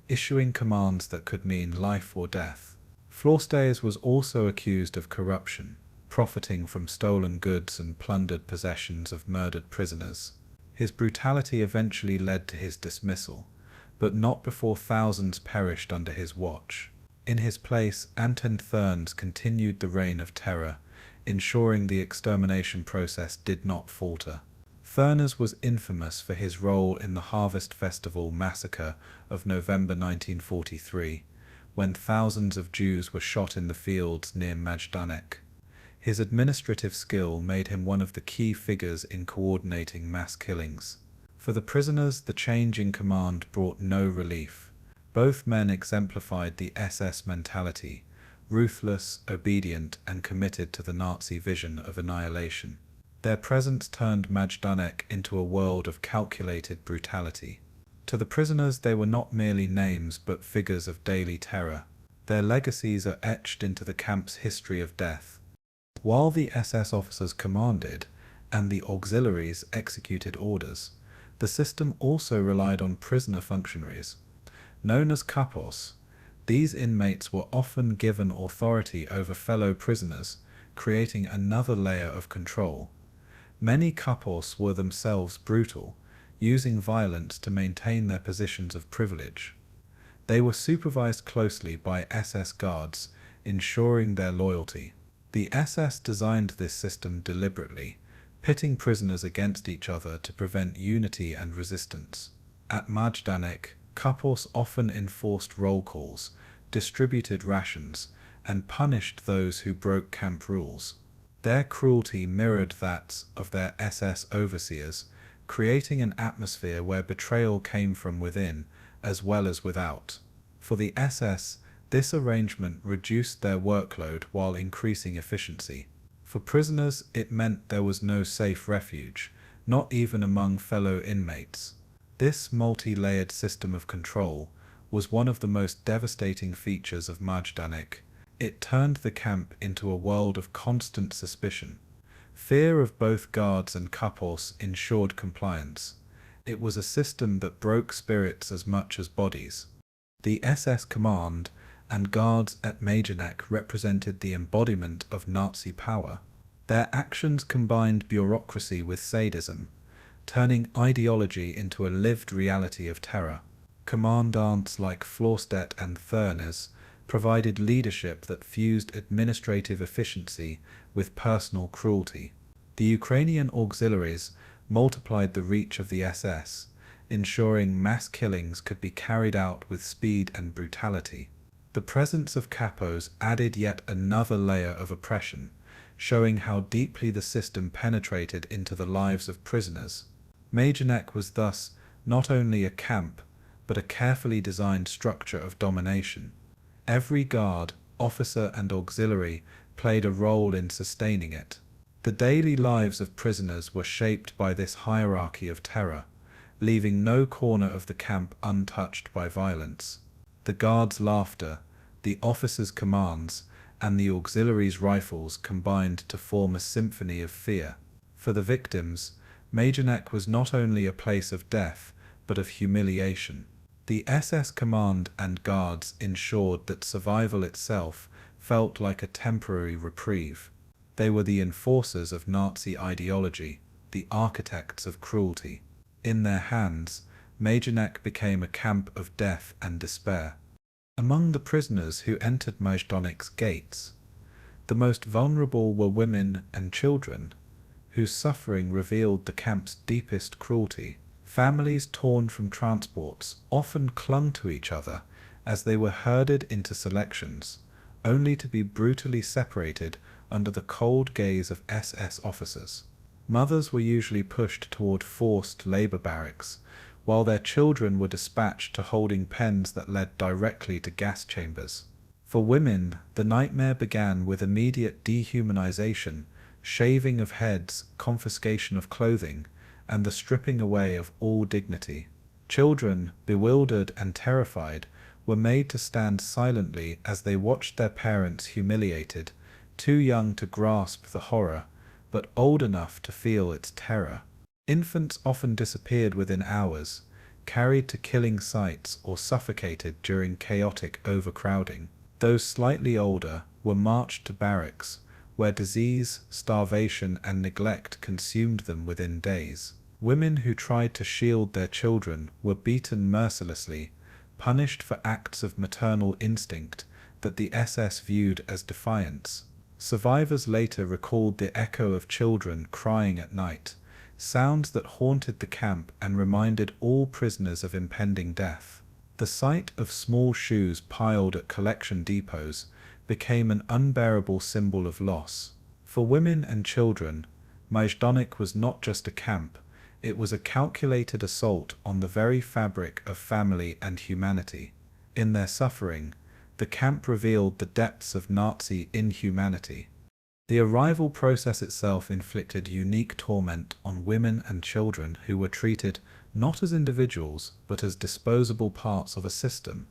issuing commands that could mean life or death. Florstey was also accused of corruption, profiting from stolen goods and plundered possessions of murdered prisoners. His brutality eventually led to his dismissal, but not before thousands perished under his watch. In his place, Anton Thurns continued the reign of terror, ensuring the extermination process did not falter. Thurnes was infamous for his role in the Harvest Festival massacre of November 1943, when thousands of Jews were shot in the fields near Majdanek. His administrative skill made him one of the key figures in coordinating mass killings. For the prisoners, the change in command brought no relief. Both men exemplified the SS mentality, ruthless, obedient, and committed to the Nazi vision of annihilation. Their presence turned Majdanek into a world of calculated brutality. To the prisoners, they were not merely names but figures of daily terror. Their legacies are etched into the camp's history of death. While the SS officers commanded, and the auxiliaries executed orders, the system also relied on prisoner functionaries. Known as kapos, these inmates were often given authority over fellow prisoners, creating another layer of control. Many kapos were themselves brutal, using violence to maintain their positions of privilege. They were supervised closely by SS guards, ensuring their loyalty. The SS designed this system deliberately, pitting prisoners against each other to prevent unity and resistance. At Majdanek, kapos often enforced roll calls, distributed rations, and punished those who broke camp rules. Their cruelty mirrored that of their SS overseers, creating an atmosphere where betrayal came from within as well as without. For the SS, this arrangement reduced their workload while increasing efficiency. For prisoners, it meant there was no safe refuge, not even among fellow inmates. This multi-layered system of control was one of the most devastating features of Majdanek. It turned the camp into a world of constant suspicion. Fear of both guards and kapos ensured compliance. It was a system that broke spirits as much as bodies. The SS command and guards at Majdanek represented the embodiment of Nazi power. Their actions combined bureaucracy with sadism, turning ideology into a lived reality of terror. Commandants like Florstedt and Thurnes provided leadership that fused administrative efficiency with personal cruelty. The Ukrainian auxiliaries multiplied the reach of the SS, ensuring mass killings could be carried out with speed and brutality. The presence of kapos added yet another layer of oppression, showing how deeply the system penetrated into the lives of prisoners. Majdanek was thus not only a camp, but a carefully designed structure of domination. Every guard, officer, and auxiliary played a role in sustaining it. The daily lives of prisoners were shaped by this hierarchy of terror, leaving no corner of the camp untouched by violence. The guards' laughter, the officers' commands, and the auxiliaries' rifles combined to form a symphony of fear. For the victims, Majdanek was not only a place of death, but of humiliation. The SS command and guards ensured that survival itself felt like a temporary reprieve. They were the enforcers of Nazi ideology, the architects of cruelty. In their hands, Majdanek became a camp of death and despair. Among the prisoners who entered Majdanek's gates, the most vulnerable were women and children, whose suffering revealed the camp's deepest cruelty. Families torn from transports often clung to each other as they were herded into selections, only to be brutally separated under the cold gaze of SS officers. Mothers were usually pushed toward forced labor barracks, while their children were dispatched to holding pens that led directly to gas chambers. For women, the nightmare began with immediate dehumanization, shaving of heads, confiscation of clothing, and the stripping away of all dignity. Children, bewildered and terrified, were made to stand silently as they watched their parents humiliated, too young to grasp the horror, but old enough to feel its terror. Infants often disappeared within hours, carried to killing sites or suffocated during chaotic overcrowding. Those slightly older were marched to barracks, where disease, starvation, and neglect consumed them within days. Women who tried to shield their children were beaten mercilessly, punished for acts of maternal instinct that the SS viewed as defiance. Survivors later recalled the echo of children crying at night, sounds that haunted the camp and reminded all prisoners of impending death. The sight of small shoes piled at collection depots became an unbearable symbol of loss. For women and children, Majdanek was not just a camp, it was a calculated assault on the very fabric of family and humanity. In their suffering, the camp revealed the depths of Nazi inhumanity. The arrival process itself inflicted unique torment on women and children who were treated not as individuals but as disposable parts of a system.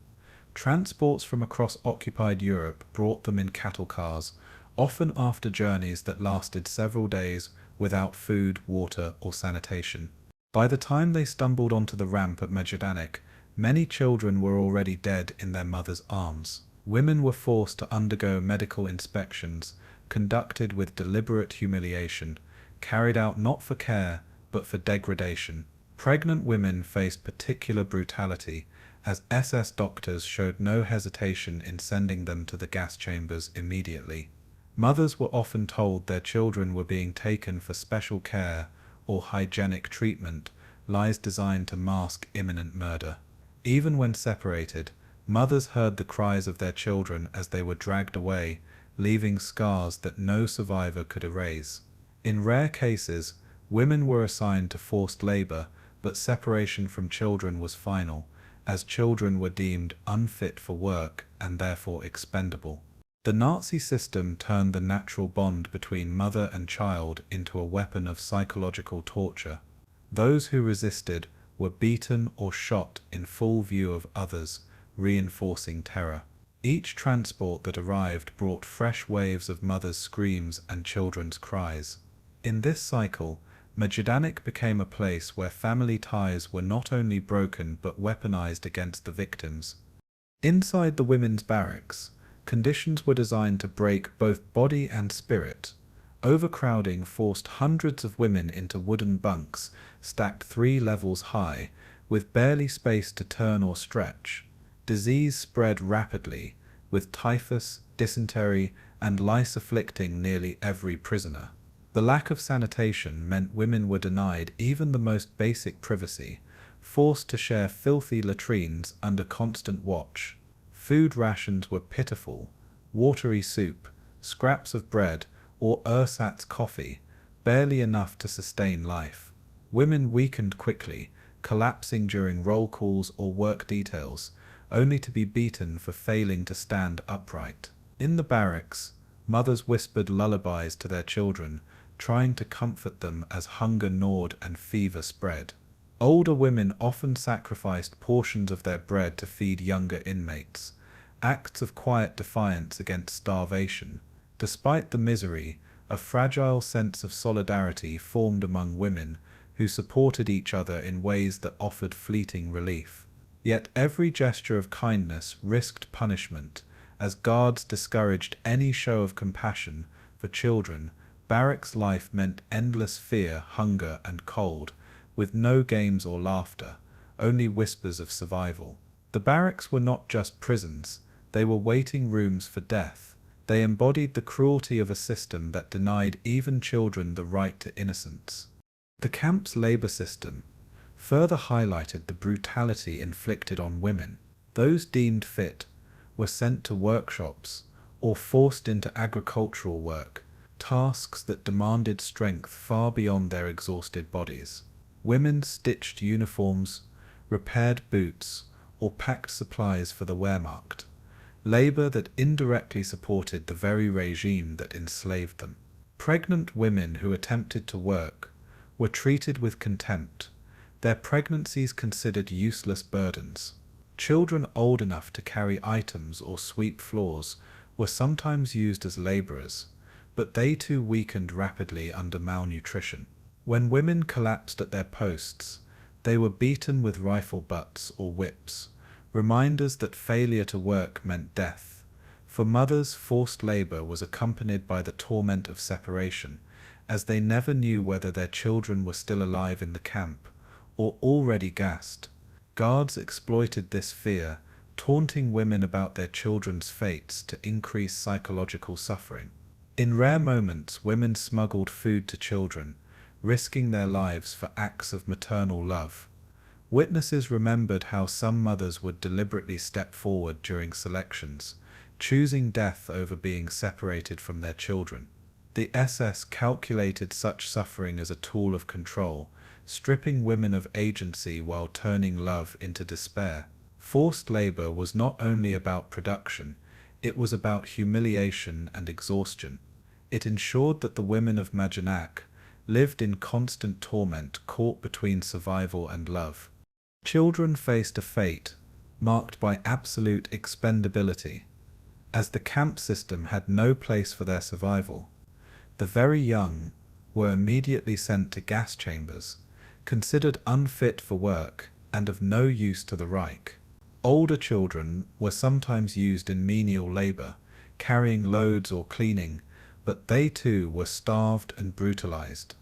Transports from across occupied Europe brought them in cattle cars, often after journeys that lasted several days without food, water, or sanitation. By the time they stumbled onto the ramp at Majdanek, many children were already dead in their mothers' arms. Women were forced to undergo medical inspections, conducted with deliberate humiliation, carried out not for care, but for degradation. Pregnant women faced particular brutality, as SS doctors showed no hesitation in sending them to the gas chambers immediately. Mothers were often told their children were being taken for special care or hygienic treatment, lies designed to mask imminent murder. Even when separated, mothers heard the cries of their children as they were dragged away, leaving scars that no survivor could erase. In rare cases, women were assigned to forced labor, but separation from children was final, as children were deemed unfit for work and therefore expendable. The Nazi system turned the natural bond between mother and child into a weapon of psychological torture. Those who resisted were beaten or shot in full view of others, reinforcing terror. Each transport that arrived brought fresh waves of mothers' screams and children's cries. In this cycle, Majdanek became a place where family ties were not only broken but weaponized against the victims. Inside the women's barracks, conditions were designed to break both body and spirit. Overcrowding forced hundreds of women into wooden bunks, stacked 3 levels high, with barely space to turn or stretch. Disease spread rapidly, with typhus, dysentery, and lice afflicting nearly every prisoner. The lack of sanitation meant women were denied even the most basic privacy, forced to share filthy latrines under constant watch. Food rations were pitiful: watery soup, scraps of bread, or ersatz coffee, barely enough to sustain life. Women weakened quickly, collapsing during roll calls or work details, only to be beaten for failing to stand upright. In the barracks, mothers whispered lullabies to their children, trying to comfort them as hunger gnawed and fever spread. Older women often sacrificed portions of their bread to feed younger inmates, acts of quiet defiance against starvation. Despite the misery, a fragile sense of solidarity formed among women who supported each other in ways that offered fleeting relief. Yet every gesture of kindness risked punishment, as guards discouraged any show of compassion for children. Barracks life meant endless fear, hunger, and cold, with no games or laughter, only whispers of survival. The barracks were not just prisons, they were waiting rooms for death. They embodied the cruelty of a system that denied even children the right to innocence. The camp's labor system further highlighted the brutality inflicted on women. Those deemed fit were sent to workshops or forced into agricultural work, tasks that demanded strength far beyond their exhausted bodies. Women stitched uniforms, repaired boots, or packed supplies for the Wehrmacht, labor that indirectly supported the very regime that enslaved them. Pregnant women who attempted to work were treated with contempt, their pregnancies considered useless burdens. Children old enough to carry items or sweep floors were sometimes used as laborers, but they too weakened rapidly under malnutrition. When women collapsed at their posts, they were beaten with rifle butts or whips, reminders that failure to work meant death. For mothers, forced labor was accompanied by the torment of separation, as they never knew whether their children were still alive in the camp or already gassed. Guards exploited this fear, taunting women about their children's fates to increase psychological suffering. In rare moments, women smuggled food to children, risking their lives for acts of maternal love. Witnesses remembered how some mothers would deliberately step forward during selections, choosing death over being separated from their children. The SS calculated such suffering as a tool of control, stripping women of agency while turning love into despair. Forced labor was not only about production, it was about humiliation and exhaustion. It ensured that the women of Majdanek lived in constant torment, caught between survival and love. Children faced a fate marked by absolute expendability, as the camp system had no place for their survival. The very young were immediately sent to gas chambers, considered unfit for work and of no use to the Reich. Older children were sometimes used in menial labor, carrying loads or cleaning, but they too were starved and brutalized.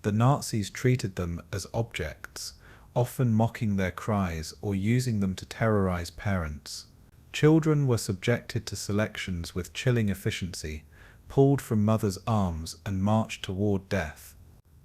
The Nazis treated them as objects, often mocking their cries or using them to terrorize parents. Children were subjected to selections with chilling efficiency, pulled from mothers' arms and marched toward death.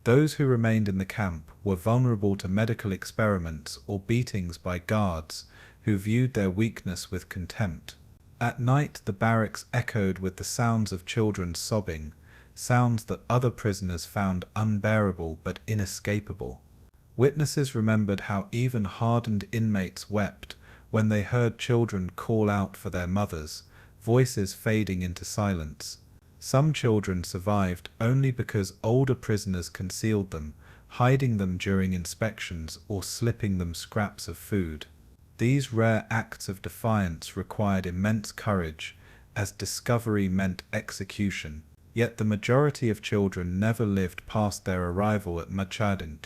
Those who remained in the camp were vulnerable to medical experiments or beatings by guards who viewed their weakness with contempt. At night, the barracks echoed with the sounds of children sobbing, sounds that other prisoners found unbearable but inescapable. Witnesses remembered how even hardened inmates wept when they heard children call out for their mothers, voices fading into silence. Some children survived only because older prisoners concealed them, hiding them during inspections or slipping them scraps of food. These rare acts of defiance required immense courage, as discovery meant execution. Yet the majority of children never lived past their arrival at Majdanek,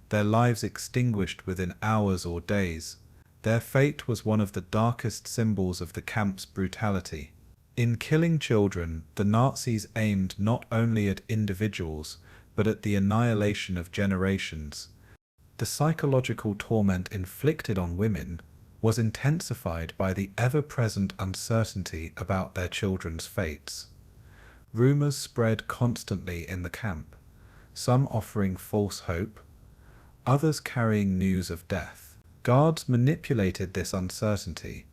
their lives extinguished within hours or days. Their fate was one of the darkest symbols of the camp's brutality. In killing children, the Nazis aimed not only at individuals, but at the annihilation of generations. The psychological torment inflicted on women was intensified by the ever-present uncertainty about their children's fates. Rumors spread constantly in the camp, some offering false hope, others carrying news of death. Guards manipulated this uncertainty,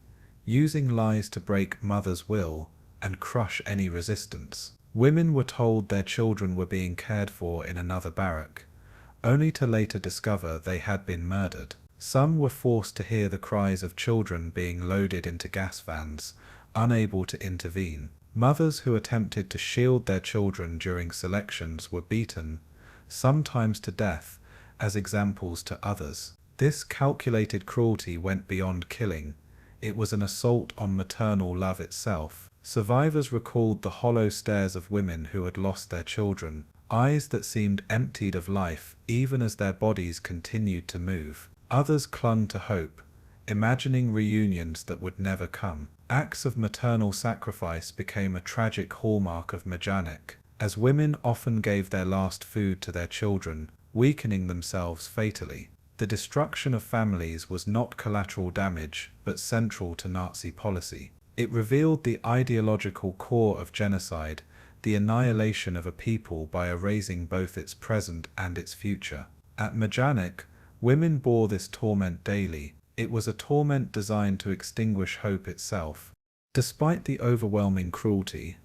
using lies to break mothers' will and crush any resistance. Women were told their children were being cared for in another barrack, only to later discover they had been murdered. Some were forced to hear the cries of children being loaded into gas vans, unable to intervene. Mothers who attempted to shield their children during selections were beaten, sometimes to death, as examples to others. This calculated cruelty went beyond killing. It was an assault on maternal love itself. Survivors recalled the hollow stares of women who had lost their children, eyes that seemed emptied of life even as their bodies continued to move. Others clung to hope, imagining reunions that would never come. Acts of maternal sacrifice became a tragic hallmark of Majdanek, as women often gave their last food to their children, weakening themselves fatally. The destruction of families was not collateral damage, but central to Nazi policy. It revealed the ideological core of genocide, the annihilation of a people by erasing both its present and its future. At Majdanek, women bore this torment daily. It was a torment designed to extinguish hope itself. Despite the overwhelming cruelty,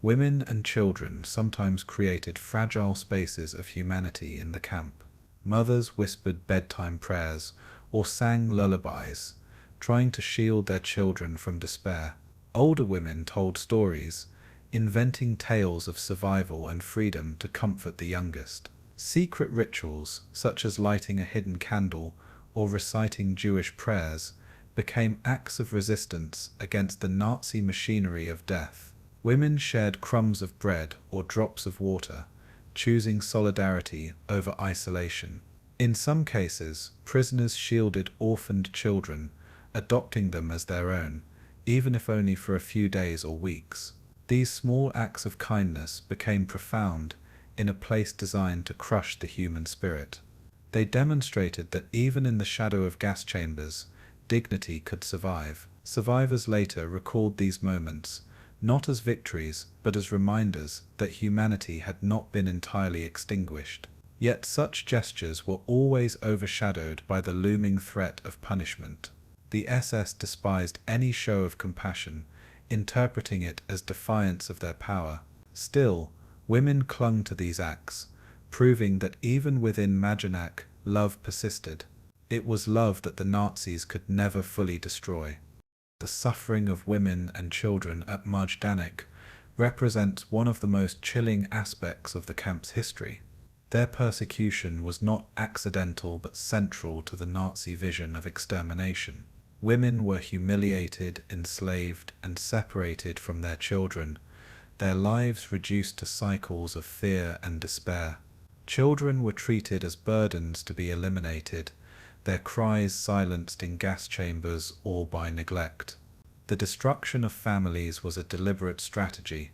women and children sometimes created fragile spaces of humanity in the camp. Mothers whispered bedtime prayers or sang lullabies, trying to shield their children from despair. Older women told stories, inventing tales of survival and freedom to comfort the youngest. Secret rituals, such as lighting a hidden candle or reciting Jewish prayers, became acts of resistance against the Nazi machinery of death. Women shared crumbs of bread or drops of water, choosing solidarity over isolation. In some cases, prisoners shielded orphaned children, adopting them as their own, even if only for a few days or weeks. These small acts of kindness became profound, in a place designed to crush the human spirit. They demonstrated that even in the shadow of gas chambers, dignity could survive. Survivors later recalled these moments, not as victories, but as reminders that humanity had not been entirely extinguished. Yet such gestures were always overshadowed by the looming threat of punishment. The SS despised any show of compassion, interpreting it as defiance of their power. Still, women clung to these acts, proving that even within Majdanek, love persisted. It was love that the Nazis could never fully destroy. The suffering of women and children at Majdanek represents one of the most chilling aspects of the camp's history. Their persecution was not accidental but central to the Nazi vision of extermination. Women were humiliated, enslaved, and separated from their children, their lives reduced to cycles of fear and despair. Children were treated as burdens to be eliminated, their cries silenced in gas chambers or by neglect. The destruction of families was a deliberate strategy,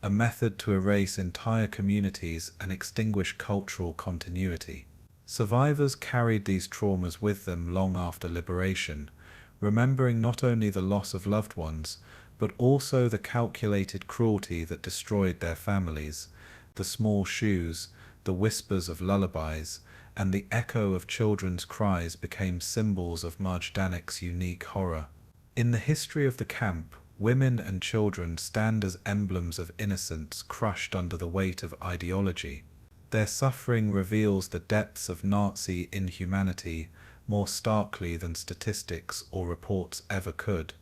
a method to erase entire communities and extinguish cultural continuity. Survivors carried these traumas with them long after liberation, remembering not only the loss of loved ones, but also the calculated cruelty that destroyed their families. The small shoes, the whispers of lullabies, and the echo of children's cries became symbols of Majdanek's unique horror. In the history of the camp, women and children stand as emblems of innocence crushed under the weight of ideology. Their suffering reveals the depths of Nazi inhumanity more starkly than statistics or reports ever could.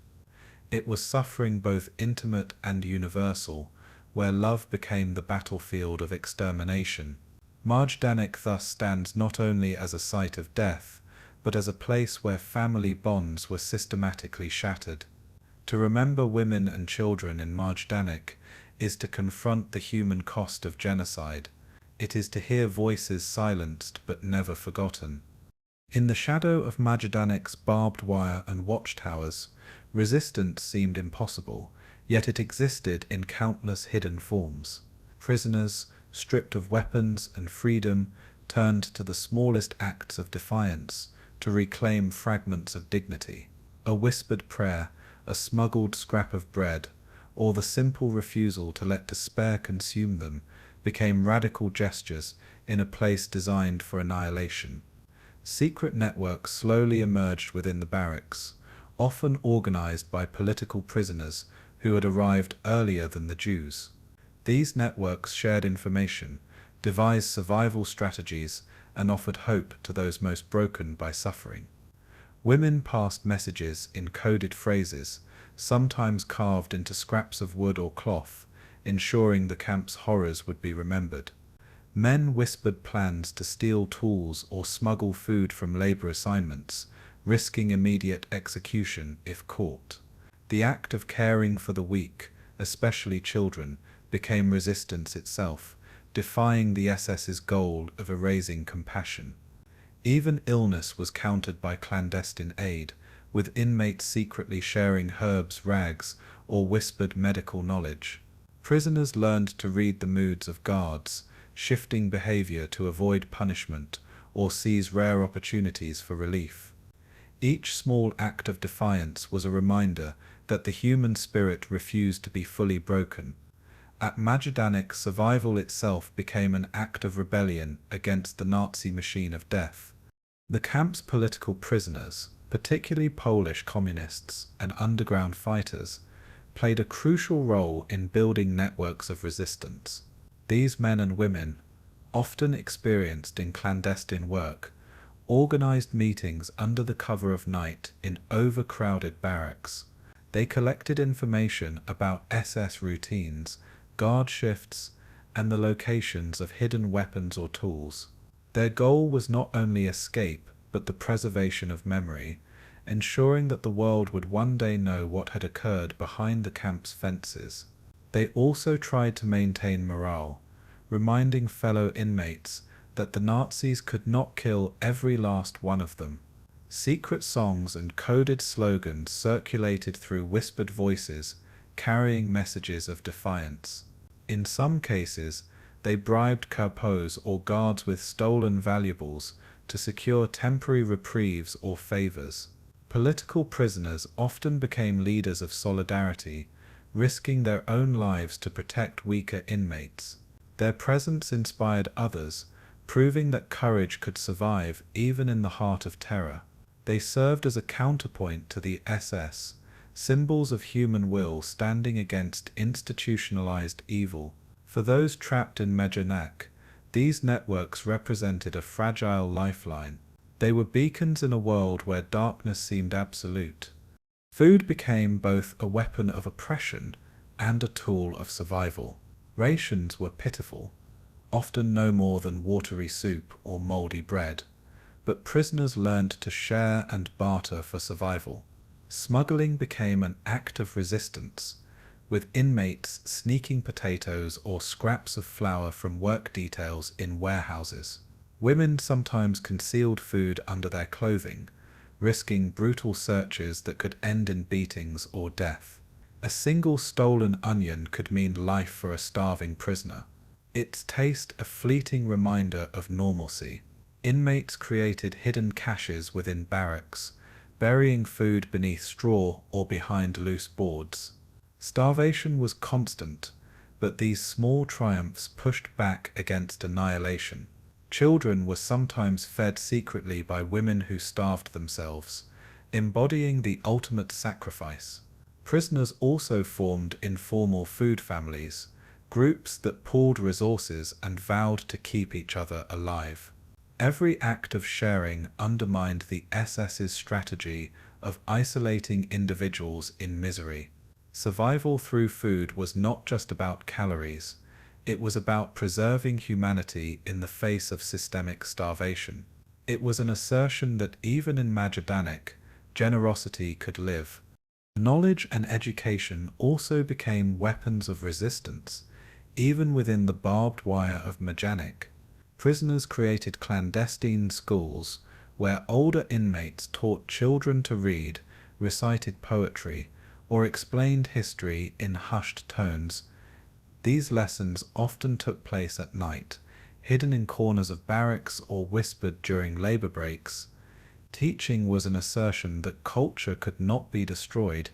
It was suffering both intimate and universal, where love became the battlefield of extermination. Majdanek thus stands not only as a site of death, but as a place where family bonds were systematically shattered. To remember women and children in Majdanek is to confront the human cost of genocide. It is to hear voices silenced but never forgotten. In the shadow of Majdanek's barbed wire and watchtowers, resistance seemed impossible, yet it existed in countless hidden forms. Prisoners, stripped of weapons and freedom, turned to the smallest acts of defiance to reclaim fragments of dignity. A whispered prayer, a smuggled scrap of bread, or the simple refusal to let despair consume them became radical gestures in a place designed for annihilation. Secret networks slowly emerged within the barracks, often organized by political prisoners who had arrived earlier than the Jews. These networks shared information, devised survival strategies, and offered hope to those most broken by suffering. Women passed messages in coded phrases, sometimes carved into scraps of wood or cloth, ensuring the camp's horrors would be remembered. Men whispered plans to steal tools or smuggle food from labor assignments, risking immediate execution if caught. The act of caring for the weak, especially children, became resistance itself, defying the SS's goal of erasing compassion. Even illness was countered by clandestine aid, with inmates secretly sharing herbs, rags, or whispered medical knowledge. Prisoners learned to read the moods of guards, shifting behavior to avoid punishment or seize rare opportunities for relief. Each small act of defiance was a reminder that the human spirit refused to be fully broken. At Majdanek, survival itself became an act of rebellion against the Nazi machine of death. The camp's political prisoners, particularly Polish communists and underground fighters, played a crucial role in building networks of resistance. These men and women, often experienced in clandestine work, organized meetings under the cover of night in overcrowded barracks. They collected information about SS routines, guard shifts, and the locations of hidden weapons or tools. Their goal was not only escape, but the preservation of memory, ensuring that the world would one day know what had occurred behind the camp's fences. They also tried to maintain morale, reminding fellow inmates that the Nazis could not kill every last one of them. Secret songs and coded slogans circulated through whispered voices, carrying messages of defiance. In some cases, They bribed capos or guards with stolen valuables to secure temporary reprieves or favors. Political prisoners often became leaders of solidarity, risking their own lives to protect weaker inmates. Their presence inspired others, proving that courage could survive even in the heart of terror. They served as a counterpoint to the SS, symbols of human will standing against institutionalized evil. For those trapped in Majdanek, these networks represented a fragile lifeline. They were beacons in a world where darkness seemed absolute. Food became both a weapon of oppression and a tool of survival. Rations were pitiful, often no more than watery soup or moldy bread, but prisoners learned to share and barter for survival. Smuggling became an act of resistance, with inmates sneaking potatoes or scraps of flour from work details in warehouses. Women sometimes concealed food under their clothing, risking brutal searches that could end in beatings or death. A single stolen onion could mean life for a starving prisoner, its taste a fleeting reminder of normalcy. Inmates created hidden caches within barracks, burying food beneath straw or behind loose boards. Starvation was constant, but these small triumphs pushed back against annihilation. Children were sometimes fed secretly by women who starved themselves, embodying the ultimate sacrifice. Prisoners also formed informal food families, groups that pooled resources and vowed to keep each other alive. Every act of sharing undermined the SS's strategy of isolating individuals in misery. Survival through food was not just about calories, it was about preserving humanity in the face of systemic starvation. It was an assertion that even in Majdanek, generosity could live. Knowledge and education also became weapons of resistance, even within the barbed wire of Majdanek. Prisoners created clandestine schools where older inmates taught children to read, recited poetry, or explained history in hushed tones. These lessons often took place at night, hidden in corners of barracks or whispered during labor breaks. Teaching was an assertion that culture could not be destroyed,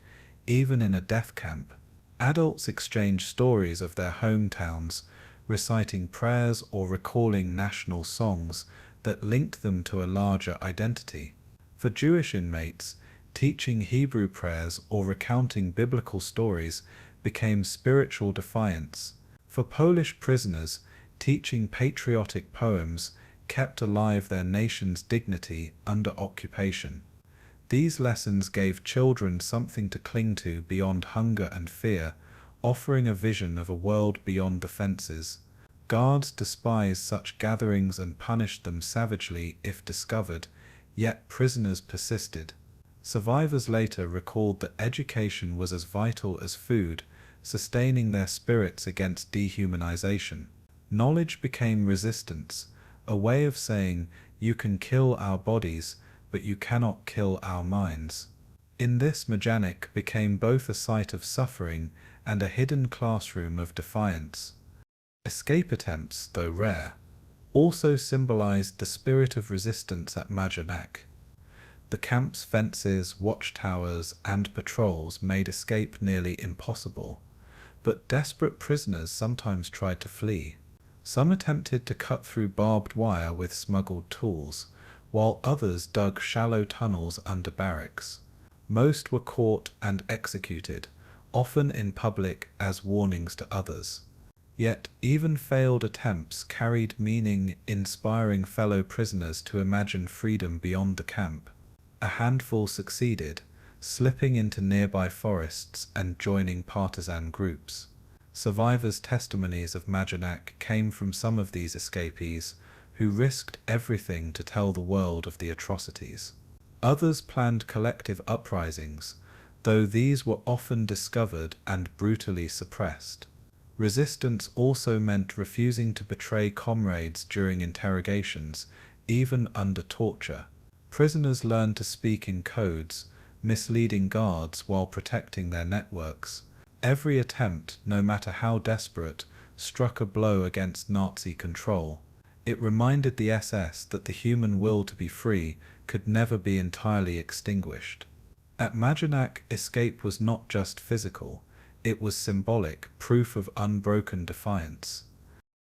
even in a death camp. Adults exchanged stories of their hometowns, reciting prayers or recalling national songs that linked them to a larger identity. For Jewish inmates, teaching Hebrew prayers or recounting biblical stories became spiritual defiance. For Polish prisoners, teaching patriotic poems kept alive their nation's dignity under occupation. These lessons gave children something to cling to beyond hunger and fear, offering a vision of a world beyond the fences. Guards despised such gatherings and punished them savagely if discovered, yet prisoners persisted. Survivors later recalled that education was as vital as food, sustaining their spirits against dehumanization. Knowledge became resistance, a way of saying, you can kill our bodies, but you cannot kill our minds. In this, Majdanek became both a site of suffering and a hidden classroom of defiance. Escape attempts, though rare, also symbolized the spirit of resistance at Majdanek. The camp's fences, watchtowers, and patrols made escape nearly impossible, but desperate prisoners sometimes tried to flee. Some attempted to cut through barbed wire with smuggled tools, while others dug shallow tunnels under barracks. Most were caught and executed, often in public as warnings to others. Yet even failed attempts carried meaning, inspiring fellow prisoners to imagine freedom beyond the camp. A handful succeeded, slipping into nearby forests and joining partisan groups. Survivors' testimonies of Majdanek came from some of these escapees, who risked everything to tell the world of the atrocities. Others planned collective uprisings, though these were often discovered and brutally suppressed. Resistance also meant refusing to betray comrades during interrogations, even under torture. Prisoners learned to speak in codes, misleading guards while protecting their networks. Every attempt, no matter how desperate, struck a blow against Nazi control. It reminded the SS that the human will to be free could never be entirely extinguished. At Majdanek, escape was not just physical, it was symbolic, proof of unbroken defiance.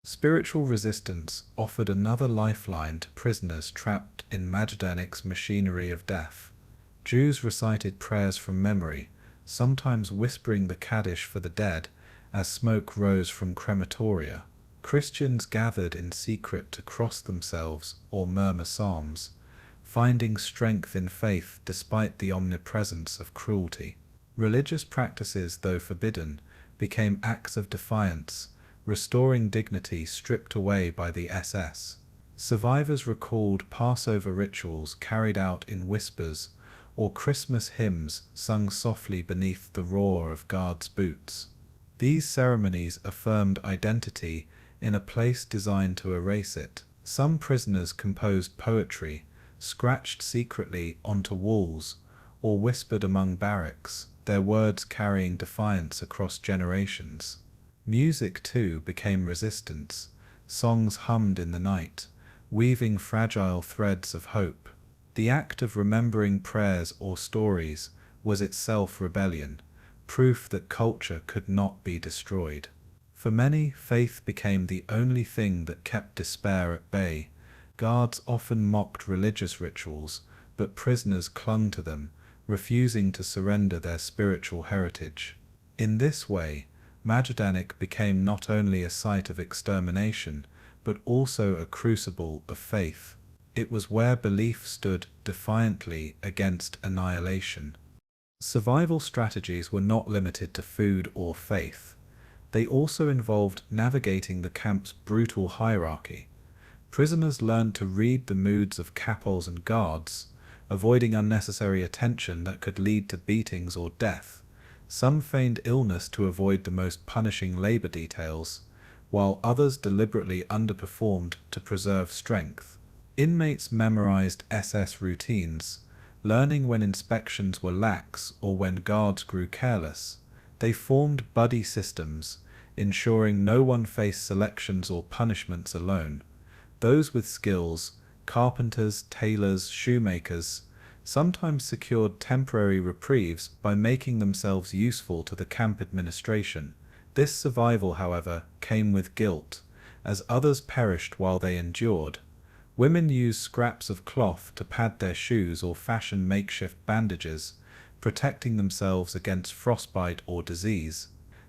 Spiritual resistance offered another lifeline to prisoners trapped in Majdanek's machinery of death. Jews recited prayers from memory, sometimes whispering the Kaddish for the dead as smoke rose from crematoria. Christians gathered in secret to cross themselves or murmur psalms, finding strength in faith despite the omnipresence of cruelty. Religious practices, though forbidden, became acts of defiance, restoring dignity stripped away by the SS. Survivors recalled Passover rituals carried out in whispers, or Christmas hymns sung softly beneath the roar of guards' boots. These ceremonies affirmed identity in a place designed to erase it. Some prisoners composed poetry, scratched secretly onto walls, or whispered among barracks, their words carrying defiance across generations. Music, too, became resistance, songs hummed in the night, weaving fragile threads of hope. The act of remembering prayers or stories was itself rebellion, proof that culture could not be destroyed. For many, faith became the only thing that kept despair at bay. Guards often mocked religious rituals, but prisoners clung to them, refusing to surrender their spiritual heritage. In this way, Majdanek became not only a site of extermination, but also a crucible of faith. It was where belief stood defiantly against annihilation. Survival strategies were not limited to food or faith. They also involved navigating the camp's brutal hierarchy. Prisoners learned to read the moods of capos and guards, avoiding unnecessary attention that could lead to beatings or death. Some feigned illness to avoid the most punishing labor details, while others deliberately underperformed to preserve strength. Inmates memorized SS routines, learning when inspections were lax or when guards grew careless. They formed buddy systems, ensuring no one faced selections or punishments alone. Those with skills, carpenters, tailors, shoemakers, sometimes secured temporary reprieves by making themselves useful to the camp administration. This survival, however, came with guilt, as others perished while they endured. Women used scraps of cloth to pad their shoes or fashion makeshift bandages, protecting themselves against frostbite or disease.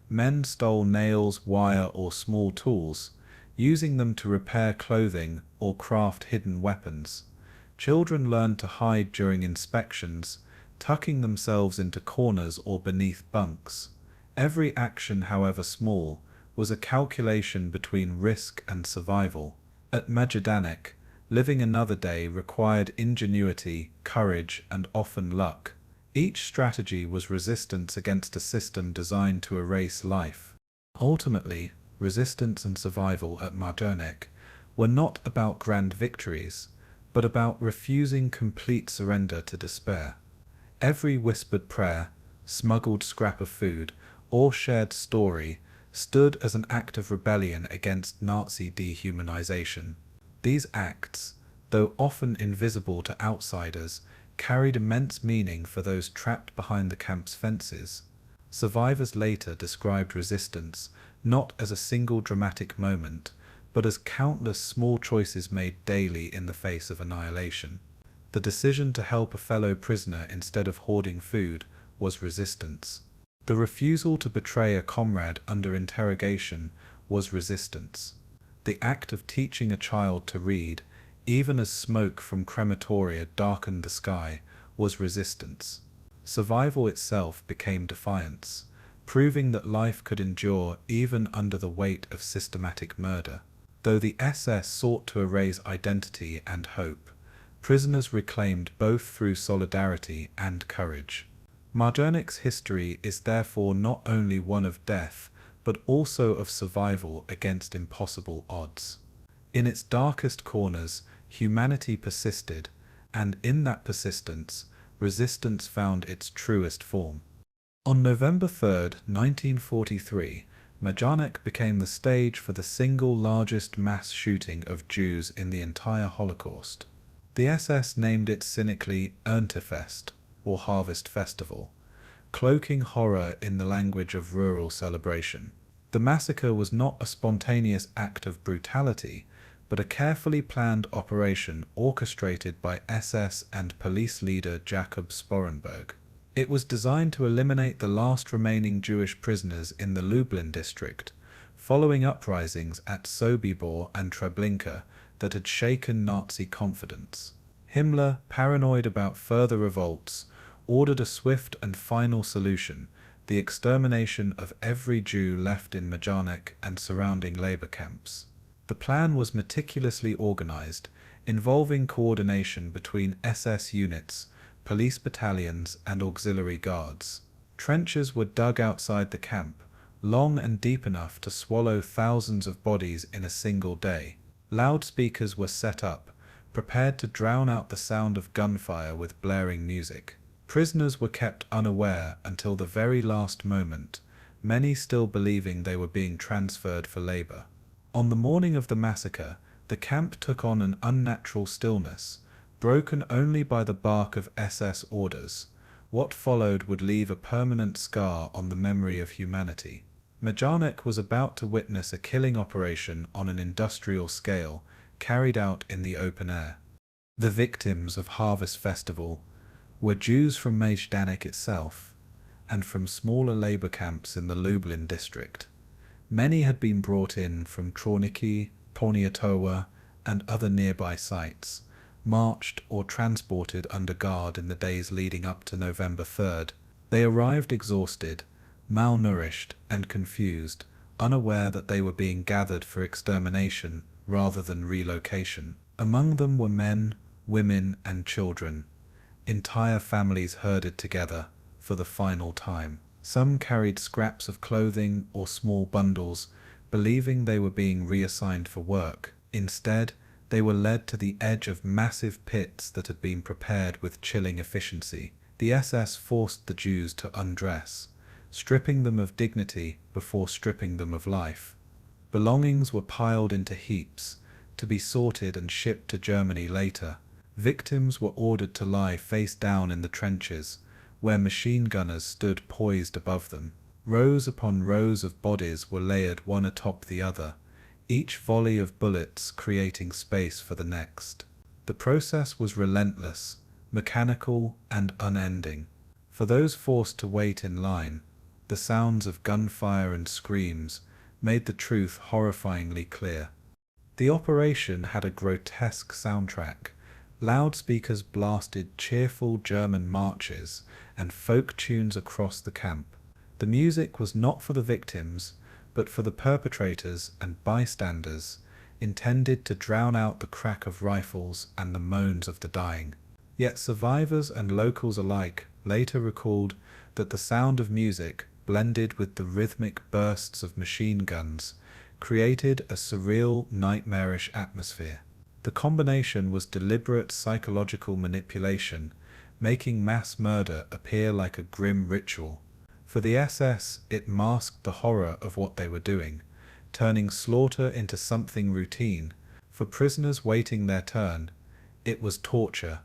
Men stole nails, wire, or small tools, using them to repair clothing or craft hidden weapons. Children learned to hide during inspections, tucking themselves into corners or beneath bunks. Every action, however small, was a calculation between risk and survival. At Majdanek, living another day required ingenuity, courage, and often luck. Each strategy was resistance against a system designed to erase life. Ultimately, resistance and survival at Majdanek were not about grand victories, but about refusing complete surrender to despair. Every whispered prayer, smuggled scrap of food, or shared story stood as an act of rebellion against Nazi dehumanization. These acts, though often invisible to outsiders, carried immense meaning for those trapped behind the camp's fences. Survivors later described resistance not as a single dramatic moment, but as countless small choices made daily in the face of annihilation. The decision to help a fellow prisoner instead of hoarding food was resistance. The refusal to betray a comrade under interrogation was resistance. The act of teaching a child to read, even as smoke from crematoria darkened the sky, was resistance. Survival itself became defiance, proving that life could endure even under the weight of systematic murder. Though the SS sought to erase identity and hope, prisoners reclaimed both through solidarity and courage. Majdanek's history is therefore not only one of death, but also of survival against impossible odds. In its darkest corners, humanity persisted, and in that persistence, resistance found its truest form. On November 3, 1943, Majdanek became the stage for the single largest mass shooting of Jews in the entire Holocaust. The SS named it cynically Erntefest, or Harvest Festival, cloaking horror in the language of rural celebration. The massacre was not a spontaneous act of brutality, but a carefully planned operation orchestrated by SS and police leader Jakob Sporenberg. It was designed to eliminate the last remaining Jewish prisoners in the Lublin district, following uprisings at Sobibor and Treblinka that had shaken Nazi confidence. Himmler, paranoid about further revolts, ordered a swift and final solution: the extermination of every Jew left in Majdanek and surrounding labor camps. The plan was meticulously organized, involving coordination between SS units, police battalions, and auxiliary guards. Trenches were dug outside the camp, long and deep enough to swallow thousands of bodies in a single day. Loudspeakers were set up, prepared to drown out the sound of gunfire with blaring music. Prisoners were kept unaware until the very last moment, many still believing they were being transferred for labor. On the morning of the massacre, the camp took on an unnatural stillness, broken only by the bark of SS orders. What followed would leave a permanent scar on the memory of humanity. Majdanek was about to witness a killing operation on an industrial scale, carried out in the open air. The victims of Harvest Festival were Jews from Majdanek itself, and from smaller labor camps in the Lublin district. Many had been brought in from Trawnicki, Poniatowa, and other nearby sites, marched or transported under guard in the days leading up to November 3rd. They arrived exhausted, malnourished, and confused, unaware that they were being gathered for extermination rather than relocation. Among them were men, women, and children. Entire families herded together for the final time. Some carried scraps of clothing or small bundles, believing they were being reassigned for work. Instead, they were led to the edge of massive pits that had been prepared with chilling efficiency. The SS forced the Jews to undress, stripping them of dignity before stripping them of life. Belongings were piled into heaps, to be sorted and shipped to Germany later. Victims were ordered to lie face down in the trenches, where machine gunners stood poised above them. Rows upon rows of bodies were layered one atop the other, each volley of bullets creating space for the next. The process was relentless, mechanical, and unending. For those forced to wait in line, the sounds of gunfire and screams made the truth horrifyingly clear. The operation had a grotesque soundtrack. Loudspeakers blasted cheerful German marches and folk tunes across the camp. The music was not for the victims, but for the perpetrators and bystanders, intended to drown out the crack of rifles and the moans of the dying. Yet survivors and locals alike later recalled that the sound of music, blended with the rhythmic bursts of machine guns, created a surreal, nightmarish atmosphere. The combination was deliberate psychological manipulation, making mass murder appear like a grim ritual. For the SS, it masked the horror of what they were doing, turning slaughter into something routine. For prisoners waiting their turn, it was torture,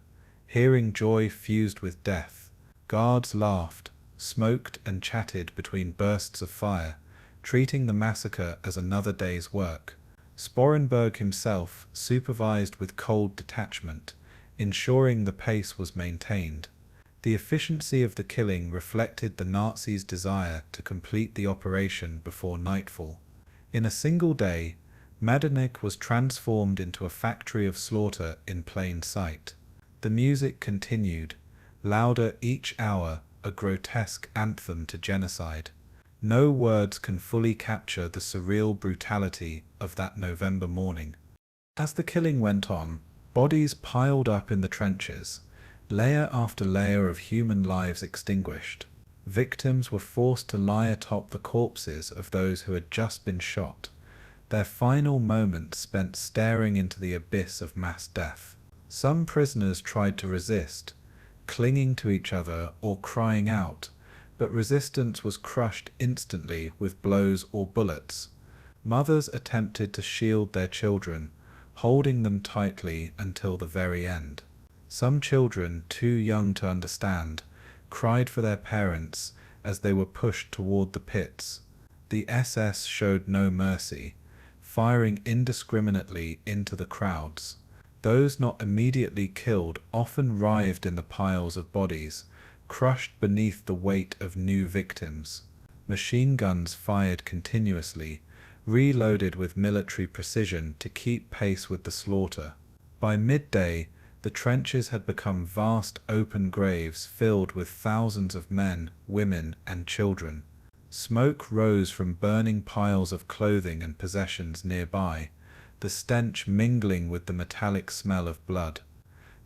hearing joy fused with death. Guards laughed, smoked, and chatted between bursts of fire, treating the massacre as another day's work. Sporenberg himself supervised with cold detachment, ensuring the pace was maintained. The efficiency of the killing reflected the Nazis' desire to complete the operation before nightfall. In a single day, Majdanek was transformed into a factory of slaughter in plain sight. The music continued, louder each hour, a grotesque anthem to genocide. No words can fully capture the surreal brutality of that November morning. As the killing went on, bodies piled up in the trenches, layer after layer of human lives extinguished. Victims were forced to lie atop the corpses of those who had just been shot, their final moments spent staring into the abyss of mass death. Some prisoners tried to resist, clinging to each other or crying out, but resistance was crushed instantly with blows or bullets. Mothers attempted to shield their children, holding them tightly until the very end. Some children, too young to understand, cried for their parents as they were pushed toward the pits. The SS showed no mercy, firing indiscriminately into the crowds. Those not immediately killed often writhed in the piles of bodies, crushed beneath the weight of new victims. Machine guns fired continuously, reloaded with military precision to keep pace with the slaughter. By midday, the trenches had become vast open graves filled with thousands of men, women, and children. Smoke rose from burning piles of clothing and possessions nearby, the stench mingling with the metallic smell of blood.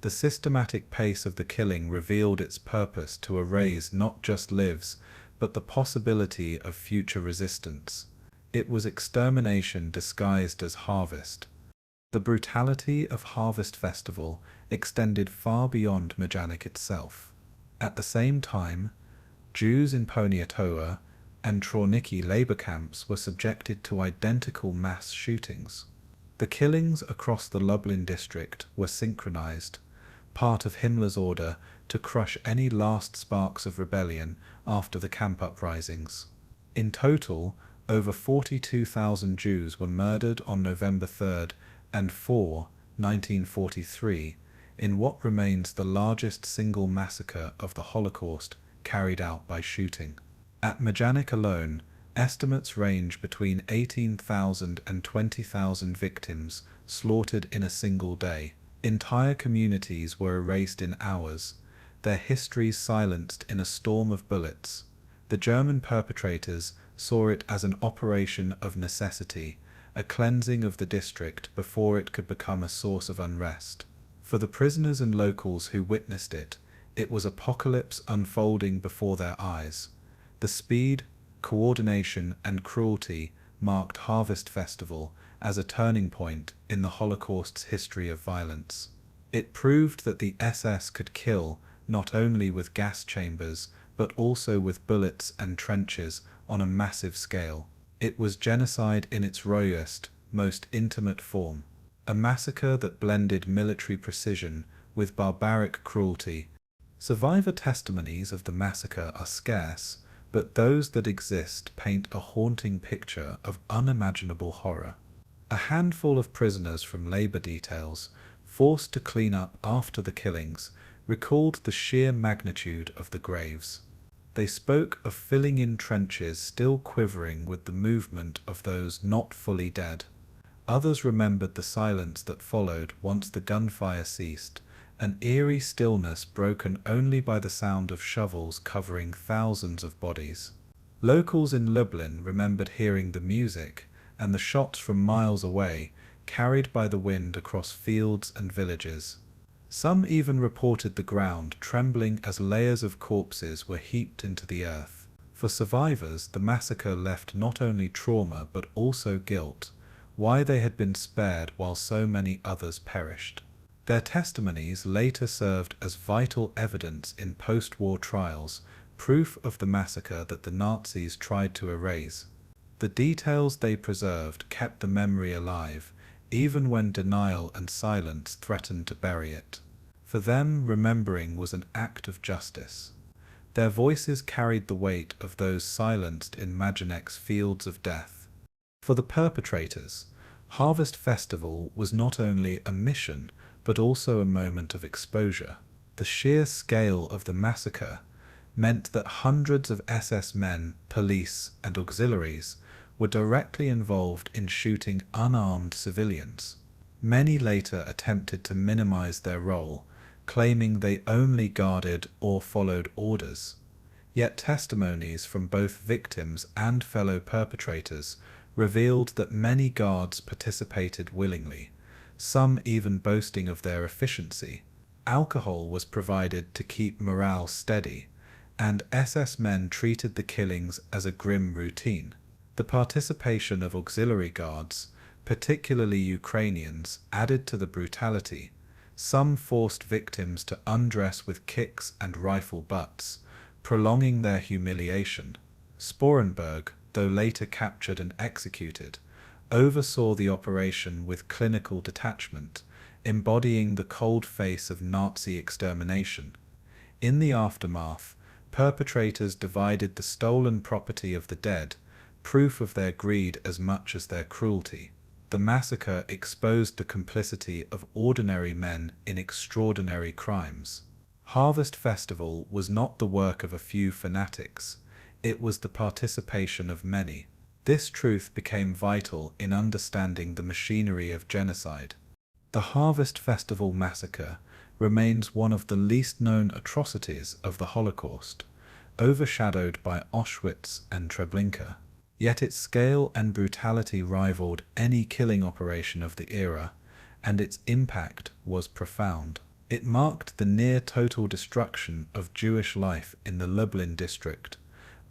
The systematic pace of the killing revealed its purpose to erase not just lives, but the possibility of future resistance. It was extermination disguised as harvest. The brutality of Harvest Festival extended far beyond Majdanek itself. At the same time, Jews in Poniatowa and Trawniki labor camps were subjected to identical mass shootings. The killings across the Lublin district were synchronized, part of Himmler's order to crush any last sparks of rebellion after the camp uprisings. In total, over 42,000 Jews were murdered on November 3rd and 4, 1943, in what remains the largest single massacre of the Holocaust carried out by shooting. At Majdanek alone, estimates range between 18,000 and 20,000 victims slaughtered in a single day. Entire communities were erased in hours, their histories silenced in a storm of bullets. The German perpetrators saw it as an operation of necessity, a cleansing of the district before it could become a source of unrest. For the prisoners and locals who witnessed it, it was apocalypse unfolding before their eyes. The speed, coordination, and cruelty marked Harvest Festival as a turning point in the Holocaust's history of violence. It proved that the SS could kill not only with gas chambers, but also with bullets and trenches on a massive scale. It was genocide in its rawest, most intimate form, a massacre that blended military precision with barbaric cruelty. Survivor testimonies of the massacre are scarce, but those that exist paint a haunting picture of unimaginable horror. A handful of prisoners from labor details, forced to clean up after the killings, recalled the sheer magnitude of the graves. They spoke of filling in trenches still quivering with the movement of those not fully dead. Others remembered the silence that followed once the gunfire ceased, an eerie stillness broken only by the sound of shovels covering thousands of bodies. Locals in Lublin remembered hearing the music and the shots from miles away, carried by the wind across fields and villages. Some even reported the ground trembling as layers of corpses were heaped into the earth. For survivors, the massacre left not only trauma but also guilt, why they had been spared while so many others perished. Their testimonies later served as vital evidence in post-war trials, proof of the massacre that the Nazis tried to erase. The details they preserved kept the memory alive, even when denial and silence threatened to bury it. For them, remembering was an act of justice. Their voices carried the weight of those silenced in Majdanek's fields of death. For the perpetrators, Harvest Festival was not only a mission, but also a moment of exposure. The sheer scale of the massacre meant that hundreds of SS men, police, and auxiliaries were directly involved in shooting unarmed civilians. Many later attempted to minimize their role, claiming they only guarded or followed orders. Yet testimonies from both victims and fellow perpetrators revealed that many guards participated willingly, some even boasting of their efficiency. Alcohol was provided to keep morale steady, and SS men treated the killings as a grim routine. The participation of auxiliary guards, particularly Ukrainians, added to the brutality. Some forced victims to undress with kicks and rifle butts, prolonging their humiliation. Sporenberg, though later captured and executed, oversaw the operation with clinical detachment, embodying the cold face of Nazi extermination. In the aftermath, perpetrators divided the stolen property of the dead, proof of their greed as much as their cruelty. The massacre exposed the complicity of ordinary men in extraordinary crimes. Harvest Festival was not the work of a few fanatics, it was the participation of many. This truth became vital in understanding the machinery of genocide. The Harvest Festival massacre remains one of the least known atrocities of the Holocaust, overshadowed by Auschwitz and Treblinka. Yet its scale and brutality rivaled any killing operation of the era, and its impact was profound. It marked the near-total destruction of Jewish life in the Lublin district,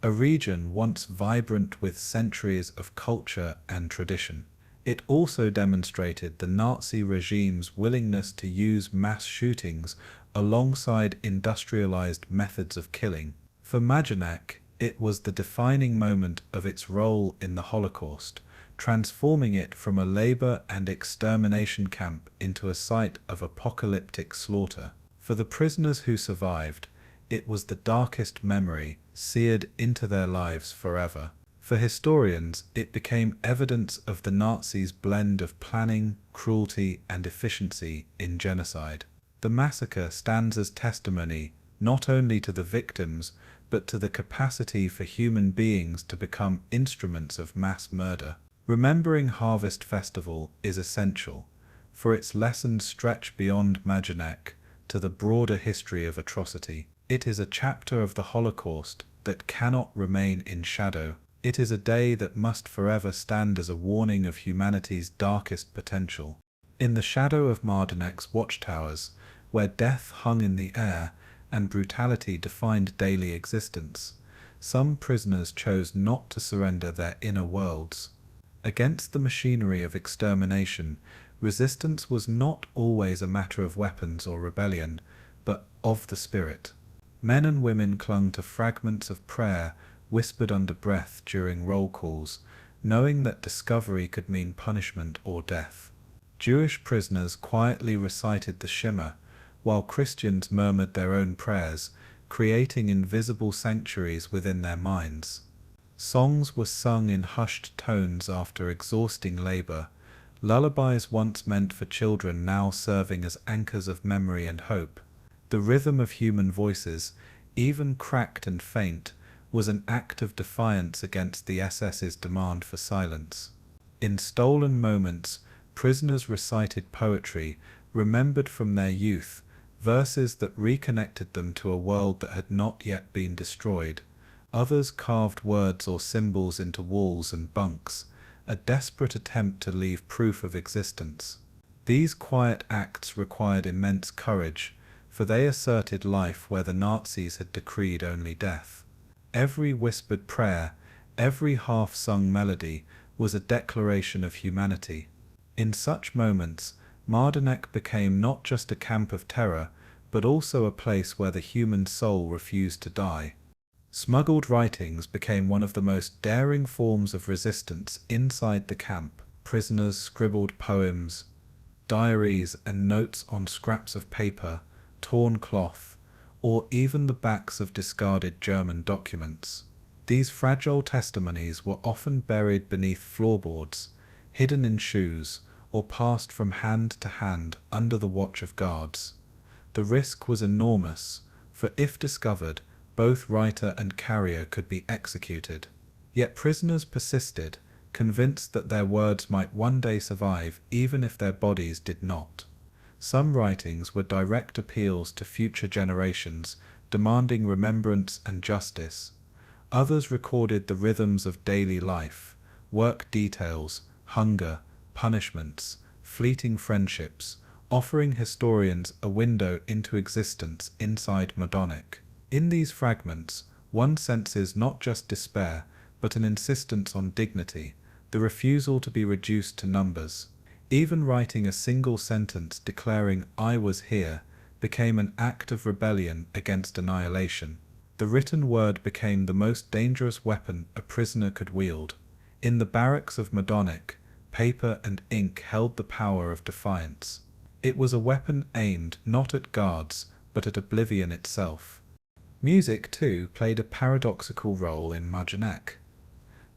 a region once vibrant with centuries of culture and tradition. It also demonstrated the Nazi regime's willingness to use mass shootings alongside industrialized methods of killing. For Majdanek, it was the defining moment of its role in the Holocaust, transforming it from a labor and extermination camp into a site of apocalyptic slaughter. For the prisoners who survived, it was the darkest memory seared into their lives forever. For historians, it became evidence of the Nazis' blend of planning, cruelty, and efficiency in genocide. The massacre stands as testimony not only to the victims, but to the capacity for human beings to become instruments of mass murder. Remembering Harvest Festival is essential, for its lessons stretch beyond Majdanek to the broader history of atrocity. It is a chapter of the Holocaust that cannot remain in shadow. It is a day that must forever stand as a warning of humanity's darkest potential. In the shadow of Majdanek's watchtowers, where death hung in the air and brutality defined daily existence, some prisoners chose not to surrender their inner worlds. Against the machinery of extermination, resistance was not always a matter of weapons or rebellion, but of the spirit. Men and women clung to fragments of prayer whispered under breath during roll calls, knowing that discovery could mean punishment or death. Jewish prisoners quietly recited the Shema, while Christians murmured their own prayers, creating invisible sanctuaries within their minds. Songs were sung in hushed tones after exhausting labor, lullabies once meant for children now serving as anchors of memory and hope. The rhythm of human voices, even cracked and faint, was an act of defiance against the SS's demand for silence. In stolen moments, prisoners recited poetry, remembered from their youth, verses that reconnected them to a world that had not yet been destroyed. Others carved words or symbols into walls and bunks, a desperate attempt to leave proof of existence. These quiet acts required immense courage, for they asserted life where the Nazis had decreed only death. Every whispered prayer, every half-sung melody, was a declaration of humanity. In such moments, Majdanek became not just a camp of terror, but also a place where the human soul refused to die. Smuggled writings became one of the most daring forms of resistance inside the camp. Prisoners scribbled poems, diaries, and notes on scraps of paper, torn cloth, or even the backs of discarded German documents. These fragile testimonies were often buried beneath floorboards, hidden in shoes, or passed from hand to hand under the watch of guards. The risk was enormous, for if discovered, both writer and carrier could be executed. Yet prisoners persisted, convinced that their words might one day survive even if their bodies did not. Some writings were direct appeals to future generations, demanding remembrance and justice. Others recorded the rhythms of daily life, work details, hunger, punishments, fleeting friendships, offering historians a window into existence inside Majdanek. In these fragments, one senses not just despair, but an insistence on dignity, the refusal to be reduced to numbers. Even writing a single sentence declaring "I was here" became an act of rebellion against annihilation. The written word became the most dangerous weapon a prisoner could wield. In the barracks of Majdanek, paper and ink held the power of defiance. It was a weapon aimed not at guards, but at oblivion itself. Music, too, played a paradoxical role in Majdanek.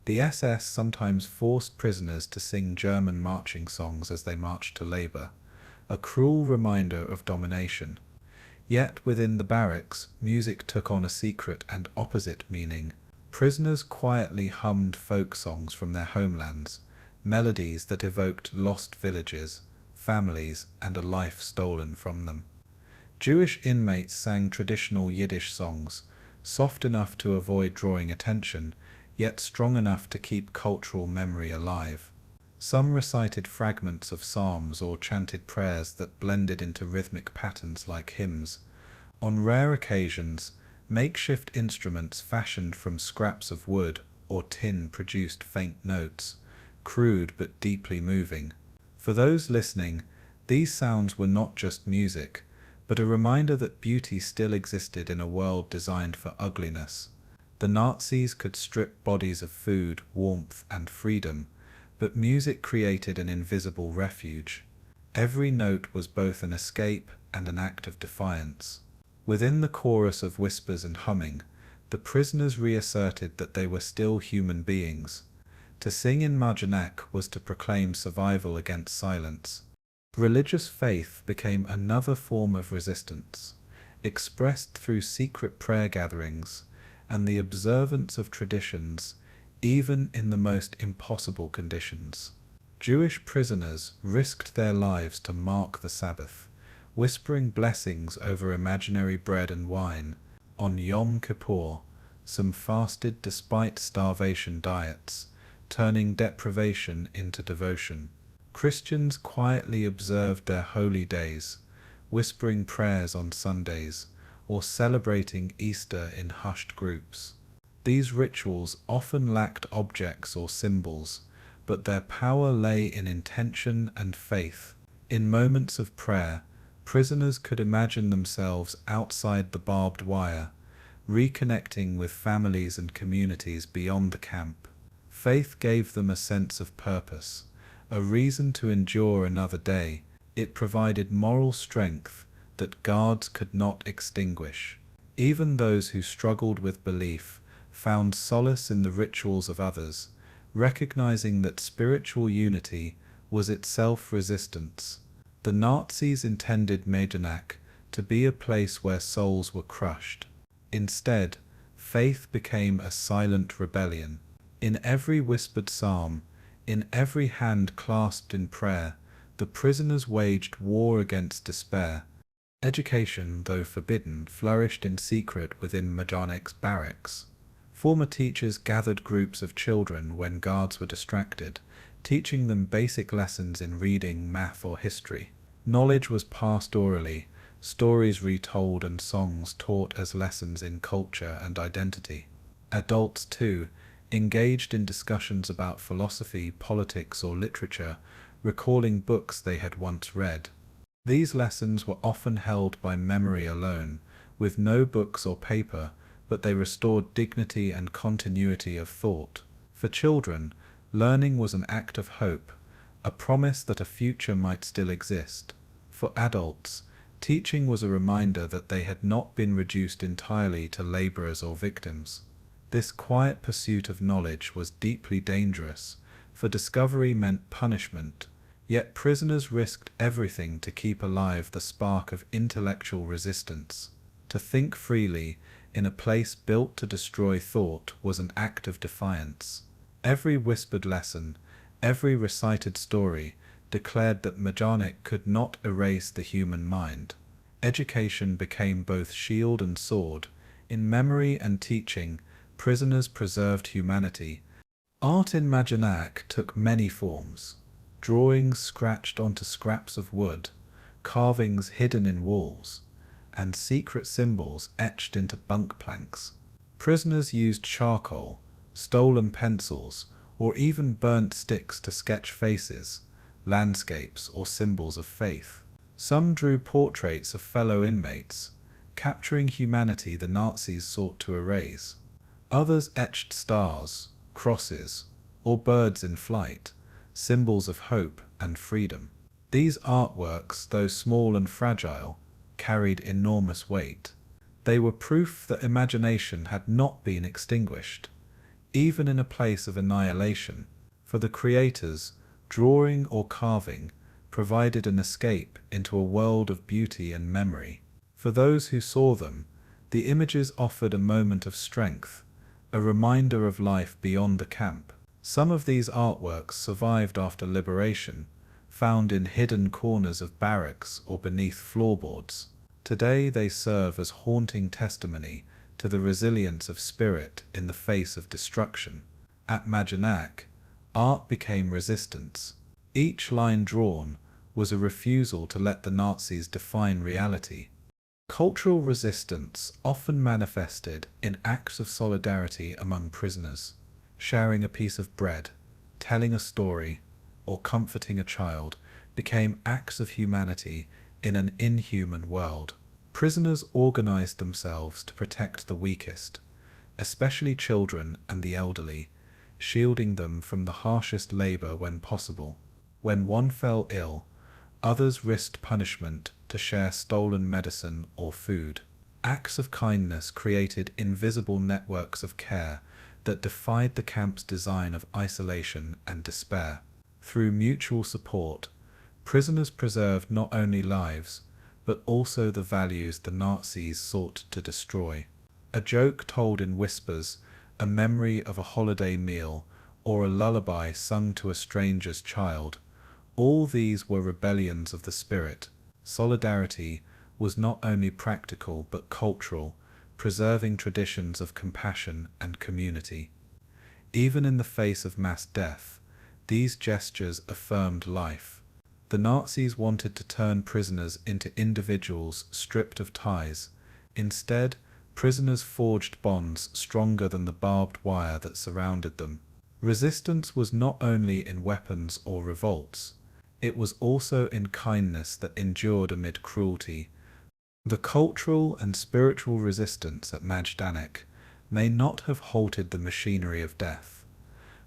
The SS sometimes forced prisoners to sing German marching songs as they marched to labor, a cruel reminder of domination. Yet within the barracks, music took on a secret and opposite meaning. Prisoners quietly hummed folk songs from their homelands, melodies that evoked lost villages, families, and a life stolen from them. Jewish inmates sang traditional Yiddish songs, soft enough to avoid drawing attention, yet strong enough to keep cultural memory alive. Some recited fragments of psalms or chanted prayers that blended into rhythmic patterns like hymns. On rare occasions, makeshift instruments fashioned from scraps of wood or tin produced faint notes, crude but deeply moving. For those listening, these sounds were not just music, but a reminder that beauty still existed in a world designed for ugliness. The Nazis could strip bodies of food, warmth, and freedom, but music created an invisible refuge. Every note was both an escape and an act of defiance. Within the chorus of whispers and humming, the prisoners reasserted that they were still human beings. To sing in Majdanek was to proclaim survival against silence. Religious faith became another form of resistance, expressed through secret prayer gatherings and the observance of traditions, even in the most impossible conditions. Jewish prisoners risked their lives to mark the Sabbath, whispering blessings over imaginary bread and wine. On Yom Kippur, some fasted despite starvation diets, turning deprivation into devotion. Christians quietly observed their holy days, whispering prayers on Sundays, or celebrating Easter in hushed groups. These rituals often lacked objects or symbols, but their power lay in intention and faith. In moments of prayer, prisoners could imagine themselves outside the barbed wire, reconnecting with families and communities beyond the camp. Faith gave them a sense of purpose, a reason to endure another day. It provided moral strength that guards could not extinguish. Even those who struggled with belief found solace in the rituals of others, recognizing that spiritual unity was itself resistance. The Nazis intended Majdanek to be a place where souls were crushed. Instead, faith became a silent rebellion. In every whispered psalm, in every hand clasped in prayer, the prisoners waged war against despair. Education, though forbidden, flourished in secret within Majdanek's barracks. Former teachers gathered groups of children when guards were distracted, teaching them basic lessons in reading, math, or history. Knowledge was passed orally, stories retold and songs taught as lessons in culture and identity. Adults, too, engaged in discussions about philosophy, politics, or literature, recalling books they had once read. These lessons were often held by memory alone, with no books or paper, but they restored dignity and continuity of thought. For children, learning was an act of hope, a promise that a future might still exist. For adults, teaching was a reminder that they had not been reduced entirely to laborers or victims. This quiet pursuit of knowledge was deeply dangerous, for discovery meant punishment, yet prisoners risked everything to keep alive the spark of intellectual resistance. To think freely, in a place built to destroy thought, was an act of defiance. Every whispered lesson, every recited story, declared that Majdanek could not erase the human mind. Education became both shield and sword. In memory and teaching, prisoners preserved humanity. Art in Majdanek took many forms. Drawings scratched onto scraps of wood, carvings hidden in walls, and secret symbols etched into bunk planks. Prisoners used charcoal, stolen pencils, or even burnt sticks to sketch faces, landscapes, or symbols of faith. Some drew portraits of fellow inmates, capturing humanity the Nazis sought to erase. Others etched stars, crosses, or birds in flight, symbols of hope and freedom. These artworks, though small and fragile, carried enormous weight. They were proof that imagination had not been extinguished, even in a place of annihilation. For the creators, drawing or carving provided an escape into a world of beauty and memory. For those who saw them, the images offered a moment of strength, a reminder of life beyond the camp. Some of these artworks survived after liberation, found in hidden corners of barracks or beneath floorboards. Today they serve as haunting testimony to the resilience of spirit in the face of destruction. At Majdanek, art became resistance. Each line drawn was a refusal to let the Nazis define reality. Cultural resistance often manifested in acts of solidarity among prisoners. Sharing a piece of bread, telling a story, or comforting a child became acts of humanity in an inhuman world. Prisoners organized themselves to protect the weakest, especially children and the elderly, shielding them from the harshest labor when possible. When one fell ill, others risked punishment to share stolen medicine or food. Acts of kindness created invisible networks of care that defied the camp's design of isolation and despair. Through mutual support, prisoners preserved not only lives, but also the values the Nazis sought to destroy. A joke told in whispers, a memory of a holiday meal, or a lullaby sung to a stranger's child, all these were rebellions of the spirit. Solidarity was not only practical but cultural, preserving traditions of compassion and community. Even in the face of mass death, these gestures affirmed life. The Nazis wanted to turn prisoners into individuals stripped of ties. Instead, prisoners forged bonds stronger than the barbed wire that surrounded them. Resistance was not only in weapons or revolts, it was also in kindness that endured amid cruelty. The cultural and spiritual resistance at Majdanek may not have halted the machinery of death,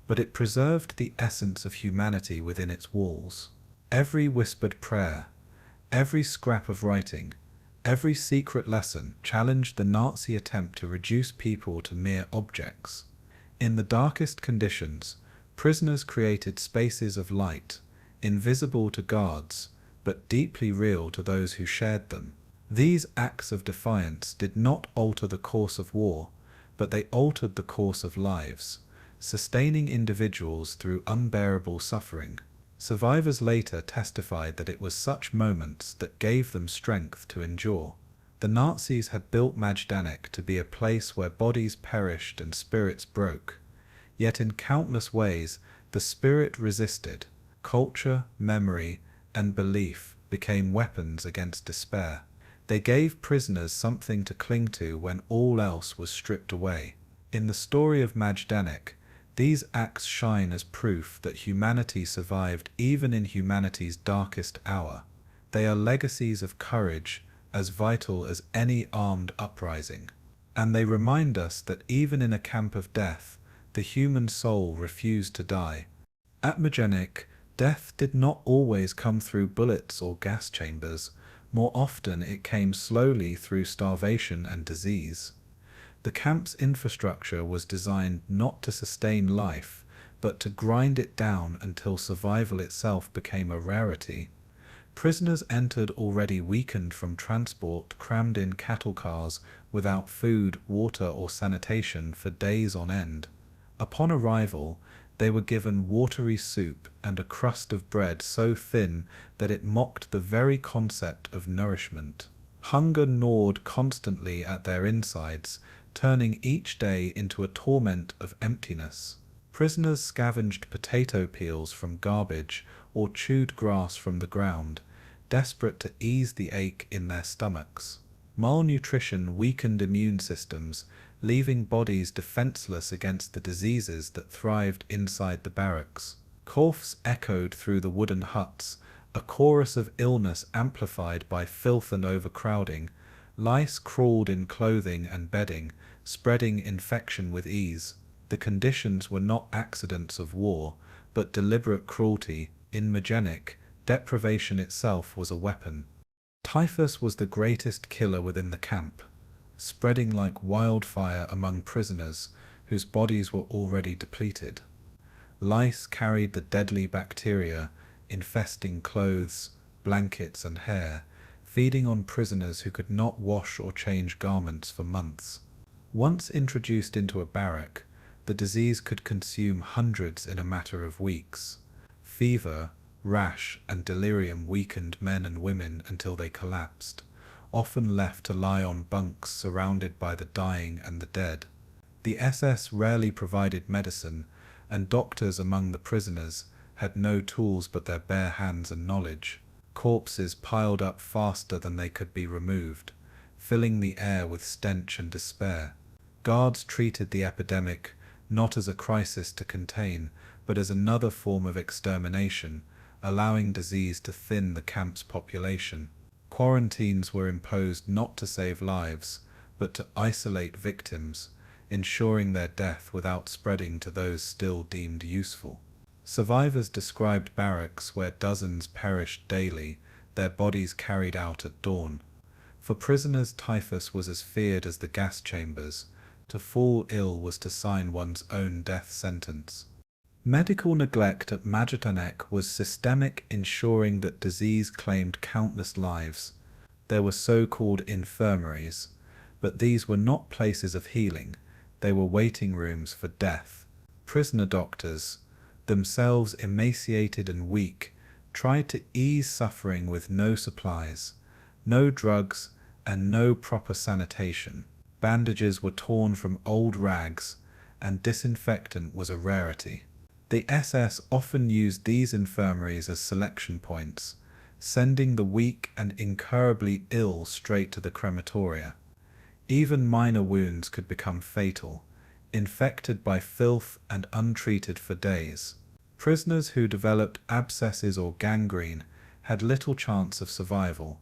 but it preserved the essence of humanity within its walls. Every whispered prayer, every scrap of writing, every secret lesson challenged the Nazi attempt to reduce people to mere objects. In the darkest conditions, prisoners created spaces of light, invisible to guards, but deeply real to those who shared them. These acts of defiance did not alter the course of war, but they altered the course of lives, sustaining individuals through unbearable suffering. Survivors later testified that it was such moments that gave them strength to endure. The Nazis had built Majdanek to be a place where bodies perished and spirits broke. Yet in countless ways, the spirit resisted. Culture, memory, and belief became weapons against despair. They gave prisoners something to cling to when all else was stripped away. In the story of Majdanek, these acts shine as proof that humanity survived even in humanity's darkest hour. They are legacies of courage as vital as any armed uprising. And they remind us that even in a camp of death, the human soul refused to die. At Majdanek, death did not always come through bullets or gas chambers. More often it came slowly through starvation and disease. The camp's infrastructure was designed not to sustain life, but to grind it down until survival itself became a rarity. Prisoners entered already weakened from transport crammed in cattle cars without food, water, or sanitation for days on end. Upon arrival, they were given watery soup and a crust of bread so thin that it mocked the very concept of nourishment. Hunger gnawed constantly at their insides, turning each day into a torment of emptiness. Prisoners scavenged potato peels from garbage or chewed grass from the ground, desperate to ease the ache in their stomachs. Malnutrition weakened immune systems, leaving bodies defenseless against the diseases that thrived inside the barracks. Coughs echoed through the wooden huts, a chorus of illness amplified by filth and overcrowding. Lice crawled in clothing and bedding, spreading infection with ease. The conditions were not accidents of war, but deliberate cruelty. In Majdanek, deprivation itself was a weapon. Typhus was the greatest killer within the camp, spreading like wildfire among prisoners whose bodies were already depleted. Lice carried the deadly bacteria, infesting clothes, blankets, and hair, feeding on prisoners who could not wash or change garments for months. Once introduced into a barrack, the disease could consume hundreds in a matter of weeks. Fever, rash, and delirium weakened men and women until they collapsed, often left to lie on bunks surrounded by the dying and the dead. The SS rarely provided medicine, and doctors among the prisoners had no tools but their bare hands and knowledge. Corpses piled up faster than they could be removed, filling the air with stench and despair. Guards treated the epidemic not as a crisis to contain, but as another form of extermination, allowing disease to thin the camp's population. Quarantines were imposed not to save lives, but to isolate victims, ensuring their death without spreading to those still deemed useful. Survivors described barracks where dozens perished daily, their bodies carried out at dawn. For prisoners, typhus was as feared as the gas chambers. To fall ill was to sign one's own death sentence. Medical neglect at Majdanek was systemic, ensuring that disease claimed countless lives. There were so-called infirmaries, but these were not places of healing. They were waiting rooms for death. Prisoner doctors, themselves emaciated and weak, tried to ease suffering with no supplies, no drugs, and no proper sanitation. Bandages were torn from old rags, and disinfectant was a rarity. The SS often used these infirmaries as selection points, sending the weak and incurably ill straight to the crematoria. Even minor wounds could become fatal, infected by filth and untreated for days. Prisoners who developed abscesses or gangrene had little chance of survival,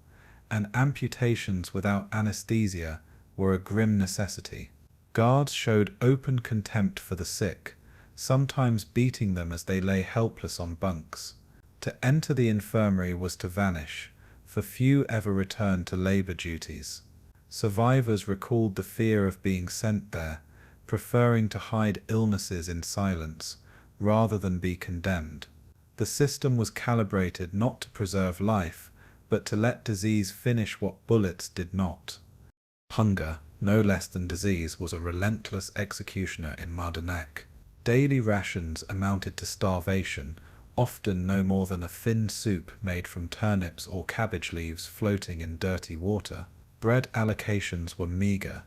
and amputations without anesthesia were a grim necessity. Guards showed open contempt for the sick, sometimes beating them as they lay helpless on bunks. To enter the infirmary was to vanish, for few ever returned to labor duties. Survivors recalled the fear of being sent there, preferring to hide illnesses in silence rather than be condemned. The system was calibrated not to preserve life, but to let disease finish what bullets did not. Hunger, no less than disease, was a relentless executioner in Majdanek. Daily rations amounted to starvation, often no more than a thin soup made from turnips or cabbage leaves floating in dirty water. Bread allocations were meager,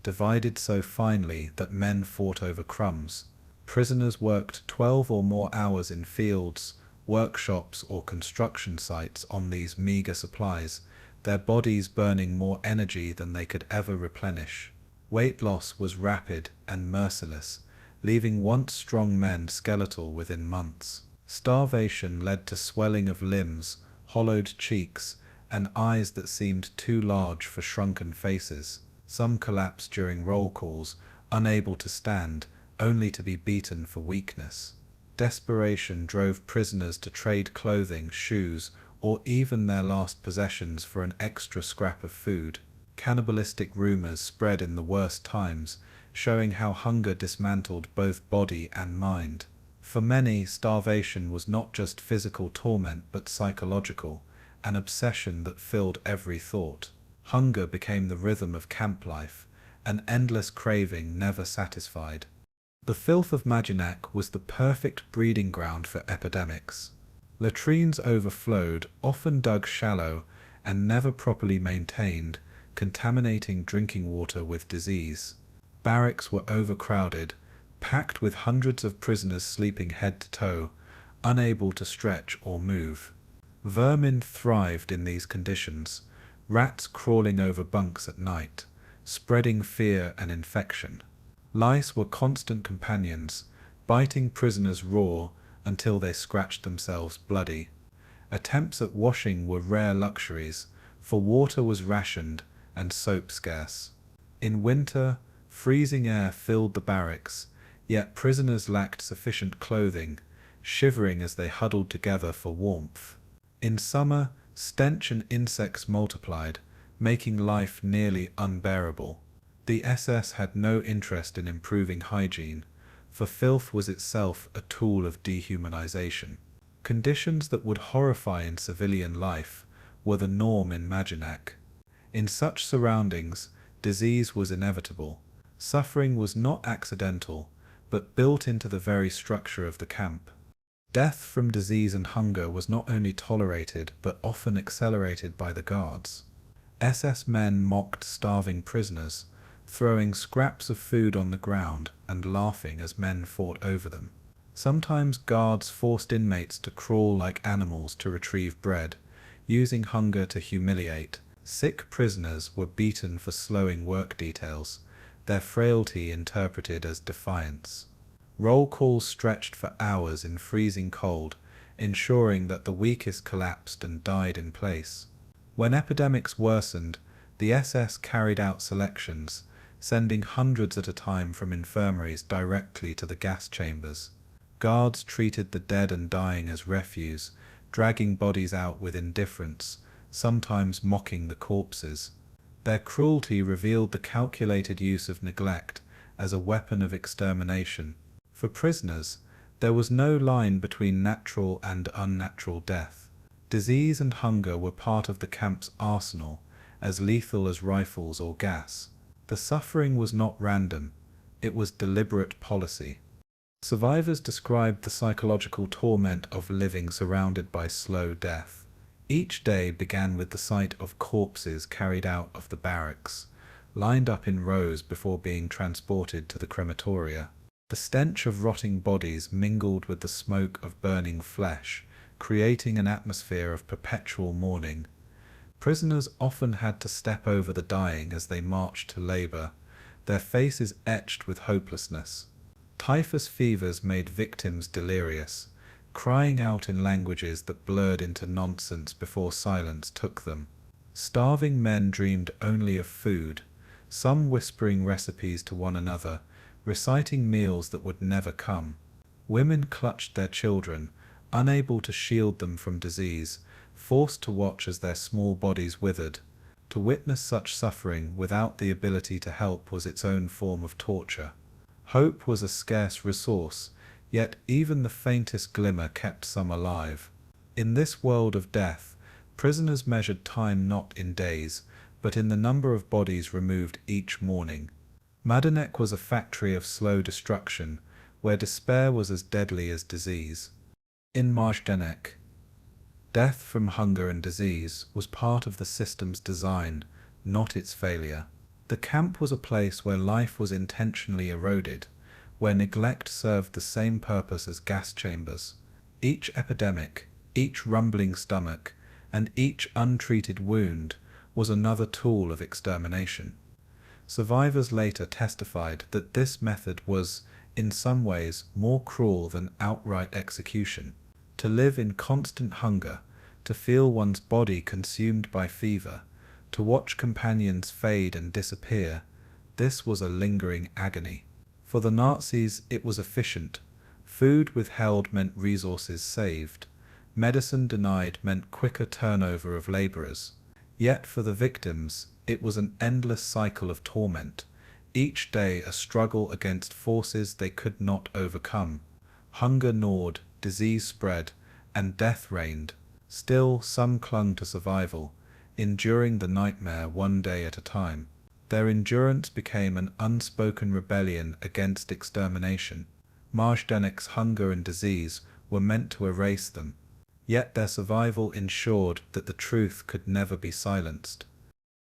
divided so finely that men fought over crumbs. Prisoners worked 12 or more hours in fields, workshops, or construction sites on these meager supplies, their bodies burning more energy than they could ever replenish. Weight loss was rapid and merciless, leaving once strong men skeletal within months. Starvation led to swelling of limbs, hollowed cheeks, and eyes that seemed too large for shrunken faces. Some collapsed during roll calls, unable to stand, only to be beaten for weakness. Desperation drove prisoners to trade clothing, shoes, or even their last possessions for an extra scrap of food. Cannibalistic rumors spread in the worst times, showing how hunger dismantled both body and mind. For many, starvation was not just physical torment but psychological, an obsession that filled every thought. Hunger became the rhythm of camp life, an endless craving never satisfied. The filth of Majdanek was the perfect breeding ground for epidemics. Latrines overflowed, often dug shallow, and never properly maintained, contaminating drinking water with disease. Barracks were overcrowded, packed with hundreds of prisoners sleeping head to toe, unable to stretch or move. Vermin thrived in these conditions, rats crawling over bunks at night, spreading fear and infection. Lice were constant companions, biting prisoners raw until they scratched themselves bloody. Attempts at washing were rare luxuries, for water was rationed, and soap scarce. In winter, freezing air filled the barracks, yet prisoners lacked sufficient clothing, shivering as they huddled together for warmth. In summer, stench and insects multiplied, making life nearly unbearable. The SS had no interest in improving hygiene, for filth was itself a tool of dehumanization. Conditions that would horrify in civilian life were the norm in Majdanek. In such surroundings, disease was inevitable. Suffering was not accidental, but built into the very structure of the camp. Death from disease and hunger was not only tolerated, but often accelerated by the guards. SS men mocked starving prisoners, throwing scraps of food on the ground and laughing as men fought over them. Sometimes guards forced inmates to crawl like animals to retrieve bread, using hunger to humiliate. Sick prisoners were beaten for slowing work details, their frailty interpreted as defiance. Roll calls stretched for hours in freezing cold, ensuring that the weakest collapsed and died in place. When epidemics worsened, the SS carried out selections, sending hundreds at a time from infirmaries directly to the gas chambers. Guards treated the dead and dying as refuse, dragging bodies out with indifference, sometimes mocking the corpses. Their cruelty revealed the calculated use of neglect as a weapon of extermination. For prisoners, there was no line between natural and unnatural death. Disease and hunger were part of the camp's arsenal, as lethal as rifles or gas. The suffering was not random, it was deliberate policy. Survivors described the psychological torment of living surrounded by slow death. Each day began with the sight of corpses carried out of the barracks, lined up in rows before being transported to the crematoria. The stench of rotting bodies mingled with the smoke of burning flesh, creating an atmosphere of perpetual mourning. Prisoners often had to step over the dying as they marched to labor, their faces etched with hopelessness. Typhus fevers made victims delirious, crying out in languages that blurred into nonsense before silence took them. Starving men dreamed only of food, some whispering recipes to one another, reciting meals that would never come. Women clutched their children, unable to shield them from disease, forced to watch as their small bodies withered. To witness such suffering without the ability to help was its own form of torture. Hope was a scarce resource, yet even the faintest glimmer kept some alive. In this world of death, prisoners measured time not in days, but in the number of bodies removed each morning. Majdanek was a factory of slow destruction, where despair was as deadly as disease. In Majdanek, death from hunger and disease was part of the system's design, not its failure. The camp was a place where life was intentionally eroded, where neglect served the same purpose as gas chambers. Each epidemic, each rumbling stomach, and each untreated wound was another tool of extermination. Survivors later testified that this method was, in some ways, more cruel than outright execution. To live in constant hunger, to feel one's body consumed by fever, to watch companions fade and disappear, this was a lingering agony. For the Nazis, it was efficient. Food withheld meant resources saved. Medicine denied meant quicker turnover of laborers. Yet for the victims, it was an endless cycle of torment, each day a struggle against forces they could not overcome. Hunger gnawed, disease spread, and death reigned. Still, some clung to survival, enduring the nightmare one day at a time. Their endurance became an unspoken rebellion against extermination. Majdanek's hunger and disease were meant to erase them, yet their survival ensured that the truth could never be silenced.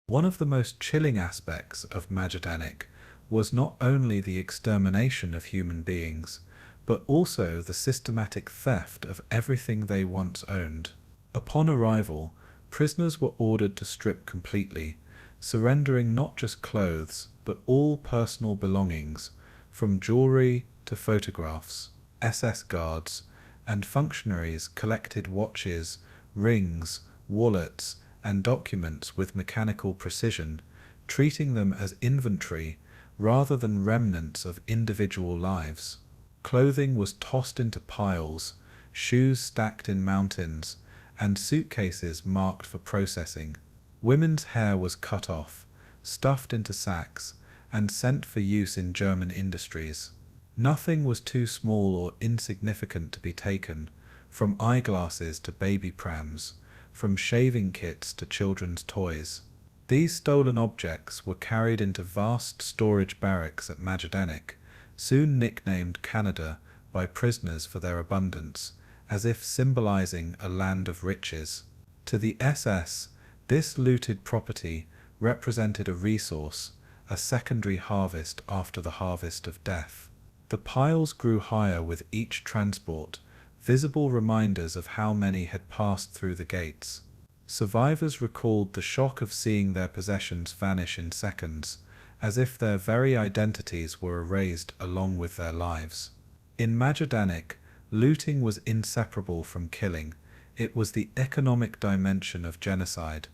One of the most chilling aspects of Majdanek was not only the extermination of human beings, but also the systematic theft of everything they once owned. Upon arrival, prisoners were ordered to strip completely, surrendering not just clothes, but all personal belongings, from jewelry to photographs. SS guards and functionaries collected watches, rings, wallets, and documents with mechanical precision, treating them as inventory rather than remnants of individual lives. Clothing was tossed into piles, shoes stacked in mountains, and suitcases marked for processing. Women's hair was cut off, stuffed into sacks, and sent for use in German industries. Nothing was too small or insignificant to be taken, from eyeglasses to baby prams, from shaving kits to children's toys. These stolen objects were carried into vast storage barracks at Majdanek, soon nicknamed Canada by prisoners for their abundance, as if symbolizing a land of riches. To the SS, this looted property represented a resource, a secondary harvest after the harvest of death. The piles grew higher with each transport, visible reminders of how many had passed through the gates. Survivors recalled the shock of seeing their possessions vanish in seconds, as if their very identities were erased along with their lives. In Majdanek, looting was inseparable from killing. It was the economic dimension of genocide.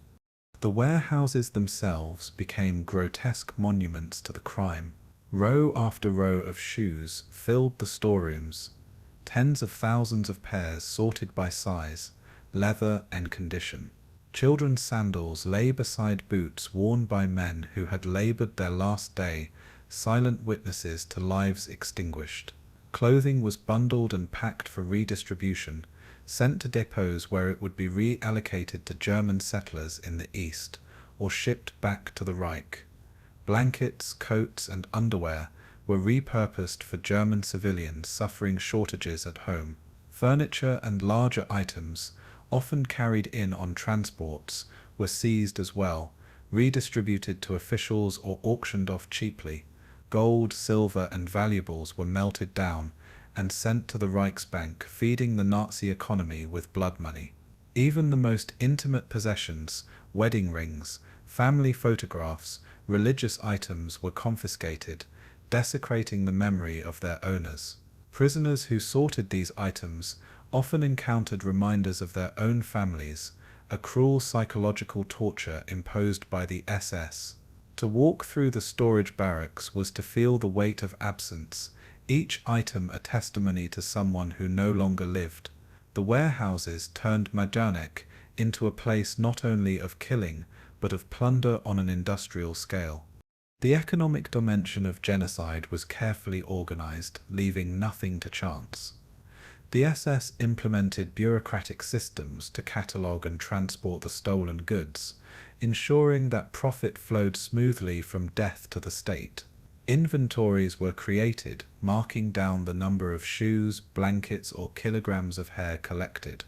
The warehouses themselves became grotesque monuments to the crime. Row after row of shoes filled the storerooms, tens of thousands of pairs sorted by size, leather, and condition. Children's sandals lay beside boots worn by men who had labored their last day, silent witnesses to lives extinguished. Clothing was bundled and packed for redistribution, sent to depots where it would be reallocated to German settlers in the east, or shipped back to the Reich. Blankets, coats, and underwear were repurposed for German civilians suffering shortages at home. Furniture and larger items, often carried in on transports, were seized as well, redistributed to officials or auctioned off cheaply. Gold, silver, and valuables were melted down and sent to the Reichsbank, feeding the Nazi economy with blood money. Even the most intimate possessions, wedding rings, family photographs, religious items were confiscated, desecrating the memory of their owners. Prisoners who sorted these items often encountered reminders of their own families, a cruel psychological torture imposed by the SS. To walk through the storage barracks was to feel the weight of absence, each item a testimony to someone who no longer lived. The warehouses turned Majdanek into a place not only of killing, but of plunder on an industrial scale. The economic dimension of genocide was carefully organized, leaving nothing to chance. The SS implemented bureaucratic systems to catalogue and transport the stolen goods, ensuring that profit flowed smoothly from death to the state. Inventories were created, marking down the number of shoes, blankets, or kilograms of hair collected.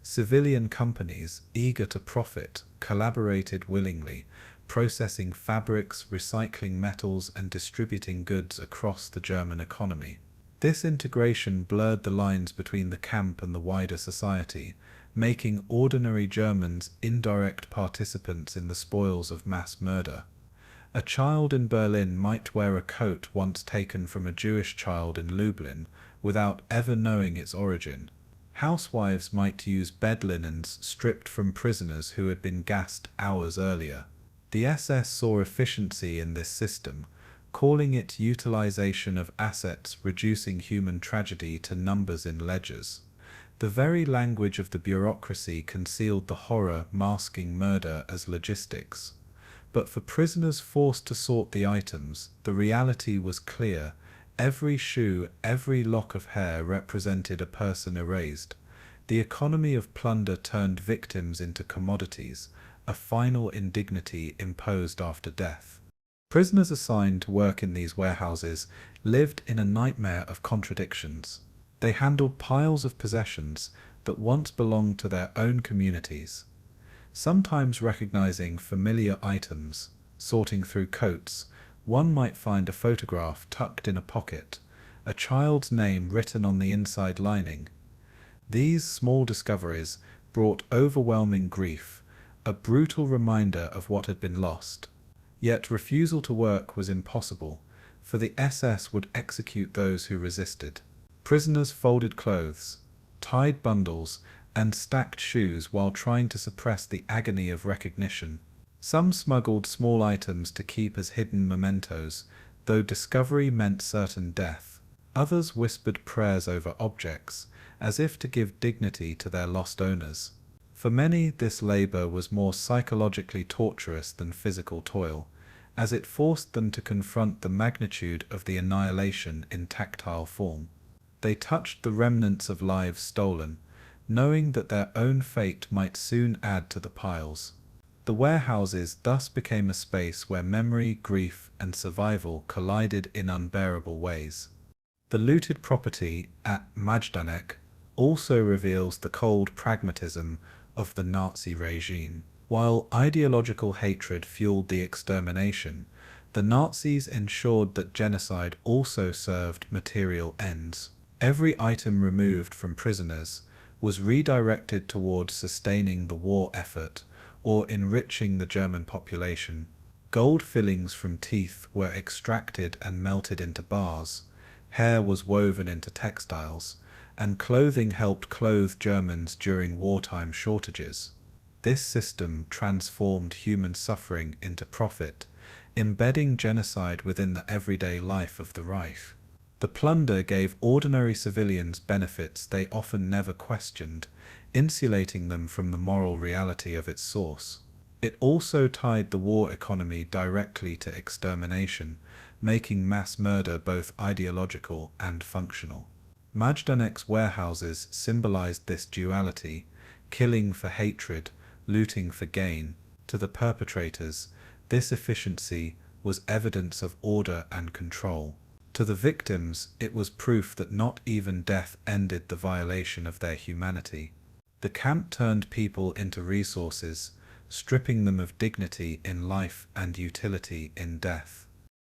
Civilian companies, eager to profit, collaborated willingly, processing fabrics, recycling metals, and distributing goods across the German economy. This integration blurred the lines between the camp and the wider society, making ordinary Germans indirect participants in the spoils of mass murder. A child in Berlin might wear a coat once taken from a Jewish child in Lublin without ever knowing its origin. Housewives might use bed linens stripped from prisoners who had been gassed hours earlier. The SS saw efficiency in this system, calling it utilization of assets, reducing human tragedy to numbers in ledgers. The very language of the bureaucracy concealed the horror, masking murder as logistics. But for prisoners forced to sort the items, the reality was clear. Every shoe, every lock of hair represented a person erased. The economy of plunder turned victims into commodities, a final indignity imposed after death. Prisoners assigned to work in these warehouses lived in a nightmare of contradictions. They handled piles of possessions that once belonged to their own communities, sometimes recognizing familiar items. Sorting through coats, one might find a photograph tucked in a pocket, a child's name written on the inside lining. These small discoveries brought overwhelming grief, a brutal reminder of what had been lost. Yet refusal to work was impossible, for the SS would execute those who resisted. Prisoners folded clothes, tied bundles, and stacked shoes while trying to suppress the agony of recognition. Some smuggled small items to keep as hidden mementos, though discovery meant certain death. Others whispered prayers over objects, as if to give dignity to their lost owners. For many, this labor was more psychologically torturous than physical toil, as it forced them to confront the magnitude of the annihilation in tactile form. They touched the remnants of lives stolen, knowing that their own fate might soon add to the piles. The warehouses thus became a space where memory, grief, and survival collided in unbearable ways. The looted property at Majdanek also reveals the cold pragmatism of the Nazi regime. While ideological hatred fueled the extermination, the Nazis ensured that genocide also served material ends. Every item removed from prisoners was redirected towards sustaining the war effort or enriching the German population. Gold fillings from teeth were extracted and melted into bars, hair was woven into textiles, and clothing helped clothe Germans during wartime shortages. This system transformed human suffering into profit, embedding genocide within the everyday life of the Reich. The plunder gave ordinary civilians benefits they often never questioned, insulating them from the moral reality of its source. It also tied the war economy directly to extermination, making mass murder both ideological and functional. Majdanek's warehouses symbolized this duality, killing for hatred, looting for gain. To the perpetrators, this efficiency was evidence of order and control. To the victims, it was proof that not even death ended the violation of their humanity. The camp turned people into resources, stripping them of dignity in life and utility in death.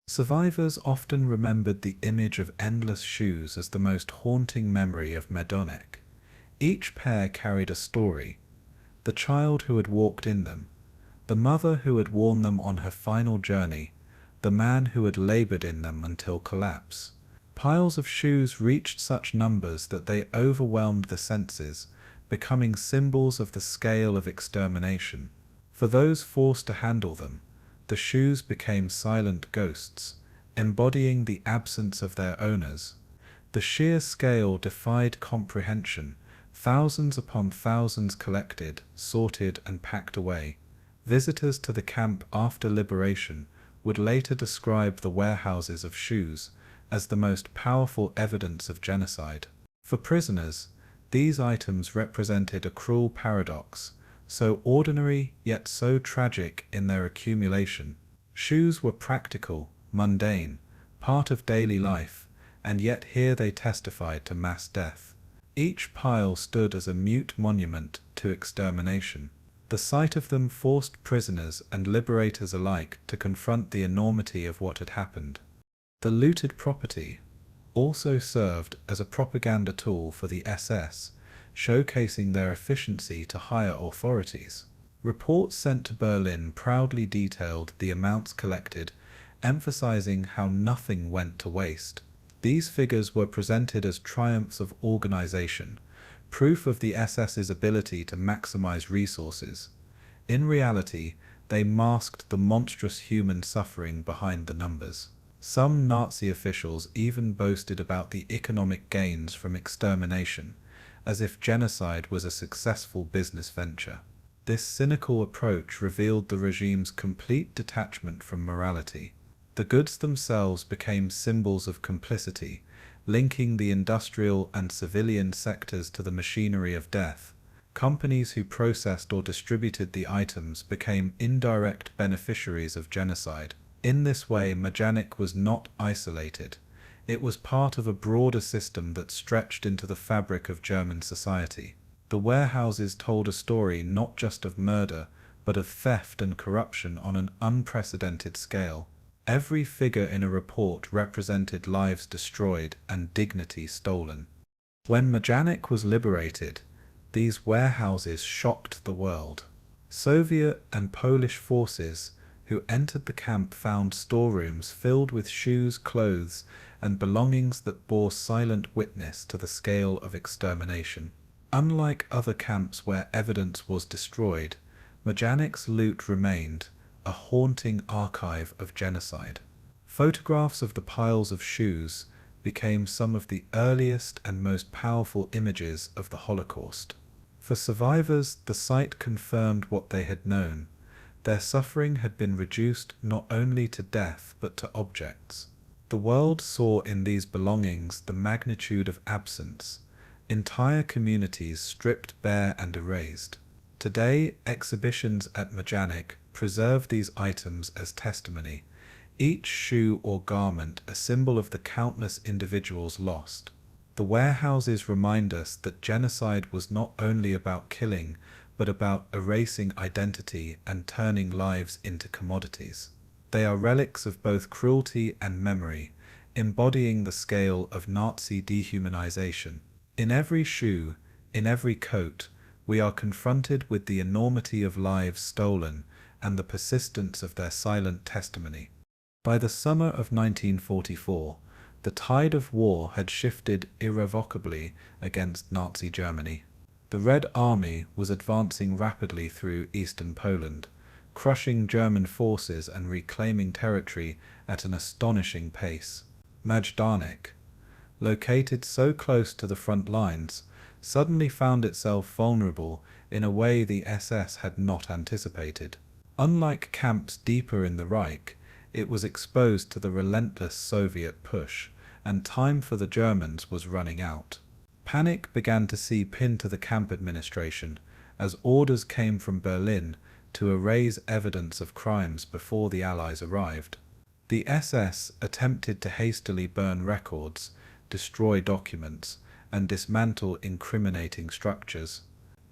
Survivors often remembered the image of endless shoes as the most haunting memory of Majdanek. Each pair carried a story: the child who had walked in them, the mother who had worn them on her final journey, the man who had labored in them until collapse. Piles of shoes reached such numbers that they overwhelmed the senses, becoming symbols of the scale of extermination. For those forced to handle them, the shoes became silent ghosts, embodying the absence of their owners. The sheer scale defied comprehension. Thousands upon thousands collected, sorted, and packed away. Visitors to the camp after liberation would later describe the warehouses of shoes as the most powerful evidence of genocide. For prisoners, these items represented a cruel paradox, so ordinary yet so tragic in their accumulation. Shoes were practical, mundane, part of daily life, and yet here they testified to mass death. Each pile stood as a mute monument to extermination. The sight of them forced prisoners and liberators alike to confront the enormity of what had happened. The looted property also served as a propaganda tool for the SS, showcasing their efficiency to higher authorities. Reports sent to Berlin proudly detailed the amounts collected, emphasizing how nothing went to waste. These figures were presented as triumphs of organization, proof of the SS's ability to maximize resources. In reality, they masked the monstrous human suffering behind the numbers. Some Nazi officials even boasted about the economic gains from extermination, as if genocide was a successful business venture. This cynical approach revealed the regime's complete detachment from morality. The goods themselves became symbols of complicity, linking the industrial and civilian sectors to the machinery of death. Companies who processed or distributed the items became indirect beneficiaries of genocide. In this way, Majdanek was not isolated. It was part of a broader system that stretched into the fabric of German society. The warehouses told a story not just of murder, but of theft and corruption on an unprecedented scale. Every figure in a report represented lives destroyed and dignity stolen. When Majdanek was liberated, these warehouses shocked the world. Soviet and Polish forces who entered the camp found storerooms filled with shoes, clothes, and belongings that bore silent witness to the scale of extermination. Unlike other camps where evidence was destroyed, Majdanek's loot remained, a haunting archive of genocide. Photographs of the piles of shoes became some of the earliest and most powerful images of the Holocaust. For survivors, the sight confirmed what they had known. Their suffering had been reduced not only to death but to objects. The world saw in these belongings the magnitude of absence, entire communities stripped bare and erased. Today, exhibitions at Majdanek preserve these items as testimony, each shoe or garment a symbol of the countless individuals lost. The warehouses remind us that genocide was not only about killing, but about erasing identity and turning lives into commodities. They are relics of both cruelty and memory, embodying the scale of Nazi dehumanization. In every shoe, in every coat, we are confronted with the enormity of lives stolen and the persistence of their silent testimony. By the summer of 1944, the tide of war had shifted irrevocably against Nazi Germany. The Red Army was advancing rapidly through eastern Poland, crushing German forces and reclaiming territory at an astonishing pace. Majdanek, located so close to the front lines, suddenly found itself vulnerable in a way the SS had not anticipated. Unlike camps deeper in the Reich, it was exposed to the relentless Soviet push, and time for the Germans was running out. Panic began to seep into the camp administration as orders came from Berlin to erase evidence of crimes before the Allies arrived. The SS attempted to hastily burn records, destroy documents, and dismantle incriminating structures.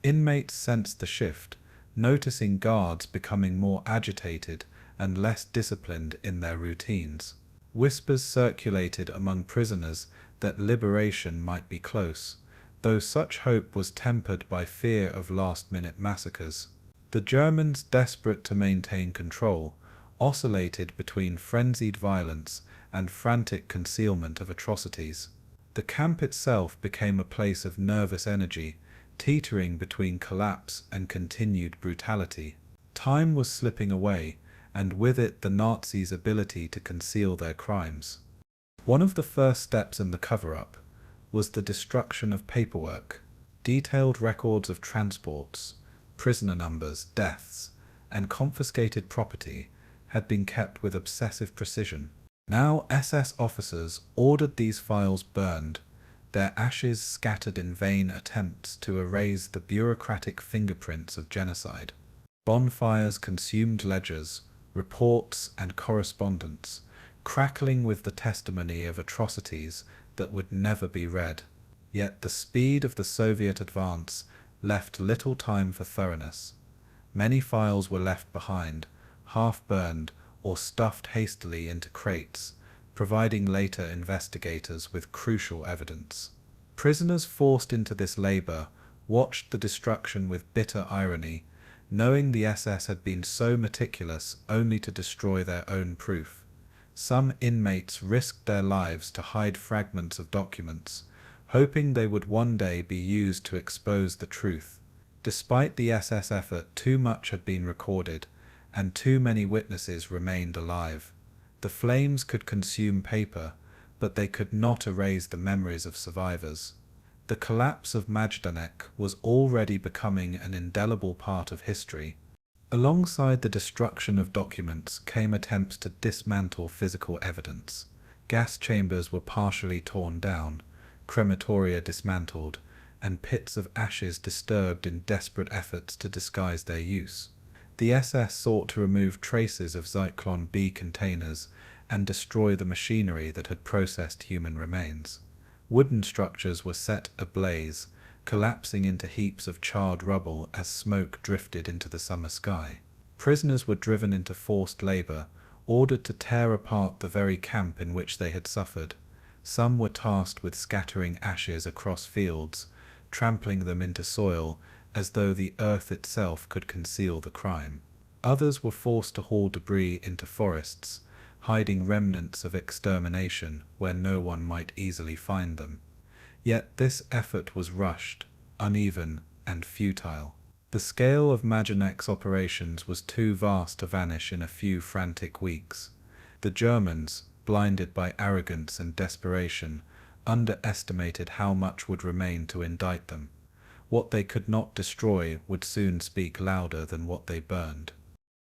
Inmates sensed the shift, noticing guards becoming more agitated and less disciplined in their routines. Whispers circulated among prisoners that liberation might be close, though such hope was tempered by fear of last-minute massacres. The Germans, desperate to maintain control, oscillated between frenzied violence and frantic concealment of atrocities. The camp itself became a place of nervous energy, teetering between collapse and continued brutality. Time was slipping away, and with it the Nazis' ability to conceal their crimes. One of the first steps in the cover-up was the destruction of paperwork. Detailed records of transports, prisoner numbers, deaths, and confiscated property had been kept with obsessive precision. Now SS officers ordered these files burned, their ashes scattered in vain attempts to erase the bureaucratic fingerprints of genocide. Bonfires consumed ledgers, reports, and correspondence, crackling with the testimony of atrocities that would never be read. Yet the speed of the Soviet advance left little time for thoroughness. Many files were left behind, half-burned or stuffed hastily into crates, providing later investigators with crucial evidence. Prisoners forced into this labor watched the destruction with bitter irony, knowing the SS had been so meticulous only to destroy their own proof. Some inmates risked their lives to hide fragments of documents, hoping they would one day be used to expose the truth. Despite the SS effort, too much had been recorded, and too many witnesses remained alive. The flames could consume paper, but they could not erase the memories of survivors. The collapse of Majdanek was already becoming an indelible part of history. Alongside the destruction of documents came attempts to dismantle physical evidence. Gas chambers were partially torn down, crematoria dismantled, and pits of ashes disturbed in desperate efforts to disguise their use. The SS sought to remove traces of Zyklon B containers and destroy the machinery that had processed human remains. Wooden structures were set ablaze, collapsing into heaps of charred rubble as smoke drifted into the summer sky. Prisoners were driven into forced labor, ordered to tear apart the very camp in which they had suffered. Some were tasked with scattering ashes across fields, trampling them into soil, as though the earth itself could conceal the crime. Others were forced to haul debris into forests, hiding remnants of extermination where no one might easily find them. Yet this effort was rushed, uneven, and futile. The scale of Majdanek's operations was too vast to vanish in a few frantic weeks. The Germans, blinded by arrogance and desperation, underestimated how much would remain to indict them. What they could not destroy would soon speak louder than what they burned.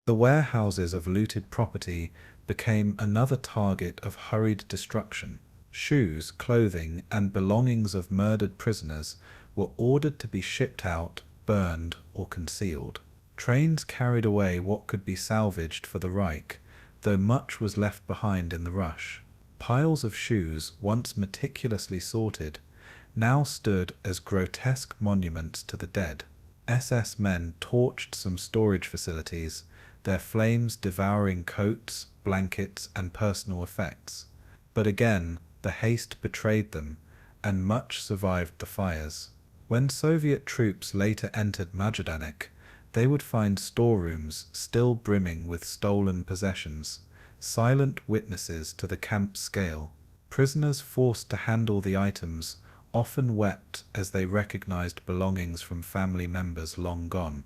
The warehouses of looted property became another target of hurried destruction. Shoes, clothing, and belongings of murdered prisoners were ordered to be shipped out, burned, or concealed. Trains carried away what could be salvaged for the Reich, though much was left behind in the rush. Piles of shoes, once meticulously sorted, now stood as grotesque monuments to the dead. SS men torched some storage facilities, their flames devouring coats, blankets, and personal effects. But again, the haste betrayed them, and much survived the fires. When Soviet troops later entered Majdanek, they would find storerooms still brimming with stolen possessions, silent witnesses to the camp's scale. Prisoners forced to handle the items often wept as they recognized belongings from family members long gone.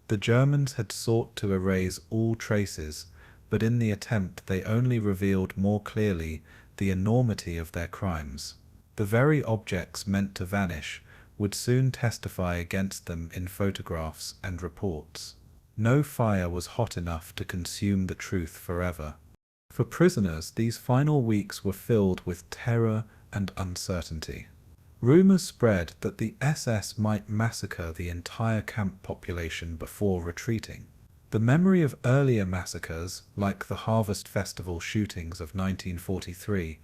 The Germans had sought to erase all traces, but in the attempt they only revealed more clearly the enormity of their crimes. The very objects meant to vanish would soon testify against them in photographs and reports. No fire was hot enough to consume the truth forever. For prisoners, these final weeks were filled with terror and uncertainty. Rumors spread that the SS might massacre the entire camp population before retreating. The memory of earlier massacres, like the Harvest Festival shootings of 1943,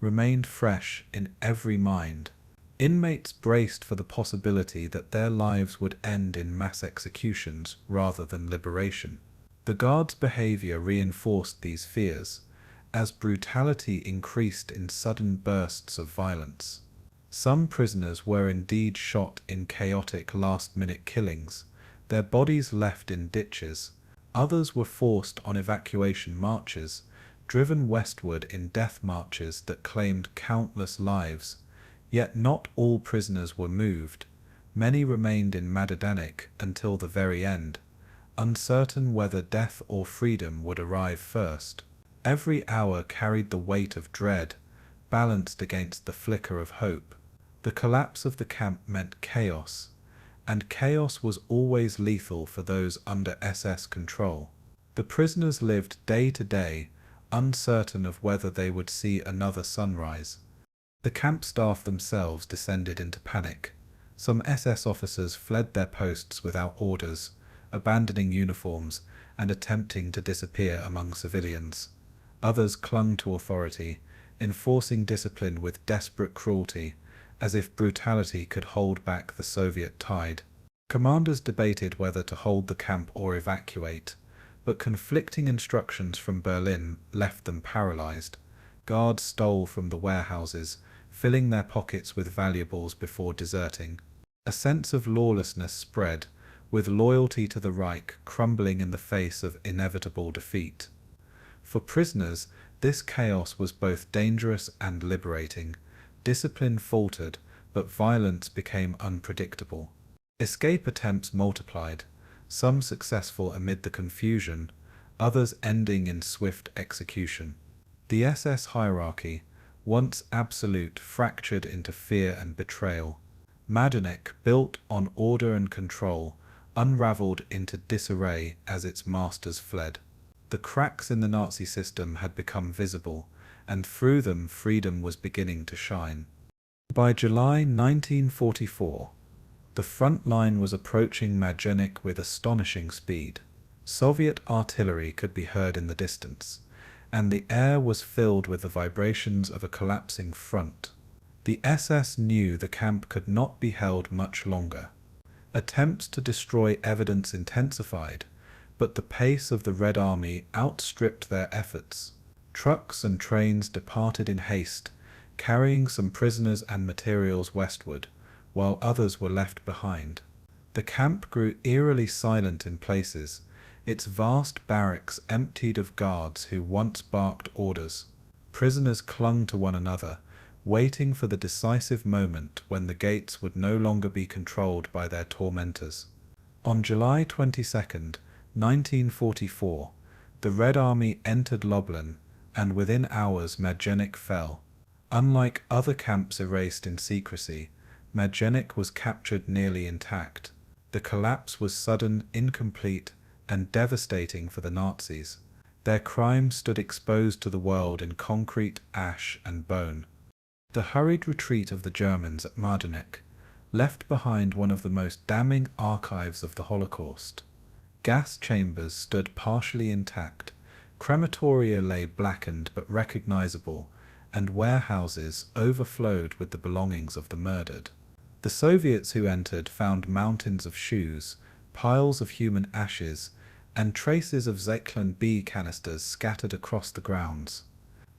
remained fresh in every mind. Inmates braced for the possibility that their lives would end in mass executions rather than liberation. The guards' behavior reinforced these fears, as brutality increased in sudden bursts of violence. Some prisoners were indeed shot in chaotic last-minute killings, their bodies left in ditches. Others were forced on evacuation marches, driven westward in death marches that claimed countless lives. Yet not all prisoners were moved. Many remained in Majdanek until the very end, uncertain whether death or freedom would arrive first. Every hour carried the weight of dread, balanced against the flicker of hope. The collapse of the camp meant chaos, and chaos was always lethal for those under SS control. The prisoners lived day to day, uncertain of whether they would see another sunrise. The camp staff themselves descended into panic. Some SS officers fled their posts without orders, abandoning uniforms and attempting to disappear among civilians. Others clung to authority, enforcing discipline with desperate cruelty, as if brutality could hold back the Soviet tide. Commanders debated whether to hold the camp or evacuate, but conflicting instructions from Berlin left them paralyzed. Guards stole from the warehouses, filling their pockets with valuables before deserting. A sense of lawlessness spread, with loyalty to the Reich crumbling in the face of inevitable defeat. For prisoners, this chaos was both dangerous and liberating. Discipline faltered, but violence became unpredictable. Escape attempts multiplied, some successful amid the confusion, others ending in swift execution. The SS hierarchy, once absolute, fractured into fear and betrayal. Majdanek, built on order and control, unraveled into disarray as its masters fled. The cracks in the Nazi system had become visible, and through them freedom was beginning to shine. By July 1944, the front line was approaching Majdanek with astonishing speed. Soviet artillery could be heard in the distance, and the air was filled with the vibrations of a collapsing front. The SS knew the camp could not be held much longer. Attempts to destroy evidence intensified, but the pace of the Red Army outstripped their efforts. Trucks and trains departed in haste, carrying some prisoners and materials westward, while others were left behind. The camp grew eerily silent in places, its vast barracks emptied of guards who once barked orders. Prisoners clung to one another, waiting for the decisive moment when the gates would no longer be controlled by their tormentors. On July 22nd, 1944, the Red Army entered Lublin, and within hours Majdanek fell. Unlike other camps erased in secrecy, Majdanek was captured nearly intact. The collapse was sudden, incomplete, and devastating for the Nazis. Their crimes stood exposed to the world in concrete, ash, and bone. The hurried retreat of the Germans at Majdanek left behind one of the most damning archives of the Holocaust. Gas chambers stood partially intact, crematoria lay blackened but recognizable, and warehouses overflowed with the belongings of the murdered. The Soviets who entered found mountains of shoes, piles of human ashes, and traces of Zyklon B canisters scattered across the grounds.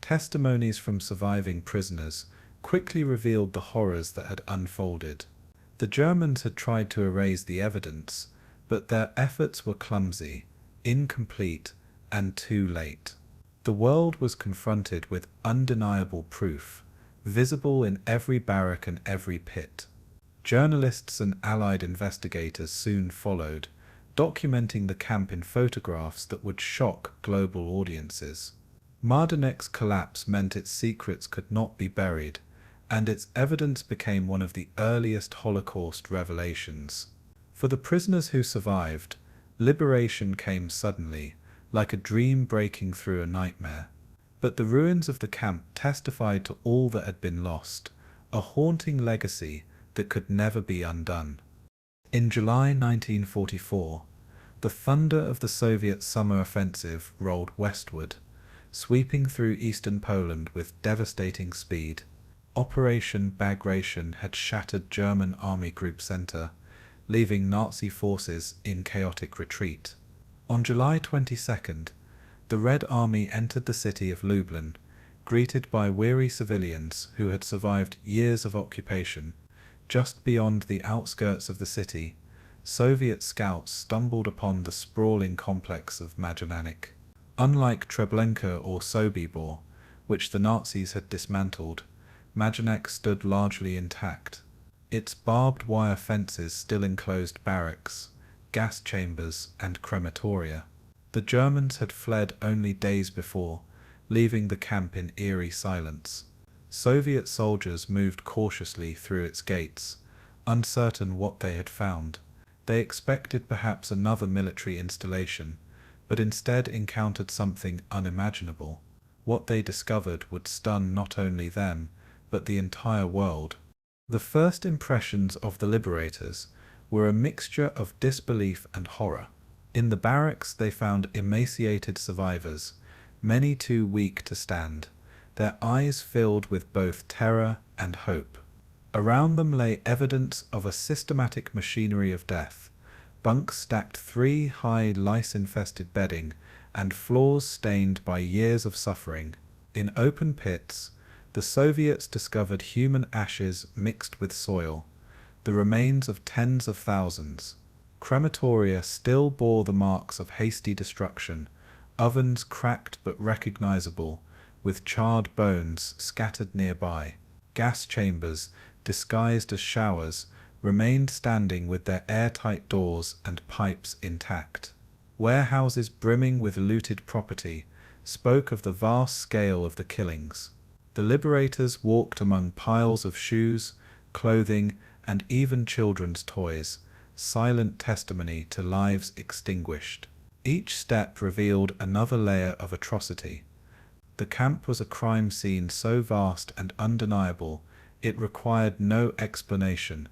Testimonies from surviving prisoners quickly revealed the horrors that had unfolded. The Germans had tried to erase the evidence, but their efforts were clumsy, incomplete, and too late. The world was confronted with undeniable proof, visible in every barrack and every pit. Journalists and Allied investigators soon followed, documenting the camp in photographs that would shock global audiences. Majdanek's collapse meant its secrets could not be buried, and its evidence became one of the earliest Holocaust revelations. For the prisoners who survived, liberation came suddenly, like a dream breaking through a nightmare. But the ruins of the camp testified to all that had been lost, a haunting legacy that could never be undone. In July 1944, the thunder of the Soviet summer offensive rolled westward, sweeping through eastern Poland with devastating speed. Operation Bagration had shattered German Army Group Center, leaving Nazi forces in chaotic retreat. On July 22nd, the Red Army entered the city of Lublin, greeted by weary civilians who had survived years of occupation. Just beyond the outskirts of the city, Soviet scouts stumbled upon the sprawling complex of Majdanek. Unlike Treblinka or Sobibor, which the Nazis had dismantled, Majdanek stood largely intact. Its barbed wire fences still enclosed barracks, gas chambers, and crematoria. The Germans had fled only days before, leaving the camp in eerie silence. Soviet soldiers moved cautiously through its gates, uncertain what they had found. They expected perhaps another military installation, but instead encountered something unimaginable. What they discovered would stun not only them, but the entire world. The first impressions of the liberators were a mixture of disbelief and horror. In the barracks they found emaciated survivors, many too weak to stand, their eyes filled with both terror and hope. Around them lay evidence of a systematic machinery of death, bunks stacked 3 high lice-infested bedding, and floors stained by years of suffering. In open pits, the Soviets discovered human ashes mixed with soil, the remains of tens of thousands. Crematoria still bore the marks of hasty destruction, ovens cracked but recognizable, with charred bones scattered nearby. Gas chambers, disguised as showers, remained standing with their airtight doors and pipes intact. Warehouses brimming with looted property spoke of the vast scale of the killings. The liberators walked among piles of shoes, clothing, and even children's toys, silent testimony to lives extinguished. Each step revealed another layer of atrocity. The camp was a crime scene so vast and undeniable, it required no explanation.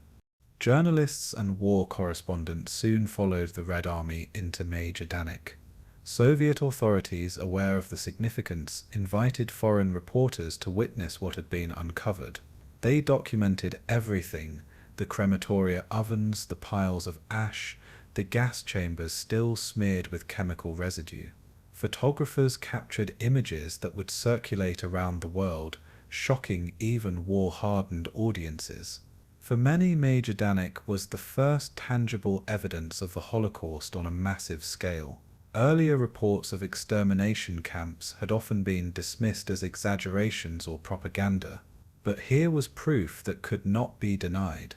Journalists and war correspondents soon followed the Red Army into Majdanek. Soviet authorities, aware of the significance, invited foreign reporters to witness what had been uncovered. They documented everything: the crematoria ovens, the piles of ash, the gas chambers still smeared with chemical residue. Photographers captured images that would circulate around the world, shocking even war-hardened audiences. For many, Majdanek was the first tangible evidence of the Holocaust on a massive scale. Earlier reports of extermination camps had often been dismissed as exaggerations or propaganda, but here was proof that could not be denied.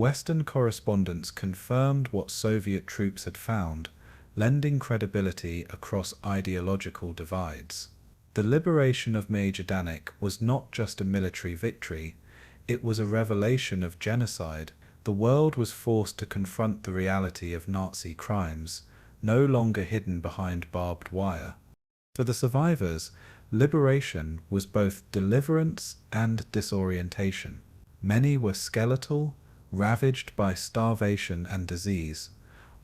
Western correspondents confirmed what Soviet troops had found, lending credibility across ideological divides. The liberation of Majdanek was not just a military victory, it was a revelation of genocide. The world was forced to confront the reality of Nazi crimes, no longer hidden behind barbed wire. For the survivors, liberation was both deliverance and disorientation. Many were skeletal, ravaged by starvation and disease,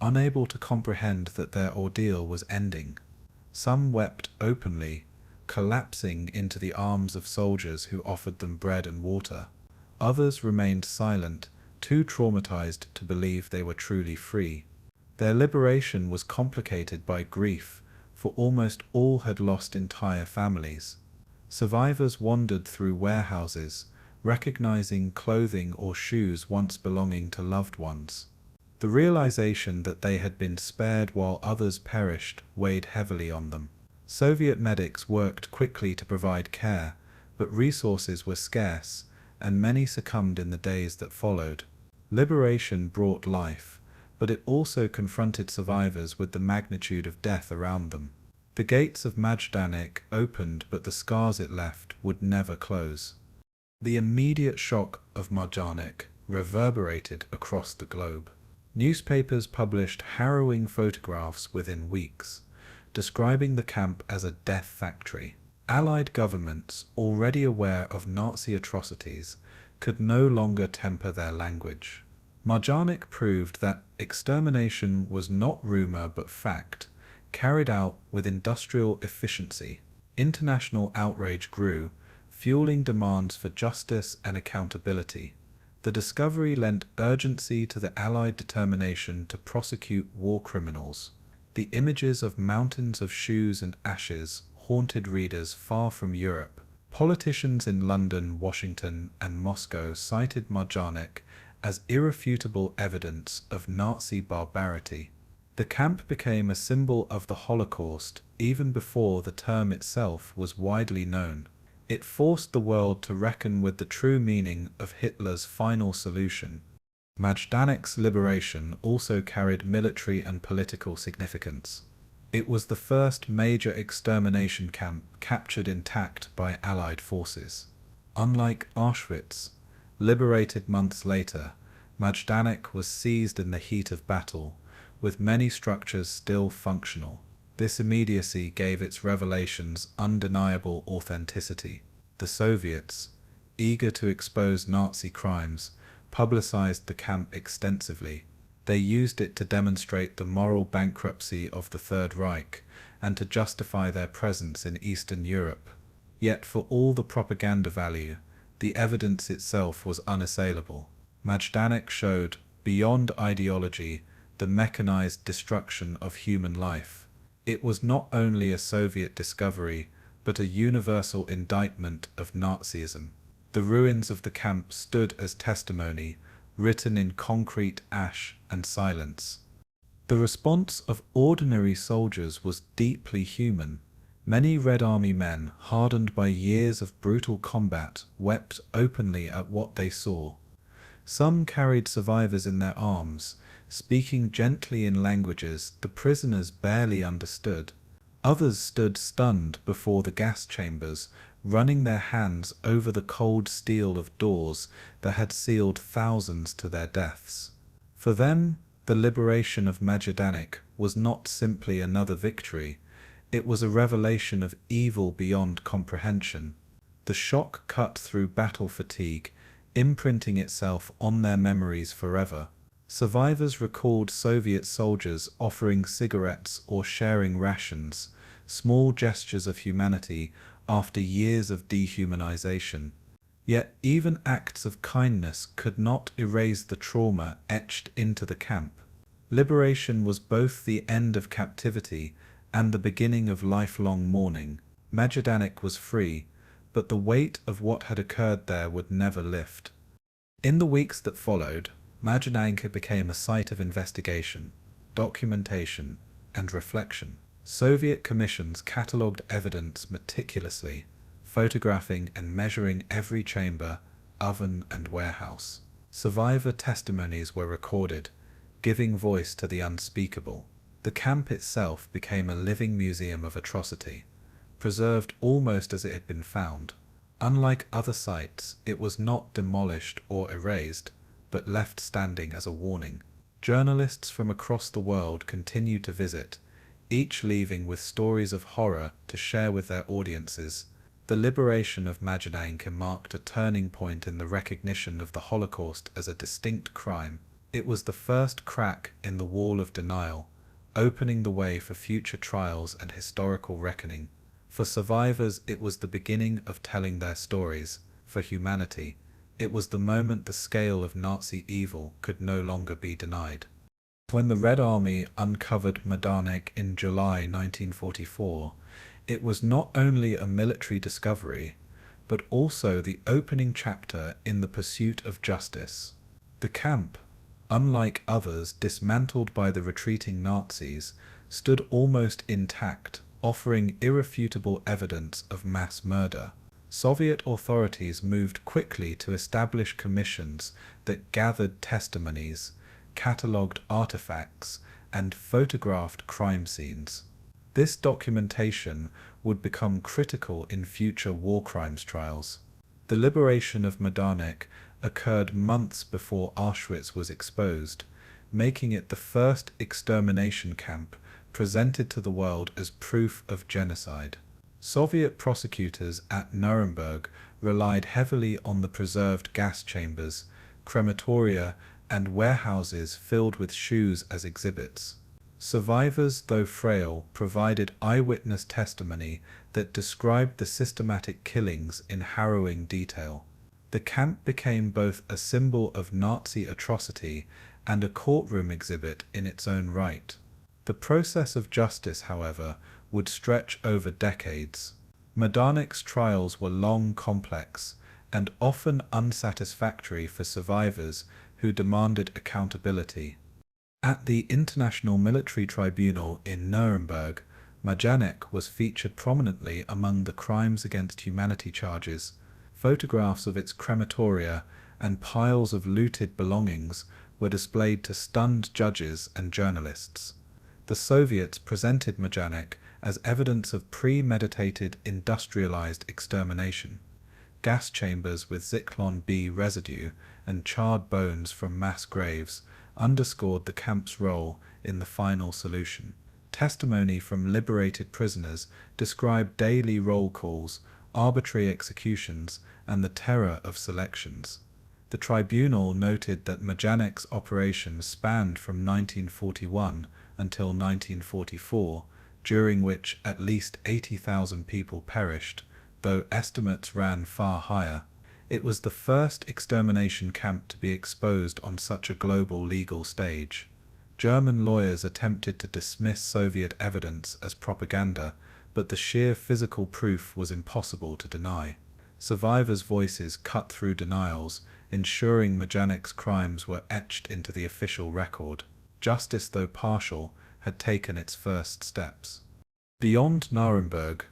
unable to comprehend that their ordeal was ending. Some wept openly, collapsing into the arms of soldiers who offered them bread and water. Others remained silent, too traumatized to believe they were truly free. Their liberation was complicated by grief, for almost all had lost entire families. Survivors wandered through warehouses, recognizing clothing or shoes once belonging to loved ones. The realization that they had been spared while others perished weighed heavily on them. Soviet medics worked quickly to provide care, but resources were scarce, and many succumbed in the days that followed. Liberation brought life, but it also confronted survivors with the magnitude of death around them. The gates of Majdanek opened, but the scars it left would never close. The immediate shock of Majdanek reverberated across the globe. Newspapers published harrowing photographs within weeks, describing the camp as a death factory. Allied governments, already aware of Nazi atrocities, could no longer temper their language. Majdanek proved that extermination was not rumor but fact, carried out with industrial efficiency. International outrage grew, fueling demands for justice and accountability. The discovery lent urgency to the Allied determination to prosecute war criminals. The images of mountains of shoes and ashes haunted readers far from Europe. Politicians in London, Washington, and Moscow cited Majdanek as irrefutable evidence of Nazi barbarity. The camp became a symbol of the Holocaust even before the term itself was widely known. It forced the world to reckon with the true meaning of Hitler's final solution. Majdanek's liberation also carried military and political significance. It was the first major extermination camp captured intact by Allied forces. Unlike Auschwitz, liberated months later, Majdanek was seized in the heat of battle, with many structures still functional. This immediacy gave its revelations undeniable authenticity. The Soviets, eager to expose Nazi crimes, publicized the camp extensively. They used it to demonstrate the moral bankruptcy of the Third Reich and to justify their presence in Eastern Europe. Yet for all the propaganda value, the evidence itself was unassailable. Majdanek showed, beyond ideology, the mechanized destruction of human life. It was not only a Soviet discovery, but a universal indictment of Nazism. The ruins of the camp stood as testimony, written in concrete ash and silence. The response of ordinary soldiers was deeply human. Many Red Army men, hardened by years of brutal combat, wept openly at what they saw. Some carried survivors in their arms, speaking gently in languages the prisoners barely understood. Others stood stunned before the gas chambers, running their hands over the cold steel of doors that had sealed thousands to their deaths. For them, the liberation of Majdanek was not simply another victory, it was a revelation of evil beyond comprehension. The shock cut through battle fatigue, imprinting itself on their memories forever. Survivors recalled Soviet soldiers offering cigarettes or sharing rations, small gestures of humanity after years of dehumanization. Yet even acts of kindness could not erase the trauma etched into the camp. Liberation was both the end of captivity and the beginning of lifelong mourning. Majdanek was free, but the weight of what had occurred there would never lift. In the weeks that followed, Majdanek became a site of investigation, documentation, and reflection. Soviet commissions catalogued evidence meticulously, photographing and measuring every chamber, oven, and warehouse. Survivor testimonies were recorded, giving voice to the unspeakable. The camp itself became a living museum of atrocity, preserved almost as it had been found. Unlike other sites, it was not demolished or erased, but left standing as a warning. Journalists from across the world continued to visit, each leaving with stories of horror to share with their audiences. The liberation of Majdanek marked a turning point in the recognition of the Holocaust as a distinct crime. It was the first crack in the wall of denial, opening the way for future trials and historical reckoning. For survivors, it was the beginning of telling their stories. For humanity, it was the moment the scale of Nazi evil could no longer be denied. When the Red Army uncovered Majdanek in July 1944, it was not only a military discovery, but also the opening chapter in the pursuit of justice. The camp, unlike others dismantled by the retreating Nazis, stood almost intact, offering irrefutable evidence of mass murder. Soviet authorities moved quickly to establish commissions that gathered testimonies, catalogued artifacts, and photographed crime scenes. This documentation would become critical in future war crimes trials. The liberation of Majdanek occurred months before Auschwitz was exposed, making it the first extermination camp presented to the world as proof of genocide. Soviet prosecutors at Nuremberg relied heavily on the preserved gas chambers, crematoria, and warehouses filled with shoes as exhibits. Survivors, though frail, provided eyewitness testimony that described the systematic killings in harrowing detail. The camp became both a symbol of Nazi atrocity and a courtroom exhibit in its own right. The process of justice, however, would stretch over decades. Majdanek's trials were long, complex, and often unsatisfactory for survivors who demanded accountability. At the International Military Tribunal in Nuremberg, Majdanek was featured prominently among the crimes against humanity charges. Photographs of its crematoria and piles of looted belongings were displayed to stunned judges and journalists. The Soviets presented Majdanek as evidence of premeditated industrialized extermination. Gas chambers with Zyklon B residue and charred bones from mass graves underscored the camp's role in the final solution. Testimony from liberated prisoners described daily roll calls, arbitrary executions, and the terror of selections. The tribunal noted that Majdanek's operation spanned from 1941 until 1944, during which at least 80,000 people perished, though estimates ran far higher. It was the first extermination camp to be exposed on such a global legal stage. German lawyers attempted to dismiss Soviet evidence as propaganda, but the sheer physical proof was impossible to deny. Survivors' voices cut through denials, ensuring Majdanek's crimes were etched into the official record. Justice, though partial, had taken its first steps. Beyond Nuremberg,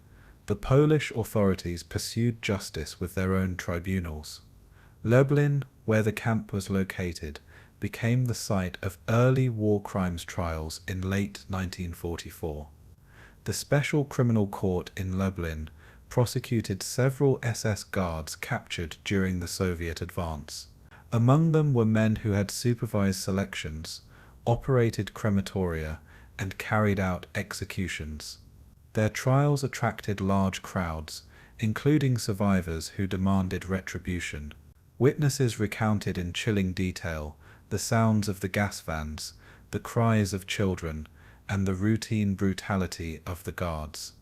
the Polish authorities pursued justice with their own tribunals. Lublin, where the camp was located, became the site of early war crimes trials in late 1944. The Special Criminal Court in Lublin prosecuted several SS guards captured during the Soviet advance. Among them were men who had supervised selections, operated crematoria, and carried out executions. Their trials attracted large crowds, including survivors who demanded retribution. Witnesses recounted in chilling detail the sounds of the gas vans, the cries of children, and the routine brutality of the guards.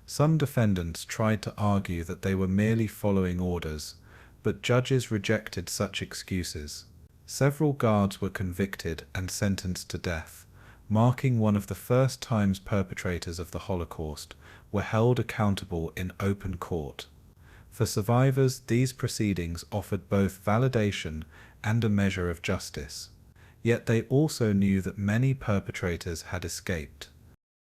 Some defendants tried to argue that they were merely following orders, but judges rejected such excuses. Several guards were convicted and sentenced to death, marking one of the first times perpetrators of the Holocaust were held accountable in open court. For survivors, these proceedings offered both validation and a measure of justice. Yet they also knew that many perpetrators had escaped.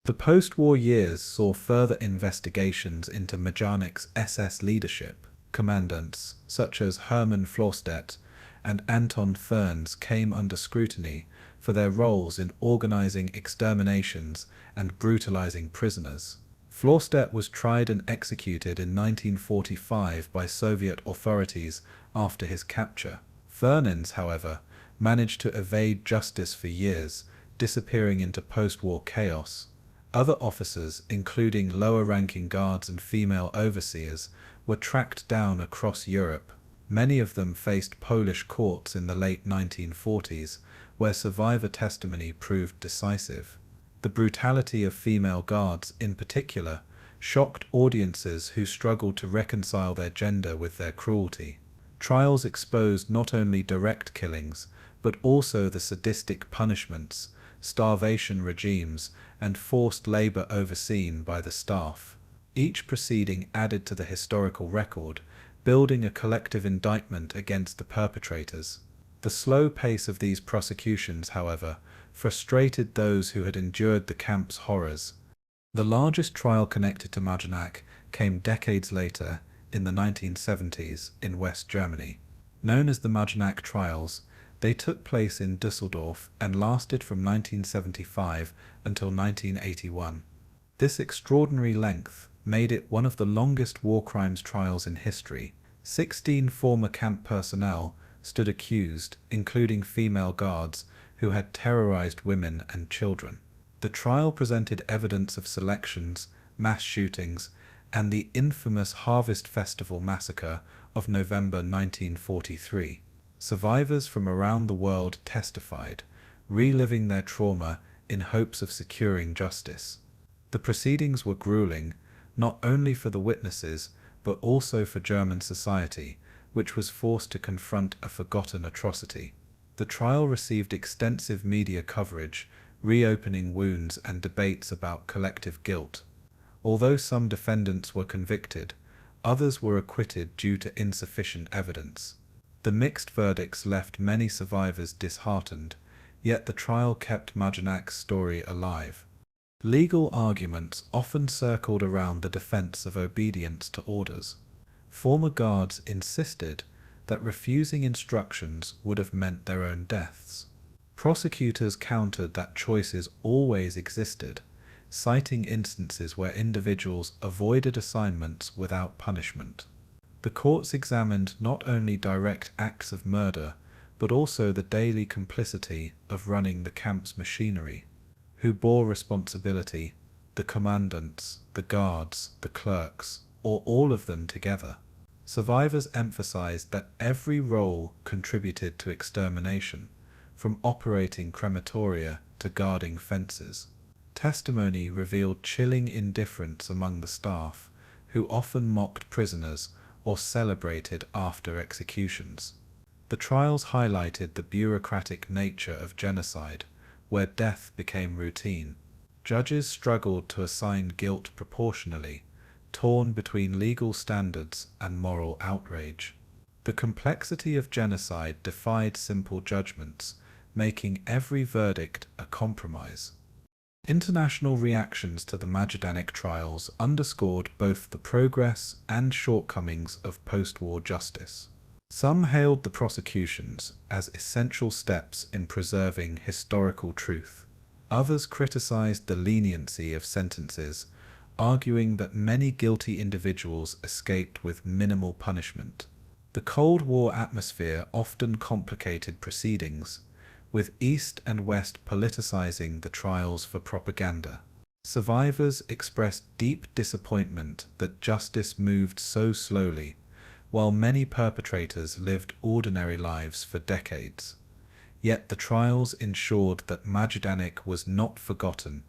The post-war years saw further investigations into Majdanek's SS leadership. Commandants, such as Hermann Florstedt and Anton Ferns came under scrutiny for their roles in organizing exterminations and brutalizing prisoners. Florstedt was tried and executed in 1945 by Soviet authorities after his capture. Fernins, however, managed to evade justice for years, disappearing into post-war chaos. Other officers, including lower-ranking guards and female overseers, were tracked down across Europe. Many of them faced Polish courts in the late 1940s, where survivor testimony proved decisive. The brutality of female guards, in particular, shocked audiences who struggled to reconcile their gender with their cruelty. Trials exposed not only direct killings, but also the sadistic punishments, starvation regimes, and forced labor overseen by the staff. Each proceeding added to the historical record, building a collective indictment against the perpetrators. The slow pace of these prosecutions, however, frustrated those who had endured the camp's horrors. The largest trial connected to Majdanek came decades later, in the 1970s, in West Germany. Known as the Majdanek trials, they took place in Düsseldorf and lasted from 1975 until 1981. This extraordinary length made it one of the longest war crimes trials in history. 16 former camp personnel stood accused, including female guards, who had terrorized women and children. The trial presented evidence of selections, mass shootings, and the infamous Harvest Festival massacre of November 1943. Survivors from around the world testified, reliving their trauma in hopes of securing justice. The proceedings were grueling, not only for the witnesses, but also for German society, which was forced to confront a forgotten atrocity. The trial received extensive media coverage, reopening wounds and debates about collective guilt. Although some defendants were convicted, others were acquitted due to insufficient evidence. The mixed verdicts left many survivors disheartened, yet the trial kept Majdanek's story alive. Legal arguments often circled around the defense of obedience to orders. Former guards insisted that refusing instructions would have meant their own deaths. Prosecutors countered that choices always existed, citing instances where individuals avoided assignments without punishment. The courts examined not only direct acts of murder, but also the daily complicity of running the camp's machinery. Who bore responsibility? The commandants, the guards, the clerks, or all of them together? Survivors emphasized that every role contributed to extermination, from operating crematoria to guarding fences. Testimony revealed chilling indifference among the staff, who often mocked prisoners or celebrated after executions. The trials highlighted the bureaucratic nature of genocide, where death became routine. Judges struggled to assign guilt proportionally, torn between legal standards and moral outrage. The complexity of genocide defied simple judgments, making every verdict a compromise. International reactions to the Majdanek trials underscored both the progress and shortcomings of post-war justice. Some hailed the prosecutions as essential steps in preserving historical truth. Others criticized the leniency of sentences, arguing that many guilty individuals escaped with minimal punishment. The Cold War atmosphere often complicated proceedings, with East and West politicizing the trials for propaganda. Survivors expressed deep disappointment that justice moved so slowly, while many perpetrators lived ordinary lives for decades. Yet the trials ensured that Majdanek was not forgotten,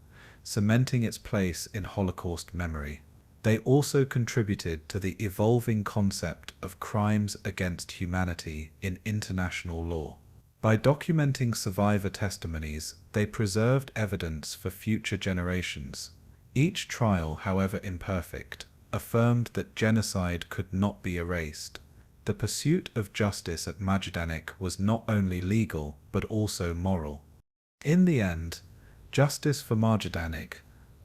cementing its place in Holocaust memory. They also contributed to the evolving concept of crimes against humanity in international law. By documenting survivor testimonies, they preserved evidence for future generations. Each trial, however imperfect, affirmed that genocide could not be erased. The pursuit of justice at Majdanek was not only legal, but also moral. In the end, justice for Majdanek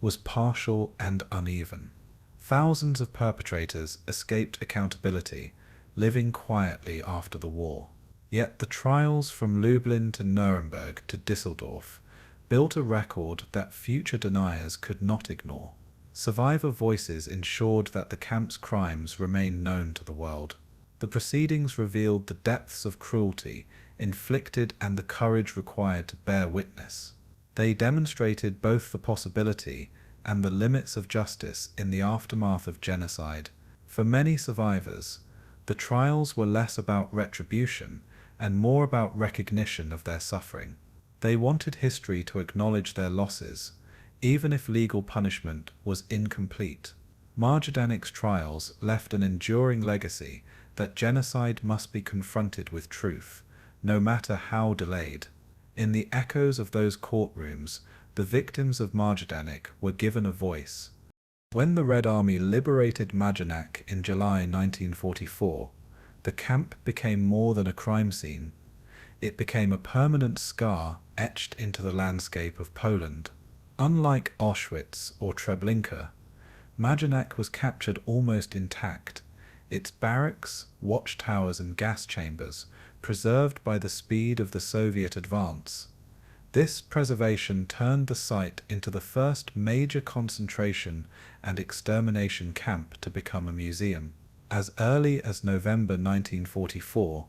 was partial and uneven. Thousands of perpetrators escaped accountability, living quietly after the war. Yet the trials from Lublin to Nuremberg to Düsseldorf built a record that future deniers could not ignore. Survivor voices ensured that the camp's crimes remained known to the world. The proceedings revealed the depths of cruelty inflicted and the courage required to bear witness. They demonstrated both the possibility and the limits of justice in the aftermath of genocide. For many survivors, the trials were less about retribution and more about recognition of their suffering. They wanted history to acknowledge their losses, even if legal punishment was incomplete. Majdanek's trials left an enduring legacy that genocide must be confronted with truth, no matter how delayed. In the echoes of those courtrooms, the victims of Majdanek were given a voice. When the Red Army liberated Majdanek in July 1944, the camp became more than a crime scene. It became a permanent scar etched into the landscape of Poland. Unlike Auschwitz or Treblinka, Majdanek was captured almost intact, its barracks, watchtowers and gas chambers preserved by the speed of the Soviet advance. This preservation turned the site into the first major concentration and extermination camp to become a museum. As early as November 1944,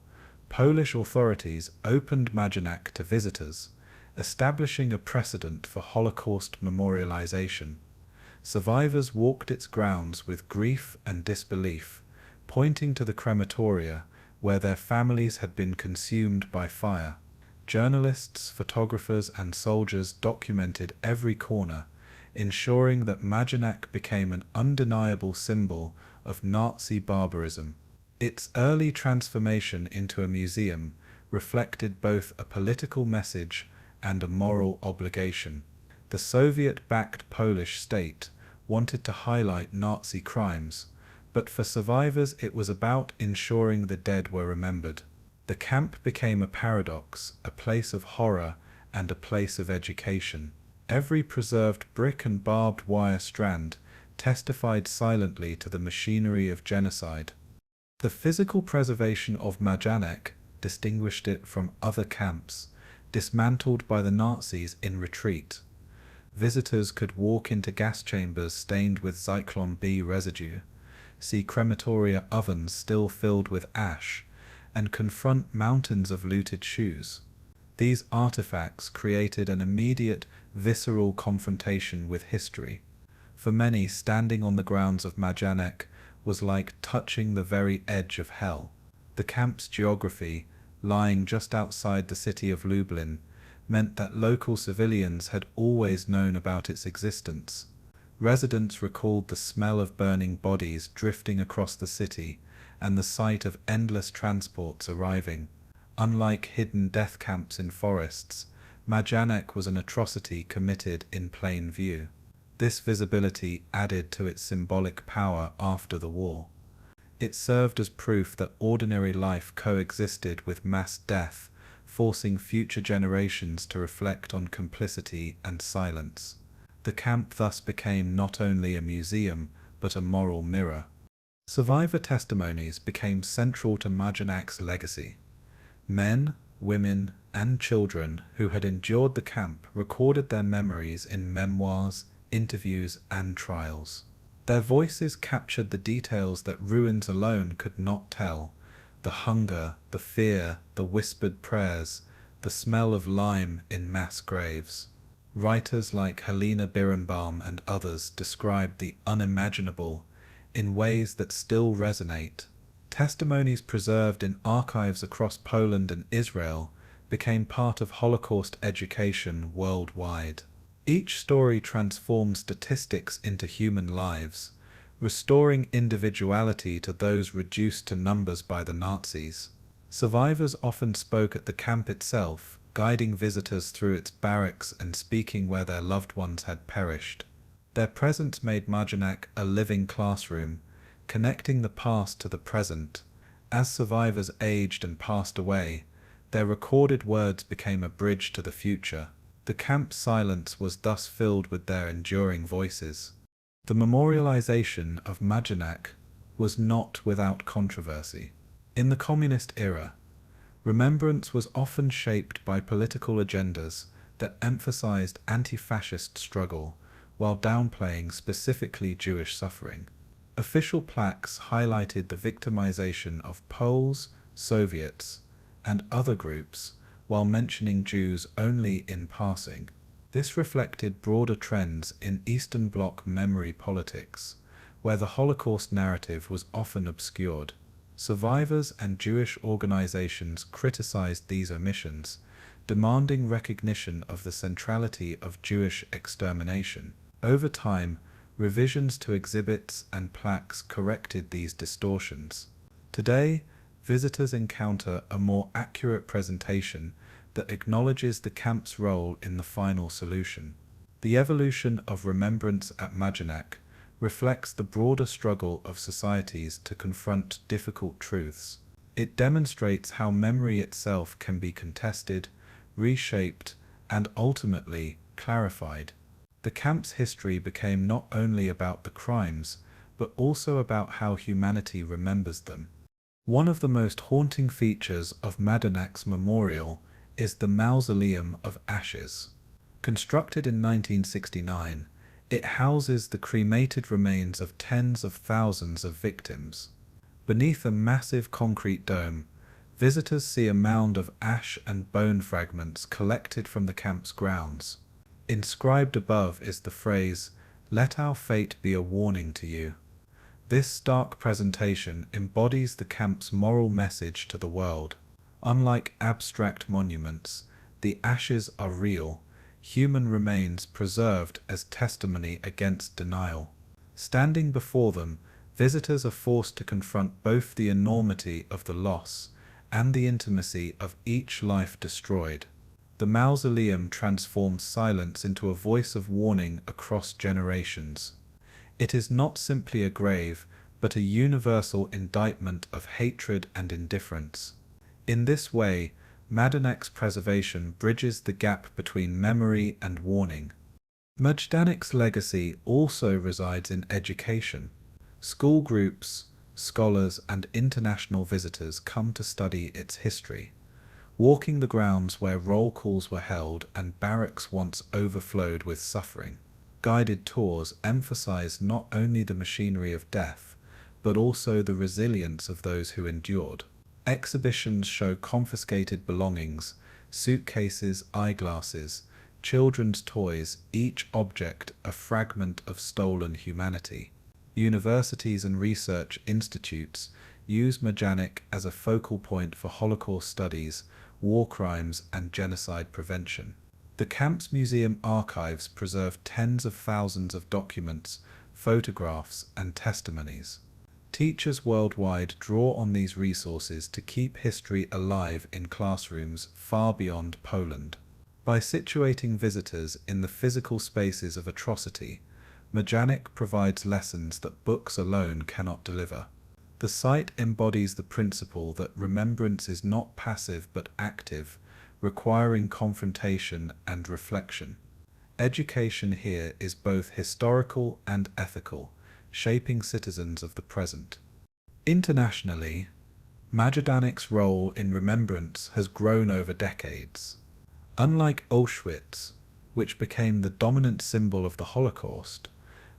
Polish authorities opened Majdanek to visitors, establishing a precedent for Holocaust memorialization. Survivors walked its grounds with grief and disbelief, pointing to the crematoria where their families had been consumed by fire. Journalists, photographers, and soldiers documented every corner, ensuring that Majdanek became an undeniable symbol of Nazi barbarism. Its early transformation into a museum reflected both a political message and a moral obligation. The Soviet-backed Polish state wanted to highlight Nazi crimes, but for survivors it was about ensuring the dead were remembered. The camp became a paradox, a place of horror and a place of education. Every preserved brick and barbed wire strand testified silently to the machinery of genocide. The physical preservation of Majdanek distinguished it from other camps, dismantled by the Nazis in retreat. Visitors could walk into gas chambers stained with Zyklon B residue, see crematoria ovens still filled with ash, and confront mountains of looted shoes. These artifacts created an immediate, visceral confrontation with history. For many, standing on the grounds of Majdanek was like touching the very edge of hell. The camp's geography, lying just outside the city of Lublin, meant that local civilians had always known about its existence. Residents recalled the smell of burning bodies drifting across the city and the sight of endless transports arriving. Unlike hidden death camps in forests, Majdanek was an atrocity committed in plain view. This visibility added to its symbolic power after the war. It served as proof that ordinary life coexisted with mass death, forcing future generations to reflect on complicity and silence. The camp thus became not only a museum, but a moral mirror. Survivor testimonies became central to Majdanek's legacy. Men, women, and children who had endured the camp recorded their memories in memoirs, interviews, and trials. Their voices captured the details that ruins alone could not tell: the hunger, the fear, the whispered prayers, the smell of lime in mass graves. Writers like Helena Birnbaum and others described the unimaginable in ways that still resonate. Testimonies preserved in archives across Poland and Israel became part of Holocaust education worldwide. Each story transformed statistics into human lives, restoring individuality to those reduced to numbers by the Nazis. Survivors often spoke at the camp itself, guiding visitors through its barracks and speaking where their loved ones had perished. Their presence made Majdanek a living classroom, connecting the past to the present. As survivors aged and passed away, their recorded words became a bridge to the future. The camp's silence was thus filled with their enduring voices. The memorialization of Majdanek was not without controversy. In the communist era, Remembrance was often shaped by political agendas that emphasized anti-fascist struggle while downplaying specifically Jewish suffering. Official plaques highlighted the victimization of Poles, Soviets, and other groups, while mentioning Jews only in passing. This reflected broader trends in Eastern Bloc memory politics, where the Holocaust narrative was often obscured. Survivors and Jewish organizations criticized these omissions, demanding recognition of the centrality of Jewish extermination. Over time, revisions to exhibits and plaques corrected these distortions. Today, visitors encounter a more accurate presentation that acknowledges the camp's role in the final solution. The evolution of remembrance at Majdanek reflects the broader struggle of societies to confront difficult truths. It demonstrates how memory itself can be contested, reshaped, and ultimately clarified. The camp's history became not only about the crimes, but also about how humanity remembers them. One of the most haunting features of Majdanek's memorial is the Mausoleum of Ashes. Constructed in 1969, it houses the cremated remains of tens of thousands of victims. Beneath a massive concrete dome, visitors see a mound of ash and bone fragments collected from the camp's grounds. Inscribed above is the phrase, "Let our fate be a warning to you." This stark presentation embodies the camp's moral message to the world. Unlike abstract monuments, the ashes are real, human remains preserved as testimony against denial. Standing before them, visitors are forced to confront both the enormity of the loss and the intimacy of each life destroyed. The mausoleum transforms silence into a voice of warning across generations. It is not simply a grave, but a universal indictment of hatred and indifference. In this way, Majdanek's preservation bridges the gap between memory and warning. Majdanek's legacy also resides in education. School groups, scholars, and international visitors come to study its history. Walking the grounds where roll calls were held and barracks once overflowed with suffering. Guided tours emphasize not only the machinery of death, but also the resilience of those who endured. Exhibitions show confiscated belongings, suitcases, eyeglasses, children's toys, each object a fragment of stolen humanity. Universities and research institutes use Majdanek as a focal point for Holocaust studies, war crimes, and genocide prevention. The camp's museum archives preserve tens of thousands of documents, photographs, and testimonies. Teachers worldwide draw on these resources to keep history alive in classrooms far beyond Poland. By situating visitors in the physical spaces of atrocity, Majdanek provides lessons that books alone cannot deliver. The site embodies the principle that remembrance is not passive but active, requiring confrontation and reflection. Education here is both historical and ethical, shaping citizens of the present. Internationally, Majdanek's role in remembrance has grown over decades. Unlike Auschwitz, which became the dominant symbol of the Holocaust,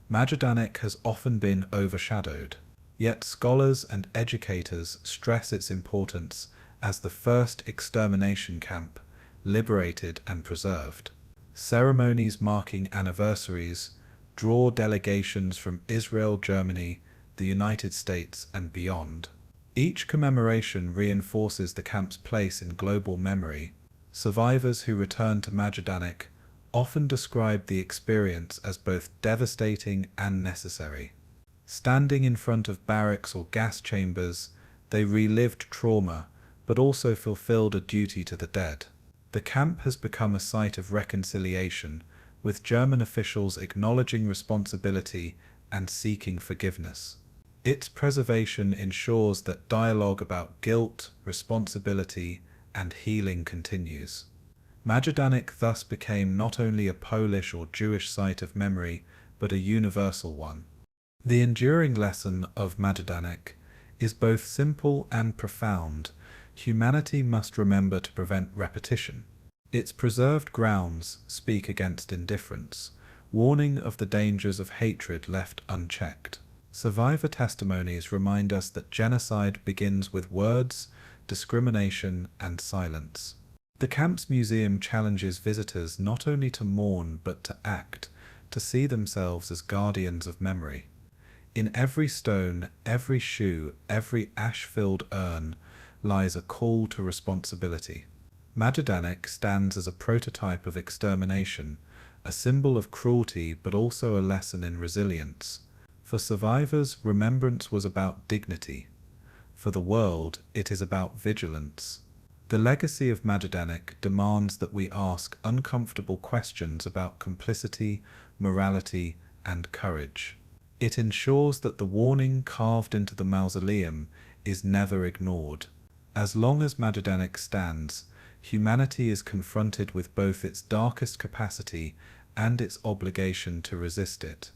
Majdanek has often been overshadowed. Yet scholars and educators stress its importance as the first extermination camp, liberated and preserved. Ceremonies marking anniversaries draw delegations from Israel, Germany, the United States, and beyond. Each commemoration reinforces the camp's place in global memory. Survivors who return to Majdanek often describe the experience as both devastating and necessary. Standing in front of barracks or gas chambers, they relived trauma, but also fulfilled a duty to the dead. The camp has become a site of reconciliation, with German officials acknowledging responsibility and seeking forgiveness. Its preservation ensures that dialogue about guilt, responsibility, and healing continues. Majdanek thus became not only a Polish or Jewish site of memory, but a universal one. The enduring lesson of Majdanek is both simple and profound, humanity must remember to prevent repetition. Its preserved grounds speak against indifference, warning of the dangers of hatred left unchecked. Survivor testimonies remind us that genocide begins with words, discrimination, and silence. The camp's museum challenges visitors not only to mourn but to act, to see themselves as guardians of memory. In every stone, every shoe, every ash-filled urn lies a call to responsibility. Majdanek stands as a prototype of extermination, a symbol of cruelty but also a lesson in resilience. For survivors, remembrance was about dignity. For the world, it is about vigilance. The legacy of Majdanek demands that we ask uncomfortable questions about complicity, morality, and courage. It ensures that the warning carved into the mausoleum is never ignored. As long as Majdanek stands, humanity is confronted with both its darkest capacity and its obligation to resist it.